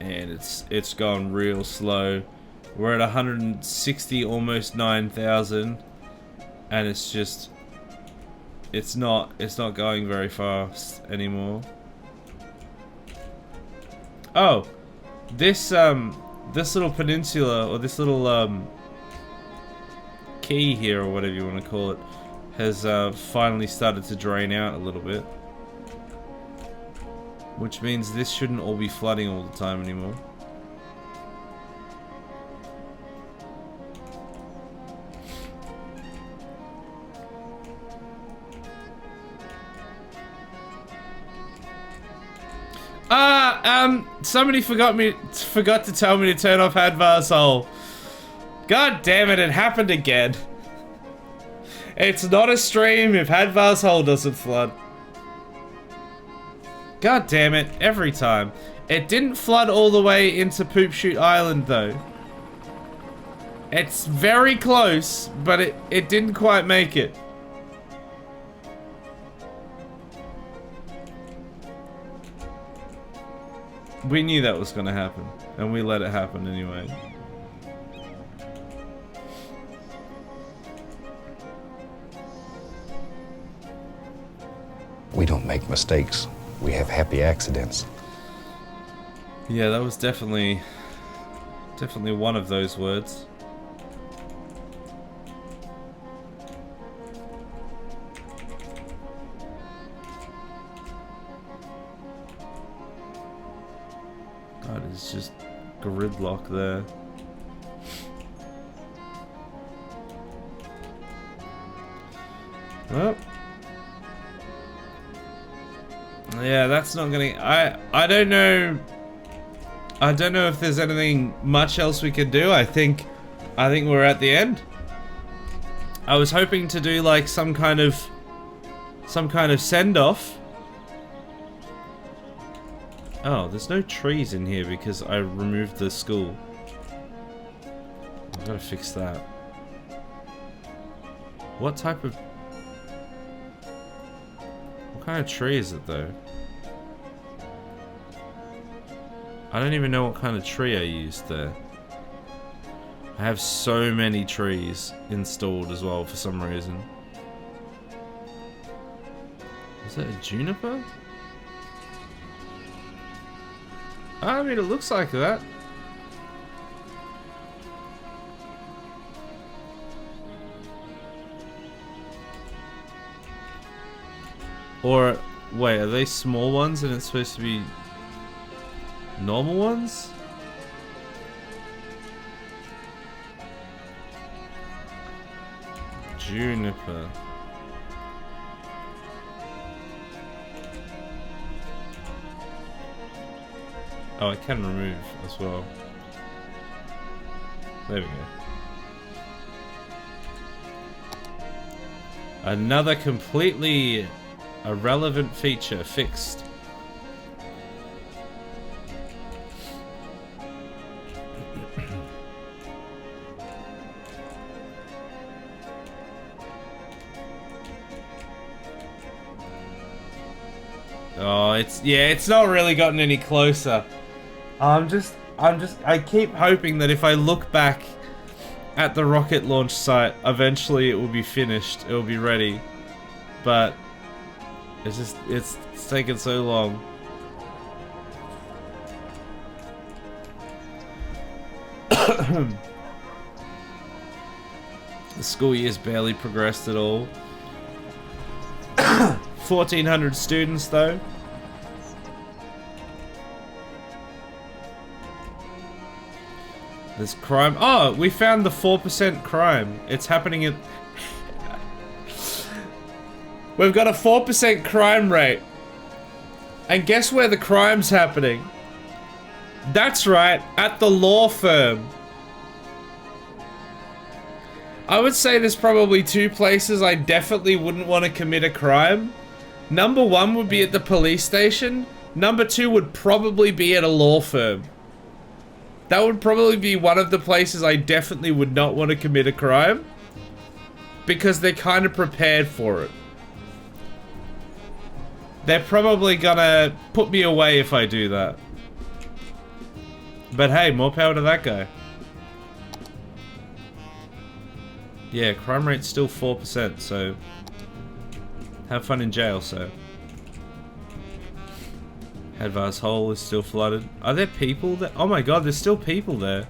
And it's gone real slow. We're at 160, almost 9,000. And it's just... It's not going very fast anymore. Oh, this little peninsula, or this little key here, or whatever you want to call it, has finally started to drain out a little bit, which means this shouldn't all be flooding all the time anymore. Somebody forgot to tell me to turn off Advarsol. God damn it, it happened again. It's not a stream if Hadvar's Hole doesn't flood. God damn it, every time. It didn't flood all the way into Poop Shoot Island though. It's very close, but it didn't quite make it. We knew that was gonna happen, and we let it happen anyway. We don't make mistakes. We have happy accidents. Yeah, that was definitely one of those words. God, it's just gridlock there. Well, yeah, that's not gonna. I don't know. I don't know if there's anything much else we can do. I think we're at the end. I was hoping to do like some kind of send off. Oh, there's no trees in here because I removed the school. I've got to fix that. What type of... What kind of tree is it though? I don't even know what kind of tree I used there. I have so many trees installed as well for some reason. Is that a juniper? I mean, it looks like that. Or, wait, are they small ones and it's supposed to be normal ones? Juniper. Oh, I can remove as well. There we go. Another completely irrelevant feature fixed. Oh, it's not really gotten any closer. I keep hoping that if I look back at the rocket launch site, eventually it will be finished, it will be ready. But it's taken so long. The school year's barely progressed at all. 1,400 students though. There's crime. Oh, we found the 4% crime. It's happening at... We've got a 4% crime rate. And guess where the crime's happening? That's right, at the law firm. I would say there's probably two places I definitely wouldn't want to commit a crime. Number one would be at the police station. Number two would probably be at a law firm. That would probably be one of the places I definitely would not want to commit a crime. Because they're kind of prepared for it. They're probably gonna put me away if I do that. But hey, more power to that guy. Yeah, crime rate's still 4%, so... Have fun in jail, so... Hadvar's Hole is still flooded. Are there people there? Oh my god, there's still people there.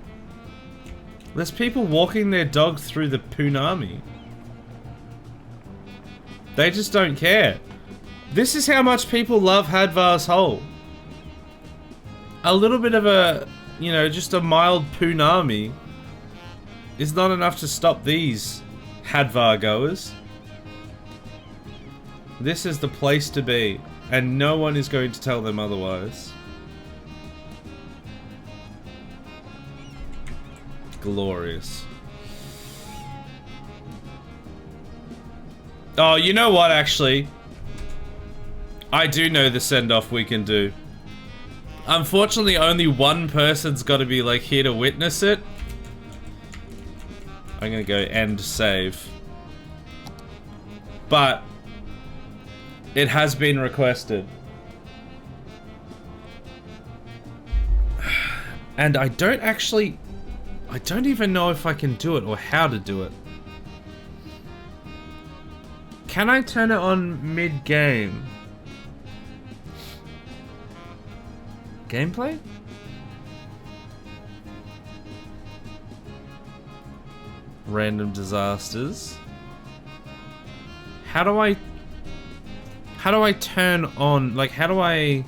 There's people walking their dog through the Punami. They just don't care. This is how much people love Hadvar's Hole. A little bit of a, you know, just a mild Punami is not enough to stop these Hadvar goers. This is the place to be. And no one is going to tell them otherwise. Glorious. Oh, you know what, actually? I do know the send-off we can do. Unfortunately, only one person's got to be, like, here to witness it. I'm gonna go end save. But it has been requested. And I don't even know if I can do it or how to do it. Can I turn it on mid-game? Gameplay? Random disasters. How do I turn on, like, how do I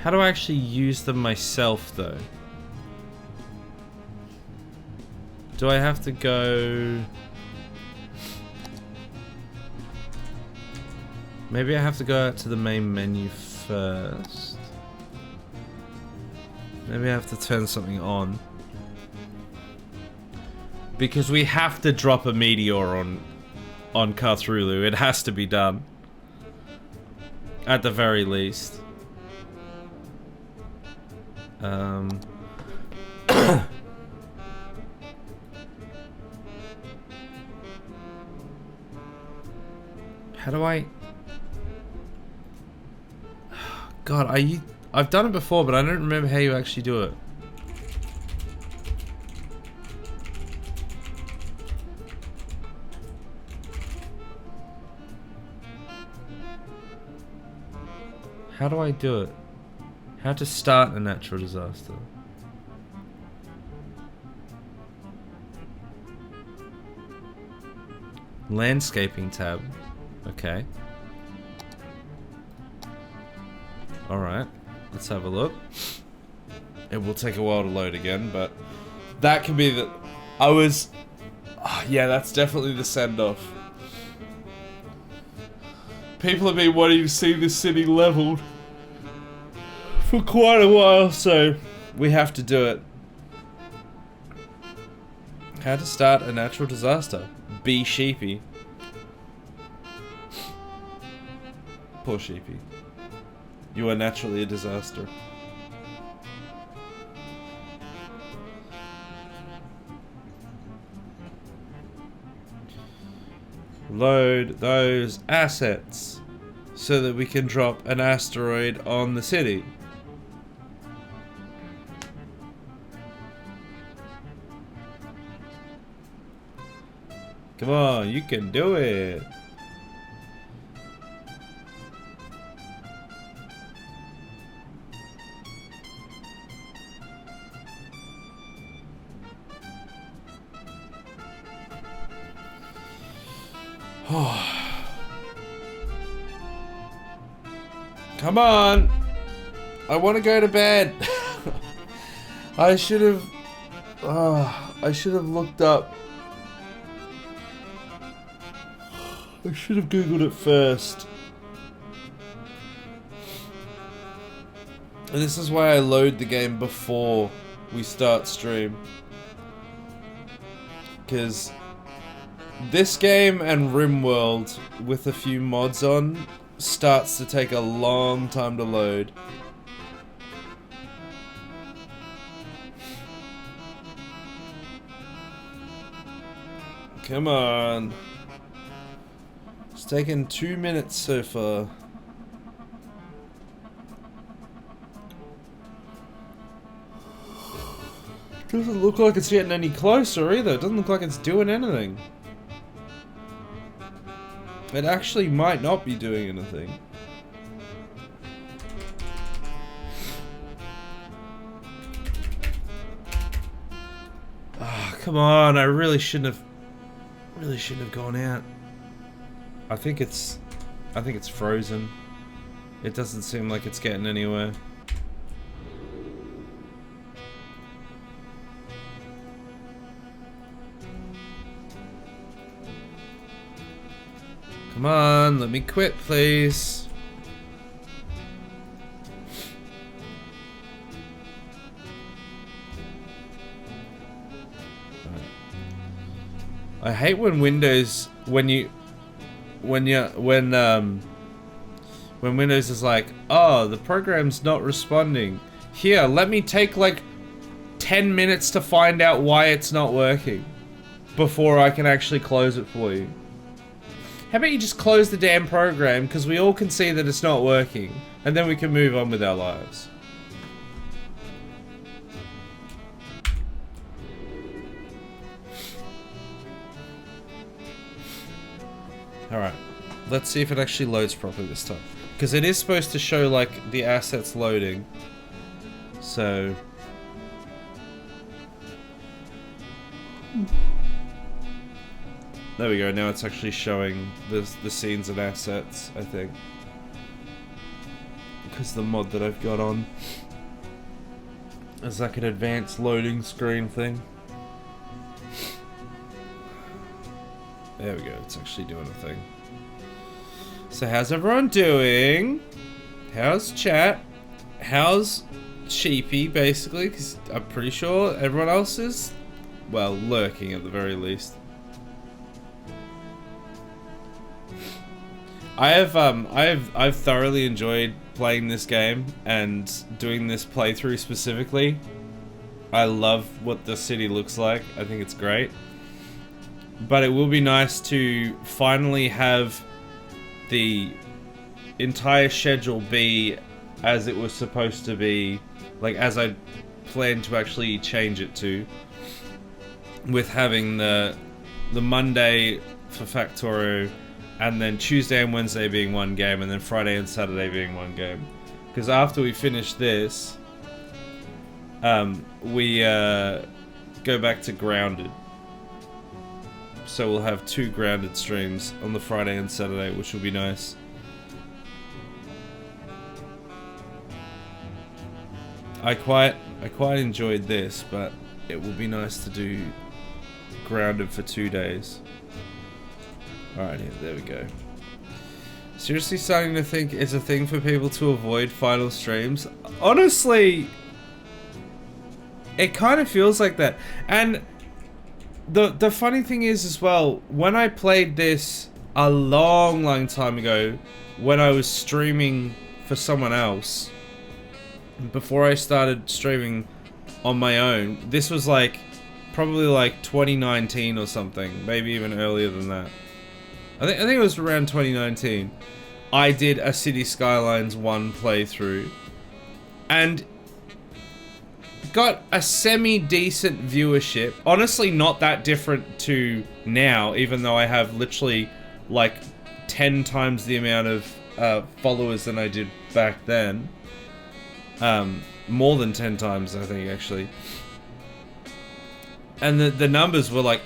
actually use them myself, though? Do I have to go... Maybe I have to go out to the main menu first. Maybe I have to turn something on. Because we have to drop a meteor on Cthulhu. It has to be done. At the very least. How do I... God, I've done it before, but I don't remember how you actually do it. How do I do it? How to start a natural disaster? Landscaping tab. Okay. Alright. Let's have a look. It will take a while to load again, but that can be the... yeah, that's definitely the send-off. People have been wanting to see this city leveled for quite a while, so we have to do it. How to start a natural disaster. Be sheepy. Poor sheepy. You are naturally a disaster. Load those assets so that we can drop an asteroid on the city. Come on, you can do it. Come on! I want to go to bed. I should have looked up. I should have Googled it first. And this is why I load the game before we start stream. Because this game and RimWorld, with a few mods on, starts to take a long time to load. Come on. It's taken 2 minutes so far. Doesn't look like it's getting any closer either. It doesn't look like it's doing anything. It actually might not be doing anything. Ah, come on! I really shouldn't have gone out. I think it's frozen. It doesn't seem like it's getting anywhere. Come on, let me quit, please. I hate when Windows when Windows is like, oh, the program's not responding. Here, let me take like 10 minutes to find out why it's not working before I can actually close it for you. How about you just close the damn program, because we all can see that it's not working, and then we can move on with our lives. Alright, let's see if it actually loads properly this time. Because it is supposed to show, like, the assets loading. So... there we go, now it's actually showing the scenes and assets, I think. Because the mod that I've got on is like an advanced loading screen thing. There we go, it's actually doing a thing. So how's everyone doing? How's chat? How's Sheepy, basically? Because I'm pretty sure everyone else is, well, lurking at the very least. I've thoroughly enjoyed playing this game and doing this playthrough specifically. I love what the city looks like. I think it's great. But it will be nice to finally have the entire schedule be as it was supposed to be, like as I planned to actually change it to, with having the Monday for Factorio, and then Tuesday and Wednesday being one game, and then Friday and Saturday being one game. Because after we finish this, we go back to Grounded. So we'll have 2 Grounded streams on the Friday and Saturday, which will be nice. I quite enjoyed this, but it will be nice to do Grounded for 2 days. Alright, there we go. Seriously starting to think it's a thing for people to avoid final streams? Honestly, it kind of feels like that. And the funny thing is as well, when I played this a long time ago, when I was streaming for someone else, before I started streaming on my own, this was like, probably like 2019 or something, maybe even earlier than that. I think it was around 2019. I did a City Skylines 1 playthrough and got a semi-decent viewership. Honestly, not that different to now, even though I have literally like 10 times the amount of followers than I did back then. More than 10 times, I think, actually. And the numbers were like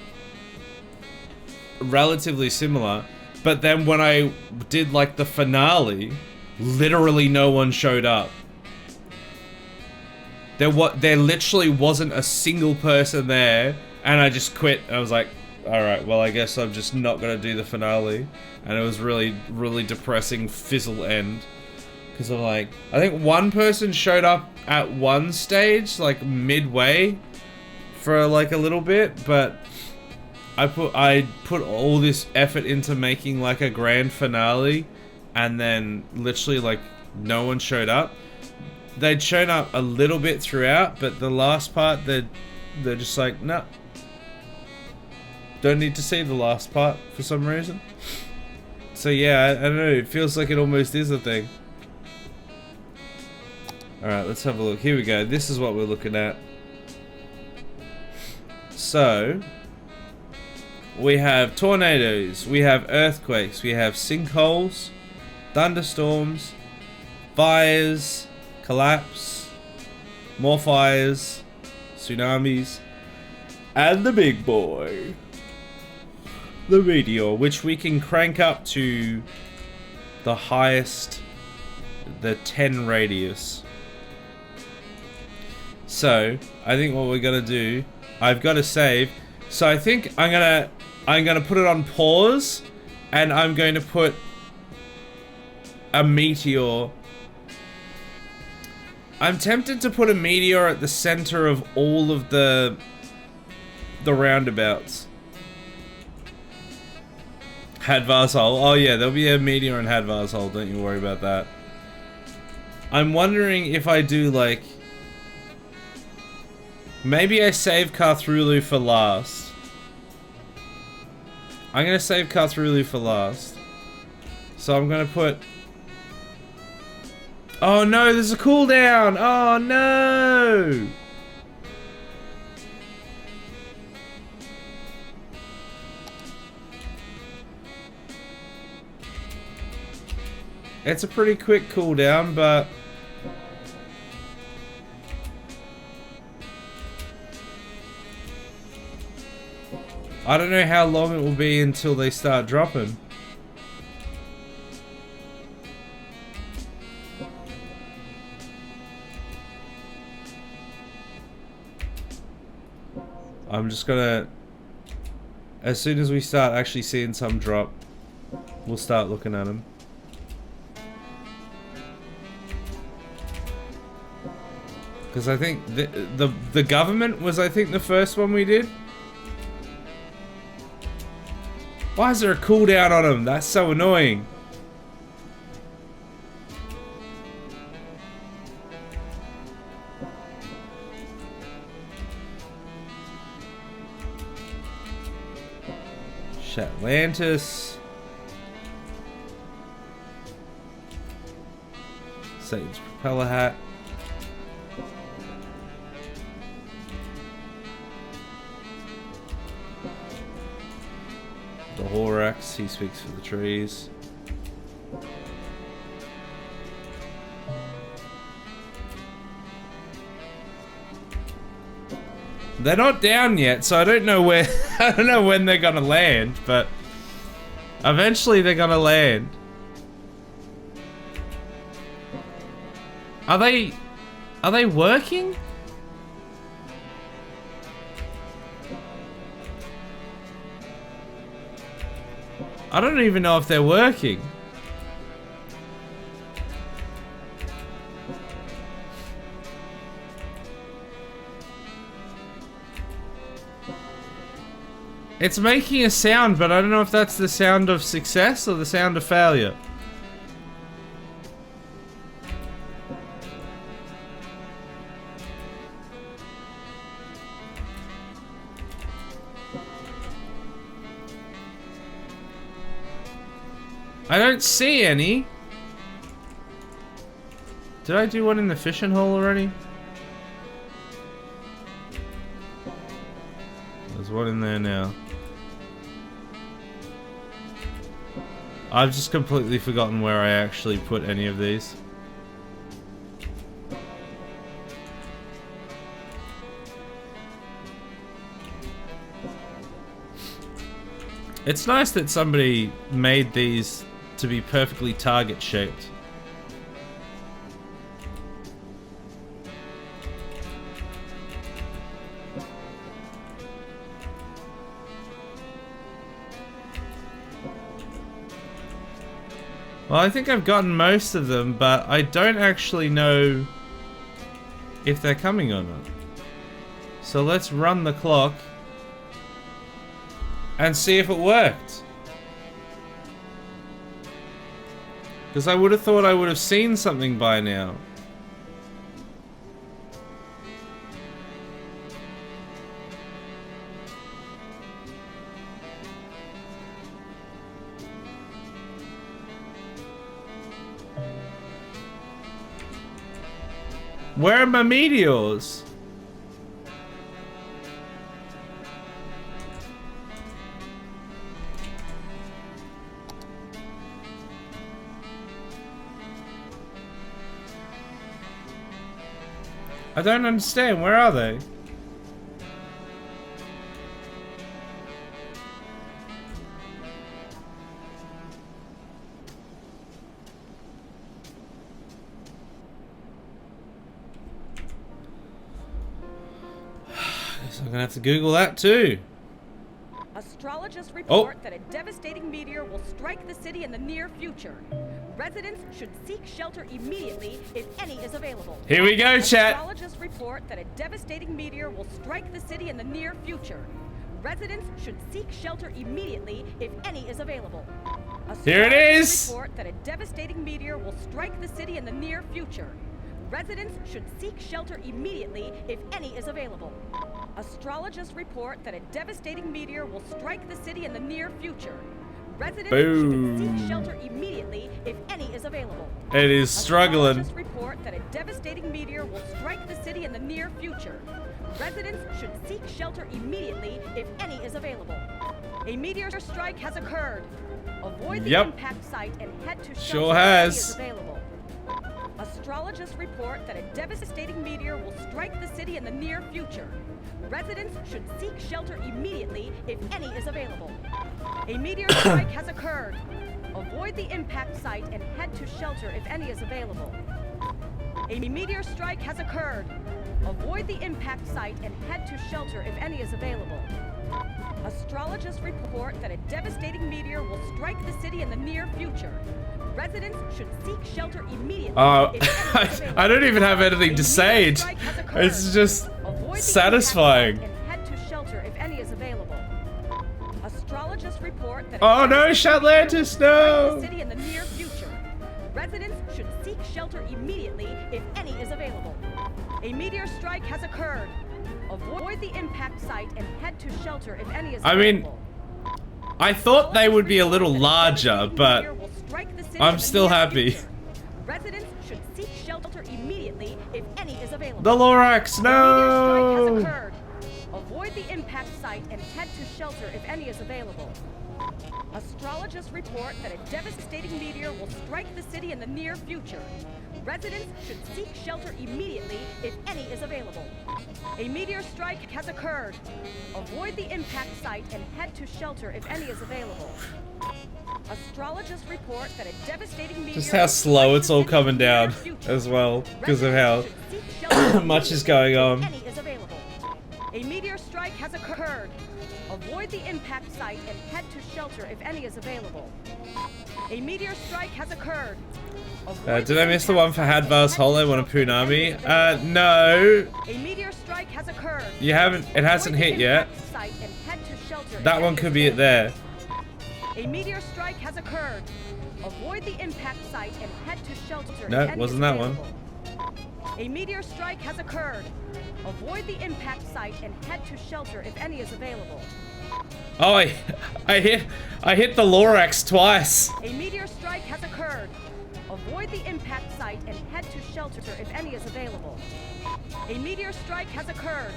relatively similar, but then when I did like the finale, literally no one showed up. There literally wasn't a single person there, and I just quit. I was like, alright, well I guess I'm just not gonna do the finale. And it was really depressing fizzle end. Because I'm like, I think one person showed up at one stage, like midway, for like a little bit, but I put all this effort into making like a grand finale, and then literally like no one showed up. They'd shown up a little bit throughout, but the last part they're just like, no, don't need to see the last part for some reason. So yeah, I don't know, it feels like it almost is a thing. Alright, let's have a look. Here we go. This is what we're looking at. So we have tornadoes, we have earthquakes, we have sinkholes, thunderstorms, fires, collapse, more fires, tsunamis, and the big boy, the meteor, which we can crank up to the highest, the 10 radius. So I think what we're gonna do, I've got to save. So I think I'm gonna put it on pause, and I'm going to put a meteor. I'm tempted to put a meteor at the center of all of the roundabouts. Hadvar's Hole. Oh yeah, there'll be a meteor in Hadvar's Hole. Don't you worry about that. I'm wondering if I do like... Maybe I save Carthrulu for last. I'm gonna save Carthrulu for last. So I'm gonna put... Oh no, there's a cooldown! Oh no! It's a pretty quick cooldown, but... I don't know how long it will be until they start dropping. I'm just gonna... As soon as we start actually seeing some drop, we'll start looking at them. Because I think the government was, I think, the first one we did. Why is there a cooldown on them? That's so annoying. Atlantis. Satan's propeller hat. The Horax, he speaks for the trees. They're not down yet, so I don't know where I don't know when they're gonna land, but eventually they're gonna land. Are they working? I don't even know if they're working. It's making a sound, but I don't know if that's the sound of success or the sound of failure. I don't see any. Did I do one in the fishing hole already? There's one in there now. I've just completely forgotten where I actually put any of these. It's nice that somebody made these to be perfectly target shaped. Well, I think I've gotten most of them, but I don't actually know if they're coming or not. So let's run the clock and see if it worked. Because I would have thought I would have seen something by now. Where are my meteors? I don't understand. Where are they? Guess I'm gonna have to Google that too. Astrologists report that a devastating meteor will strike the city in the near future. Residents should seek shelter immediately if any is available. Here we go, chat. Astrologists report that a devastating meteor will strike the city in the near future. Residents should seek shelter immediately if any is available. Here it is! Report that a devastating meteor will strike the city in the near future. Residents should seek shelter immediately if any is available. Astrologists report that a devastating meteor will strike the city in the near future. Residents should seek shelter immediately if any is available. It is struggling. Astrologists report that a devastating meteor will strike the city in the near future. Residents should seek shelter immediately if any is available. A meteor strike has occurred. Avoid the impact site and head to shelter if any is available. Astrologists report that a devastating meteor will strike the city in the near future. Residents should seek shelter immediately if any is available. A meteor strike has occurred. Avoid the impact site and head to shelter if any is available. A meteor strike has occurred. Avoid the impact site and head to shelter if any is available. Astrologists report that a devastating meteor will strike the city in the near future. Residents should seek shelter immediately. I don't even have anything to say. It's just satisfying. And head to shelter if any is available. Astrologists report that oh no, Shatlantis, no! The city in the near future. Residents should seek shelter immediately if any is available. A meteor strike has occurred. Avoid the impact site and head to shelter if any is available. I thought they would be a little larger, but I'm still happy. Residents should seek shelter immediately if any is available. The Lorax, no! A meteor strike has occurred. Avoid the impact site and head to shelter if any is available. Astrologists report that a devastating meteor will strike the city in the near future. Residents should seek shelter immediately if any is available. A meteor strike has occurred. Avoid the impact site and head to shelter if any is available. Astrologists report that a devastating meteor just how slow it's all coming down as well, because of how much is going on. A meteor strike has occurred. Avoid the impact site and head to shelter if any is available. A meteor strike has occurred. Did I miss the one for Hadvar's Hollow on a Punami? No. A meteor strike has occurred. You haven't, it hasn't hit yet. That one could be it there. A meteor strike has occurred. Avoid the impact site and head to shelter. No, wasn't that one. A meteor strike has occurred. Avoid the impact site and head to shelter if any is available. Oh, I hit the Lorax twice. A meteor strike has occurred. Avoid the impact site and head to shelter if any is available. A meteor strike has occurred.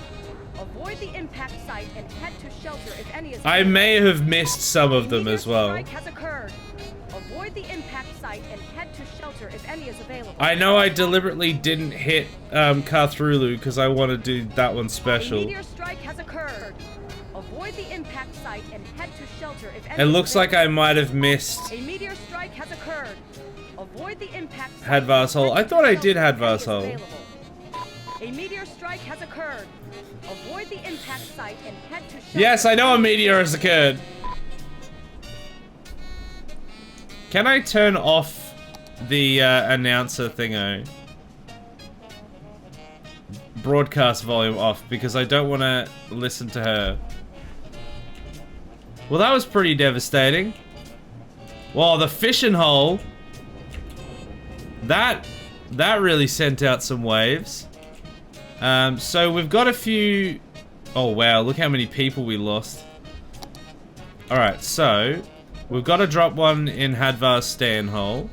Avoid the impact site and head to shelter if any is available. I may have missed some of them as well. A meteor strike has occurred. Avoid the impact site and head to shelter if any is available. I know I deliberately didn't hit Carthrulu because I want to do that one special. A meteor strike has occurred. Avoid the impact site and head to shelter if any It looks like I might have missed A meteor strike has occurred. Avoid the impact Hadvar's Hole. I thought I did Hadvar's Hole. A meteor strike has occurred. Avoid the impact site and head to shelter. Yes, I know a meteor has occurred. Can I turn off the announcer thingo? Broadcast volume off because I don't want to listen to her. Well, that was pretty devastating. Well, the fishing hole. That really sent out some waves. So we've got a few... Oh wow, look how many people we lost. Alright, so we've got to drop one in Hadvar's Stand Hole.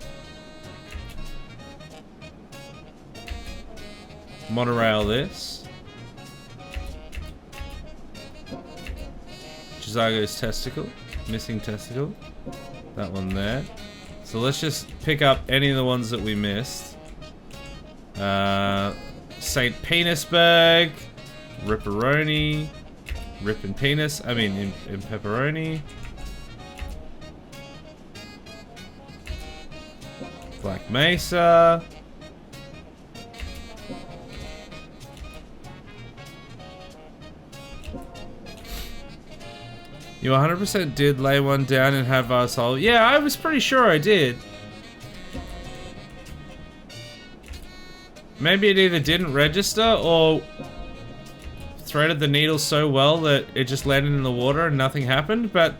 Monorail this. Chisago's testicle. Missing testicle. That one there. So let's just pick up any of the ones that we missed. St. Penisburg. Ripperoni. Rip and penis. I mean, in pepperoni. Black Mesa. You 100% did lay one down in Hadvar's Hole. Yeah, I was pretty sure I did. Maybe it either didn't register or threaded the needle so well that it just landed in the water and nothing happened, but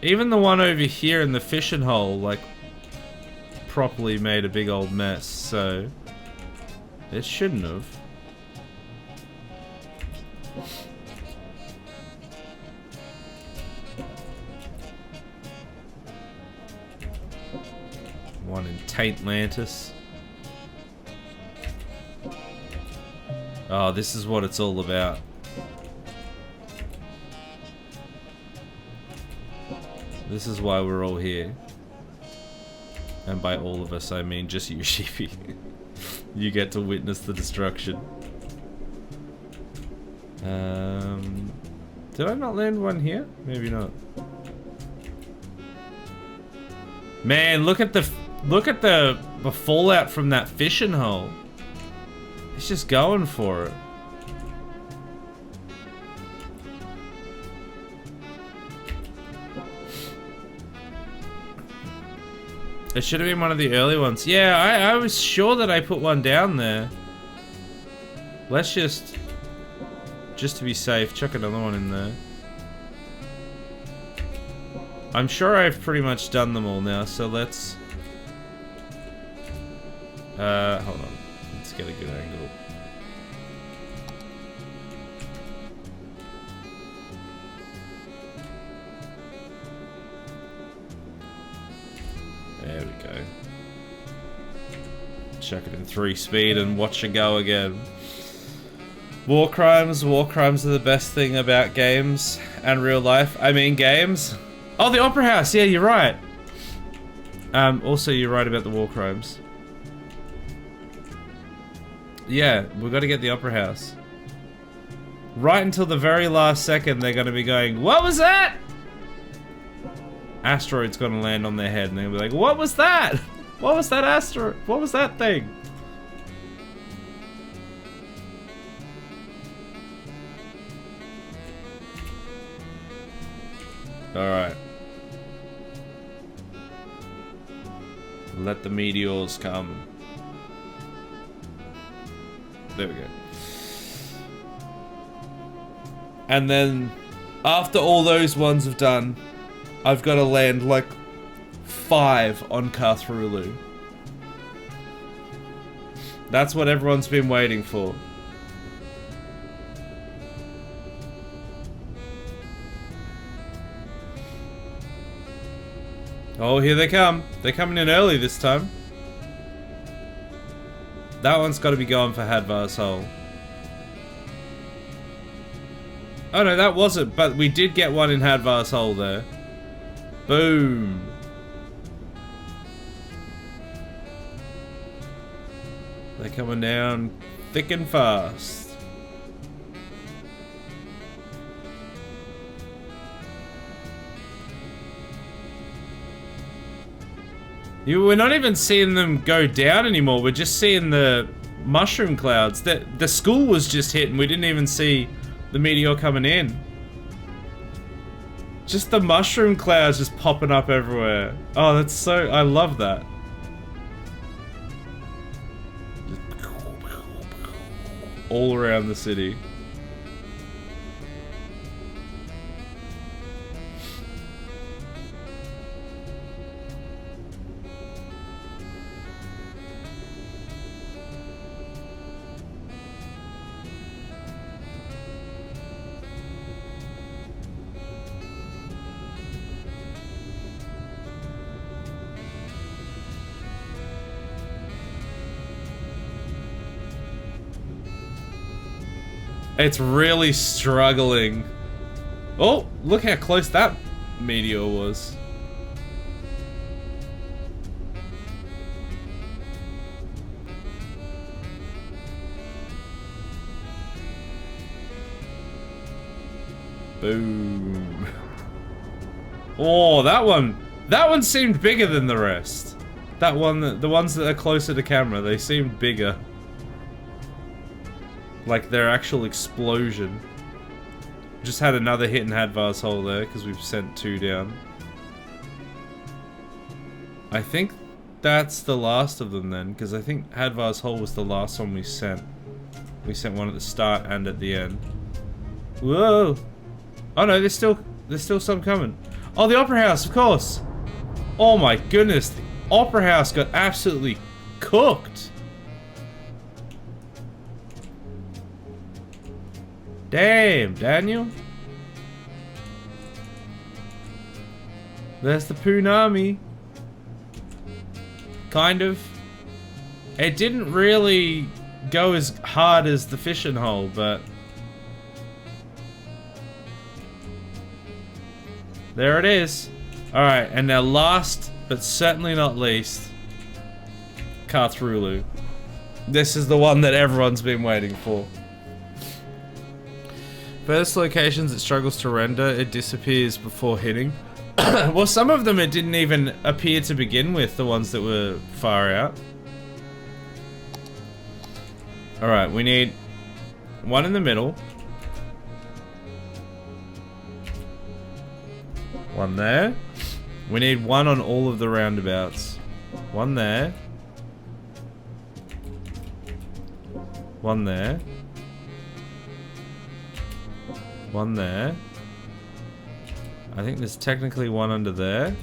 even the one over here in the fishing hole, like, properly made a big old mess, so it shouldn't have. One in Taintlantis. Oh, this is what it's all about. This is why we're all here. And by all of us, I mean just you, Sheepy. You get to witness the destruction. Did I not land one here? Maybe not. Man, look at the fallout from that fishing hole. It's just going for it. It should have been one of the early ones. Yeah, I was sure that I put one down there. Let's just to be safe, chuck another one in there. I'm sure I've pretty much done them all now, so let's... hold on. Let's get a good angle. There we go. Chuck it in 3 speed and watch it go again. War crimes are the best thing about games and real life. I mean games. Oh, the Opera House. Yeah, you're right. Also, you're right about the war crimes. Yeah, we've got to get the Opera House. Right until the very last second, they're going to be going, what was that? Asteroid's going to land on their head, and they'll be like, what was that? What was that asteroid? What was that thing? Alright. Let the meteors come. There we go. And then, after all those ones have done, I've got to land like 5 on Carthrulu. That's what everyone's been waiting for. Oh, here they come. They're coming in early this time. That one's got to be going for Hadvar's Hole. Oh no, that wasn't, but we did get one in Hadvar's Hole there. Boom. They're coming down thick and fast. We're not even seeing them go down anymore. We're just seeing the mushroom clouds. The school was just hit and we didn't even see the meteor coming in. Just the mushroom clouds just popping up everywhere. Oh, that's so... I love that. All around the city. It's really struggling. Oh, look how close that meteor was. Boom. Oh, that one seemed bigger than the rest. That one, the ones that are closer to camera, they seemed bigger. Like their actual explosion. Just had another hit in Hadvar's Hole there because we've sent 2 down. I think that's the last of them then, because I think Hadvar's Hole was the last one we sent. We sent one at the start and at the end. Whoa! Oh no, there's still some coming. Oh, the Opera House, of course! Oh my goodness, the Opera House got absolutely cooked! Damn, Daniel. There's the Poonami. Kind of. It didn't really go as hard as the fishing hole, but there it is. Alright, and now last, but certainly not least, Cthulhu. This is the one that everyone's been waiting for. First locations it struggles to render, it disappears before hitting. Well, some of them it didn't even appear to begin with, the ones that were far out. Alright, we need one in the middle. One there. We need one on all of the roundabouts. One there. One there. One there. I think there's technically one under there.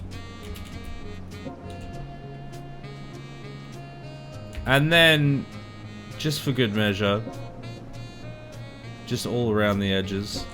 And then, just for good measure, just all around the edges.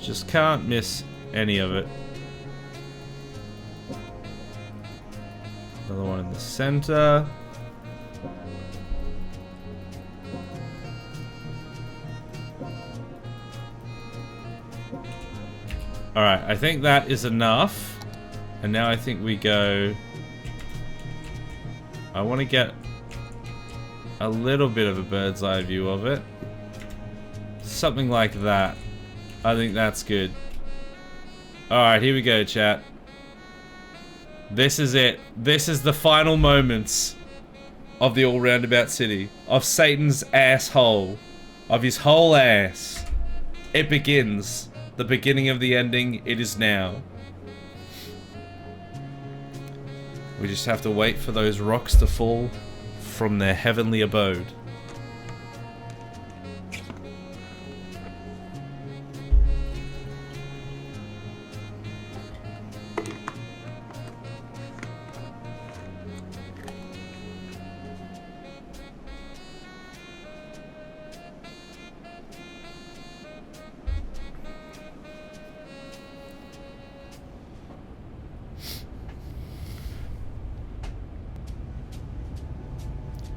Just can't miss any of it. Another one in the center. Alright, I think that is enough. And now I think we go... I want to get a little bit of a bird's eye view of it. Something like that. I think that's good. Alright, here we go, chat. This is it. This is the final moments of the all-roundabout city. Of Satan's asshole. Of his whole ass. It begins. The beginning of the ending. It is now. We just have to wait for those rocks to fall from their heavenly abode.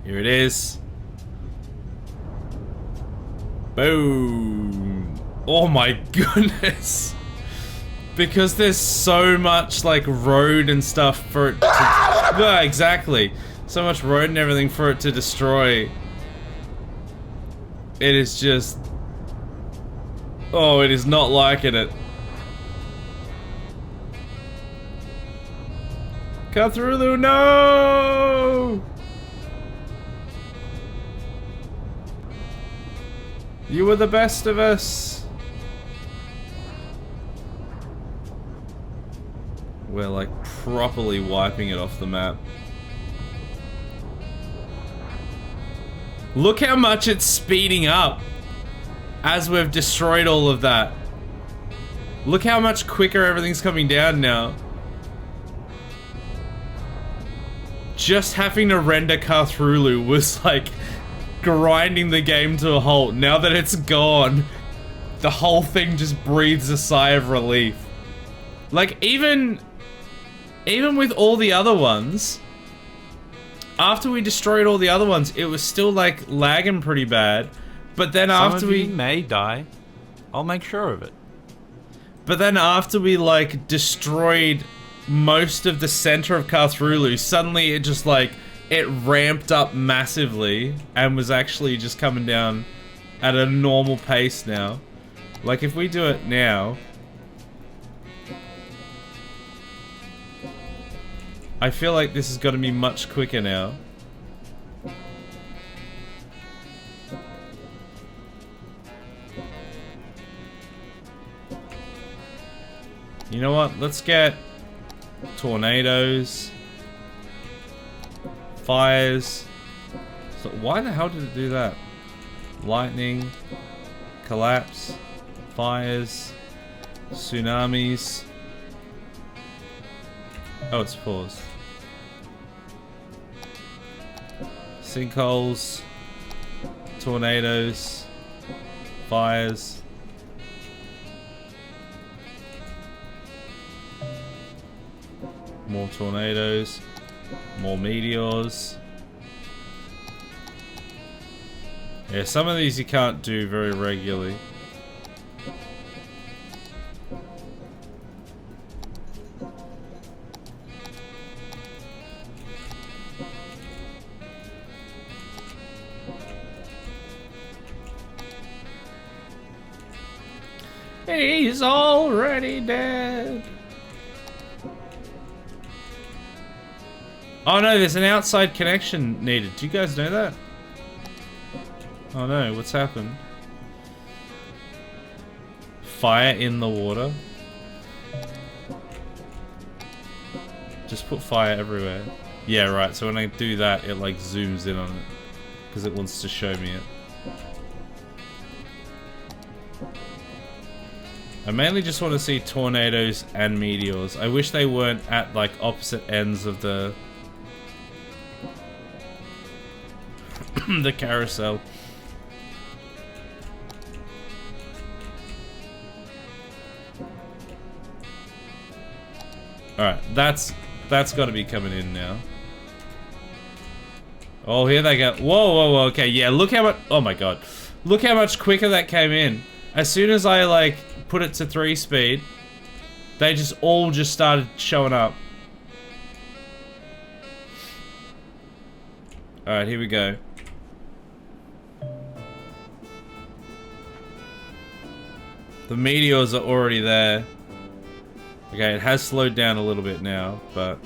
Here it is. Boom. Oh my goodness. Because there's so much like road and stuff for it to... Yeah, exactly. So much road and everything for it to destroy. It is just... Oh, it is not liking it. Cthulhu, no! You were the best of us. We're like properly wiping it off the map. Look how much it's speeding up as we've destroyed all of that. Look how much quicker everything's coming down now. Just having to render Cthulhu was like grinding the game to a halt. Now that it's gone, the whole thing just breathes a sigh of relief. Like even with all the other ones, after we destroyed all the other ones, it was still like lagging pretty bad. But then after we may die, I'll make sure of it. But then after we like destroyed most of the center of Cthulhu, suddenly it just like it ramped up massively and was actually just coming down at a normal pace now. Like if we do it now, I feel like this is going to be much quicker now. You know what? Let's get tornadoes, fires. So why the hell did it do that? Lightning, collapse, fires, tsunamis. Oh, it's paused. Sinkholes, tornadoes, fires. More tornadoes, more meteors. Yeah, some of these you can't do very regularly. He's already dead. Oh no, there's an outside connection needed. Do you guys know that? Oh no, what's happened? Fire in the water. Just put fire everywhere. Yeah, right, so when I do that, it like zooms in on it. Because it wants to show me it. I mainly just want to see tornadoes and meteors. I wish they weren't at like opposite ends of the the carousel. Alright, that's got to be coming in now. Oh, here they go. Whoa, whoa, whoa. Okay, yeah, look how much... Oh my god. Look how much quicker that came in. As soon as I, like, put it to 3 speed, they just all just started showing up. Alright, here we go. The meteors are already there. Okay, it has slowed down a little bit now, but...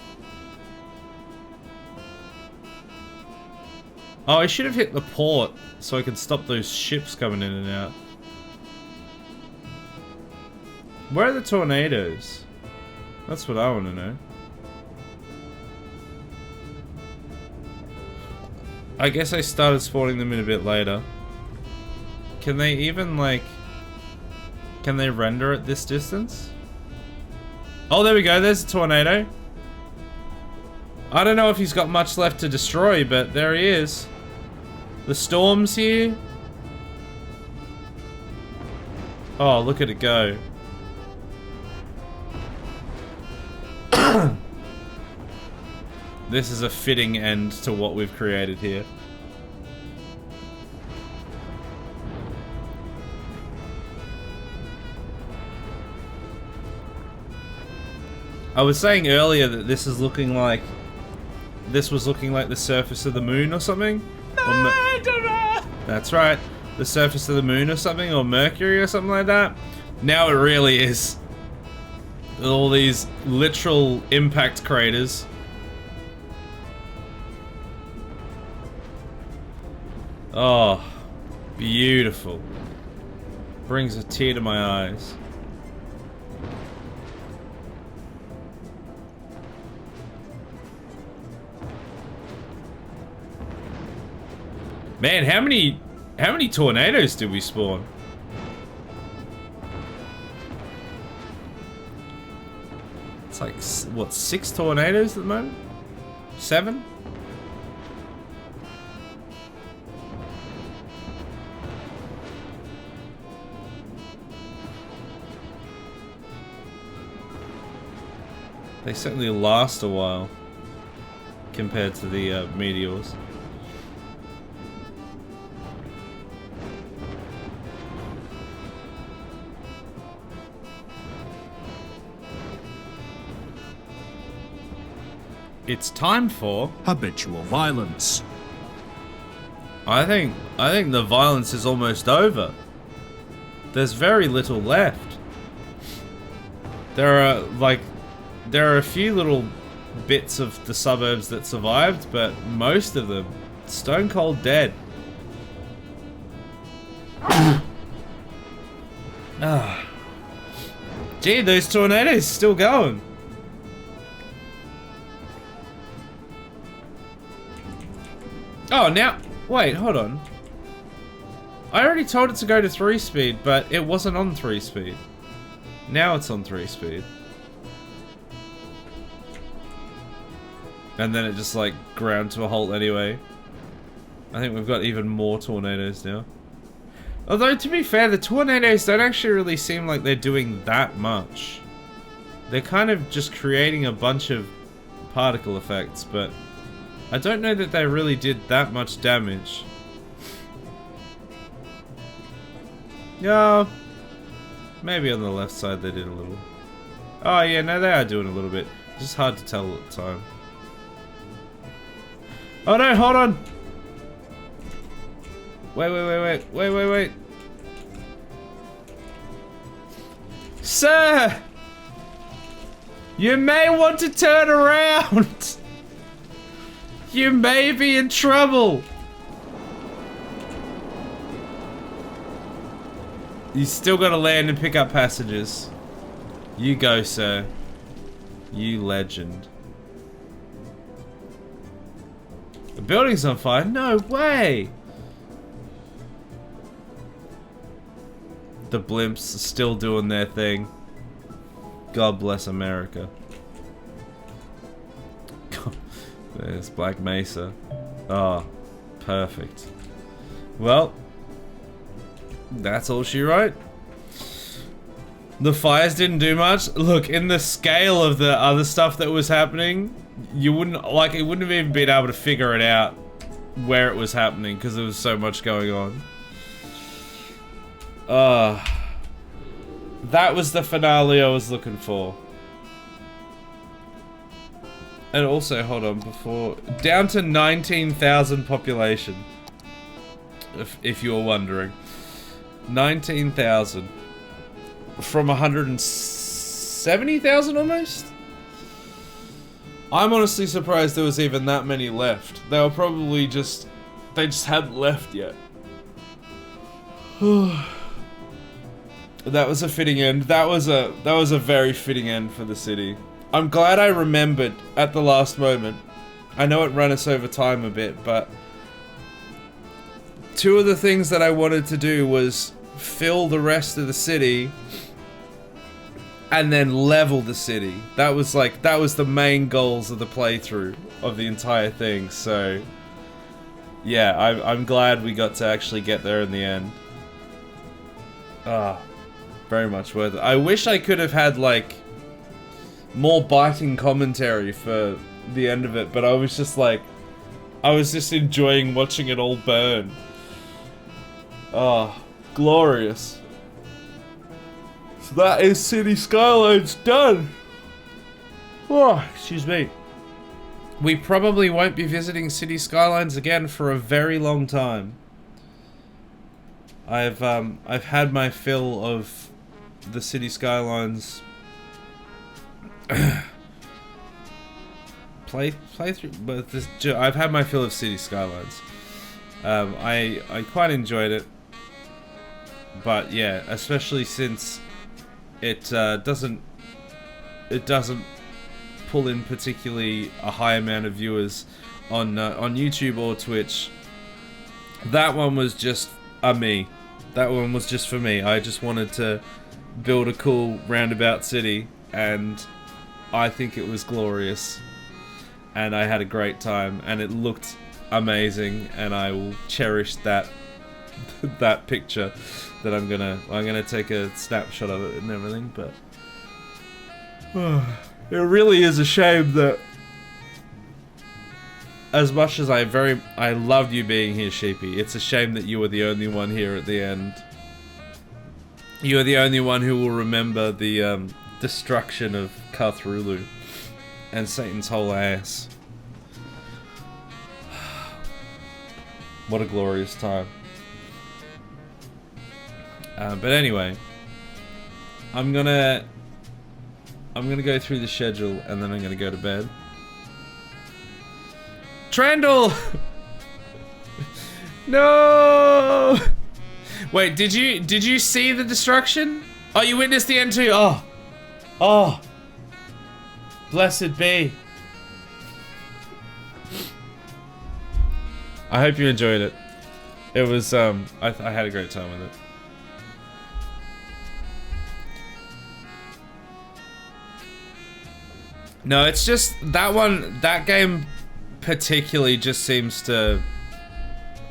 Oh, I should have hit the port so I could stop those ships coming in and out. Where are the tornadoes? That's what I want to know. I guess I started spawning them in a bit later. Can they even, like... Can they render at this distance? Oh, there we go. There's a tornado. I don't know if he's got much left to destroy, but there he is. The storm's here. Oh, look at it go. This is a fitting end to what we've created here. I was saying earlier that this is looking like... This was looking like the surface of the moon or something? That's right. The surface of the moon or something, or Mercury or something like that. Now it really is. All these literal impact craters. Oh, beautiful. Brings a tear to my eyes. Man, how many tornadoes did we spawn? It's like, what, 6 tornadoes at the moment? 7? They certainly last a while compared to the meteors. It's time for Habitual violence. I think the violence is almost over. There's very little left. There are a few little bits of the suburbs that survived, but most of them stone cold dead. Gee, those tornadoes still going. Oh, now, wait, hold on. I already told it to go to 3-speed, but it wasn't on 3-speed. Now it's on 3-speed. And then it just like ground to a halt anyway. I think we've got even more tornadoes now. Although, to be fair, the tornadoes don't actually really seem like they're doing that much. They're kind of just creating a bunch of particle effects, but I don't know that they really did that much damage. Yeah, maybe on the left side they did a little. Oh yeah, no, they are doing a little bit. It's just hard to tell at the time. Oh no, hold on! Wait. Sir! You may want to turn around! You may be in trouble! You still gotta land and pick up passengers. You go, sir. You legend. The building's on fire? No way! The blimps are still doing their thing. God bless America. There's Black Mesa. Oh, perfect. Well, that's all she wrote. The fires didn't do much. Look, in the scale of the other stuff that was happening, you wouldn't, like, it wouldn't have even been able to figure it out where it was happening because there was so much going on. That was the finale I was looking for. And also, hold on, before, down to 19,000 population, if you were wondering. 19,000 from 170,000 almost? I'm honestly surprised there was even that many left. They were probably just, they just hadn't left yet. That was a fitting end. That was a very fitting end for the city. I'm glad I remembered at the last moment. I know it ran us over time a bit, but two of the things that I wanted to do was fill the rest of the city and then level the city. That was the main goals of the playthrough of the entire thing. So yeah, I'm glad we got to actually get there in the end. Very much worth it. I wish I could have had like more biting commentary for the end of it, but I was just like, I was just enjoying watching it all burn. Oh, glorious. So that is City Skylines done. Oh, excuse me. We probably won't be visiting City Skylines again for a very long time. I've had my fill of the City Skylines playthrough, but I've had my fill of City Skylines. I quite enjoyed it, but yeah, especially since it doesn't pull in particularly a high amount of viewers on YouTube or Twitch. That one was just me. That one was just for me. I just wanted to build a cool roundabout city, and I think it was glorious, and I had a great time, and it looked amazing, and I will cherish that that picture. That I'm gonna take a snapshot of it and everything. But it really is a shame that, as much as I loved you being here, Sheepy, it's a shame that you were the only one here at the end. You are the only one who will remember the destruction of Cthulhu and Satan's whole ass. What a glorious time. But anyway, I'm gonna go through the schedule and then I'm gonna go to bed. Trandall! No! Wait, did you see the destruction? Oh, you witnessed the end too? Oh, Oh, blessed be. I hope you enjoyed it. It was, I had a great time with it. No, it's just that game particularly just seems to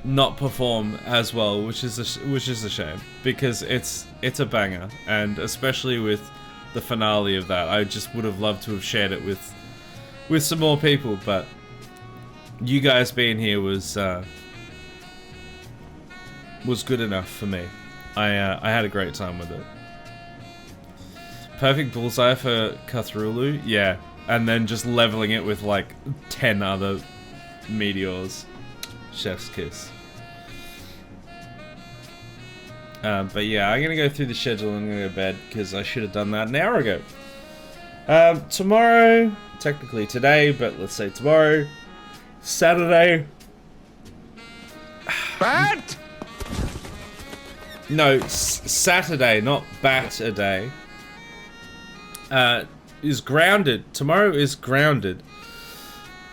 not perform as well, which is a shame, because it's a banger, and especially with the finale of that, I just would have loved to have shared it with some more people, but you guys being here was good enough for me. I had a great time with it. Perfect bullseye for Cthulhu, yeah, and then just leveling it with like 10 other meteors. Chef's kiss. But yeah, I'm gonna go through the schedule and I'm gonna go to bed because I should have done that an hour ago. Tomorrow, technically today, but let's say tomorrow, Saturday. Bat? No, Saturday, not bat-a-day. Is grounded. Tomorrow is grounded.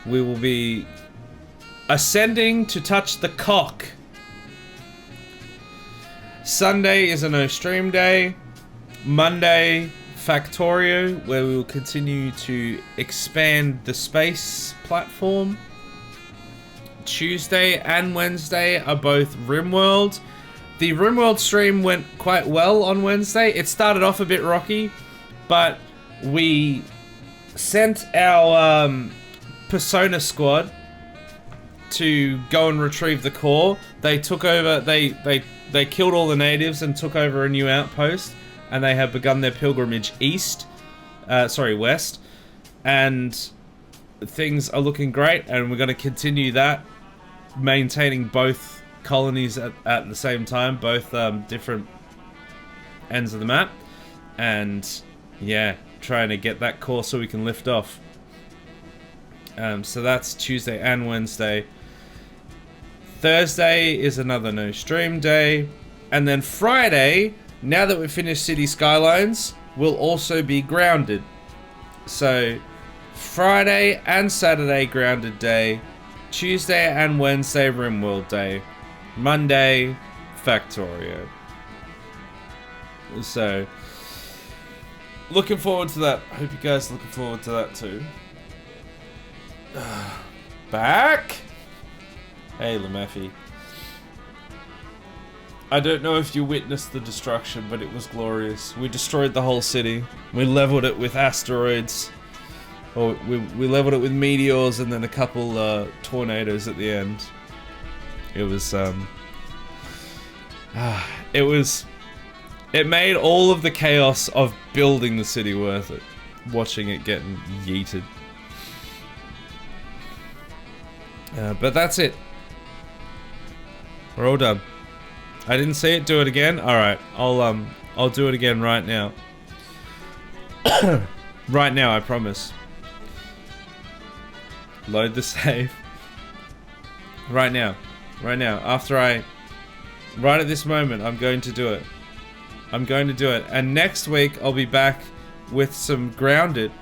We will be ascending to touch the cock. Sunday is a no stream day. Monday, Factorio, where we will continue to expand the space platform. Tuesday and Wednesday are both RimWorld. The RimWorld stream went quite well on Wednesday. It started off a bit rocky, but we sent our Persona squad to go and retrieve the core. They took over, they killed all the natives and took over a new outpost, and they have begun their pilgrimage west, and things are looking great, and we're going to continue that, maintaining both colonies at the same time, both different ends of the map, and yeah, trying to get that core so we can lift off. So that's Tuesday and Wednesday. Thursday is another no stream day, and then Friday, now that we've finished City Skylines, will also be grounded. So Friday and Saturday grounded day, Tuesday and Wednesday RimWorld day, Monday Factorio. So looking forward to that. Hope you guys are looking forward to that too. Back? Hey, Lamephi. I don't know if you witnessed the destruction, but it was glorious. We destroyed the whole city. We leveled it with asteroids. Or we leveled it with meteors and then a couple tornadoes at the end. It was it made all of the chaos of building the city worth it. Watching it getting yeeted. But that's it. We're all done. I didn't see it. Do it again. All right. I'll do it again right now. Right now, I promise. Load the save. Right now. Right now. Right at this moment, I'm going to do it. I'm going to do it. And next week, I'll be back with some Grounded.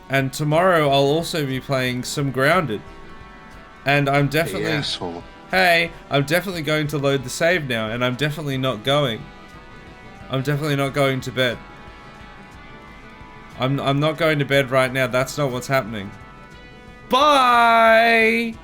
And tomorrow, I'll also be playing some Grounded. And I'm definitely... Asshole. Hey, I'm definitely going to load the save now, and I'm definitely not going. I'm definitely not going to bed. I'm not going to bed right now. That's not what's happening. Bye!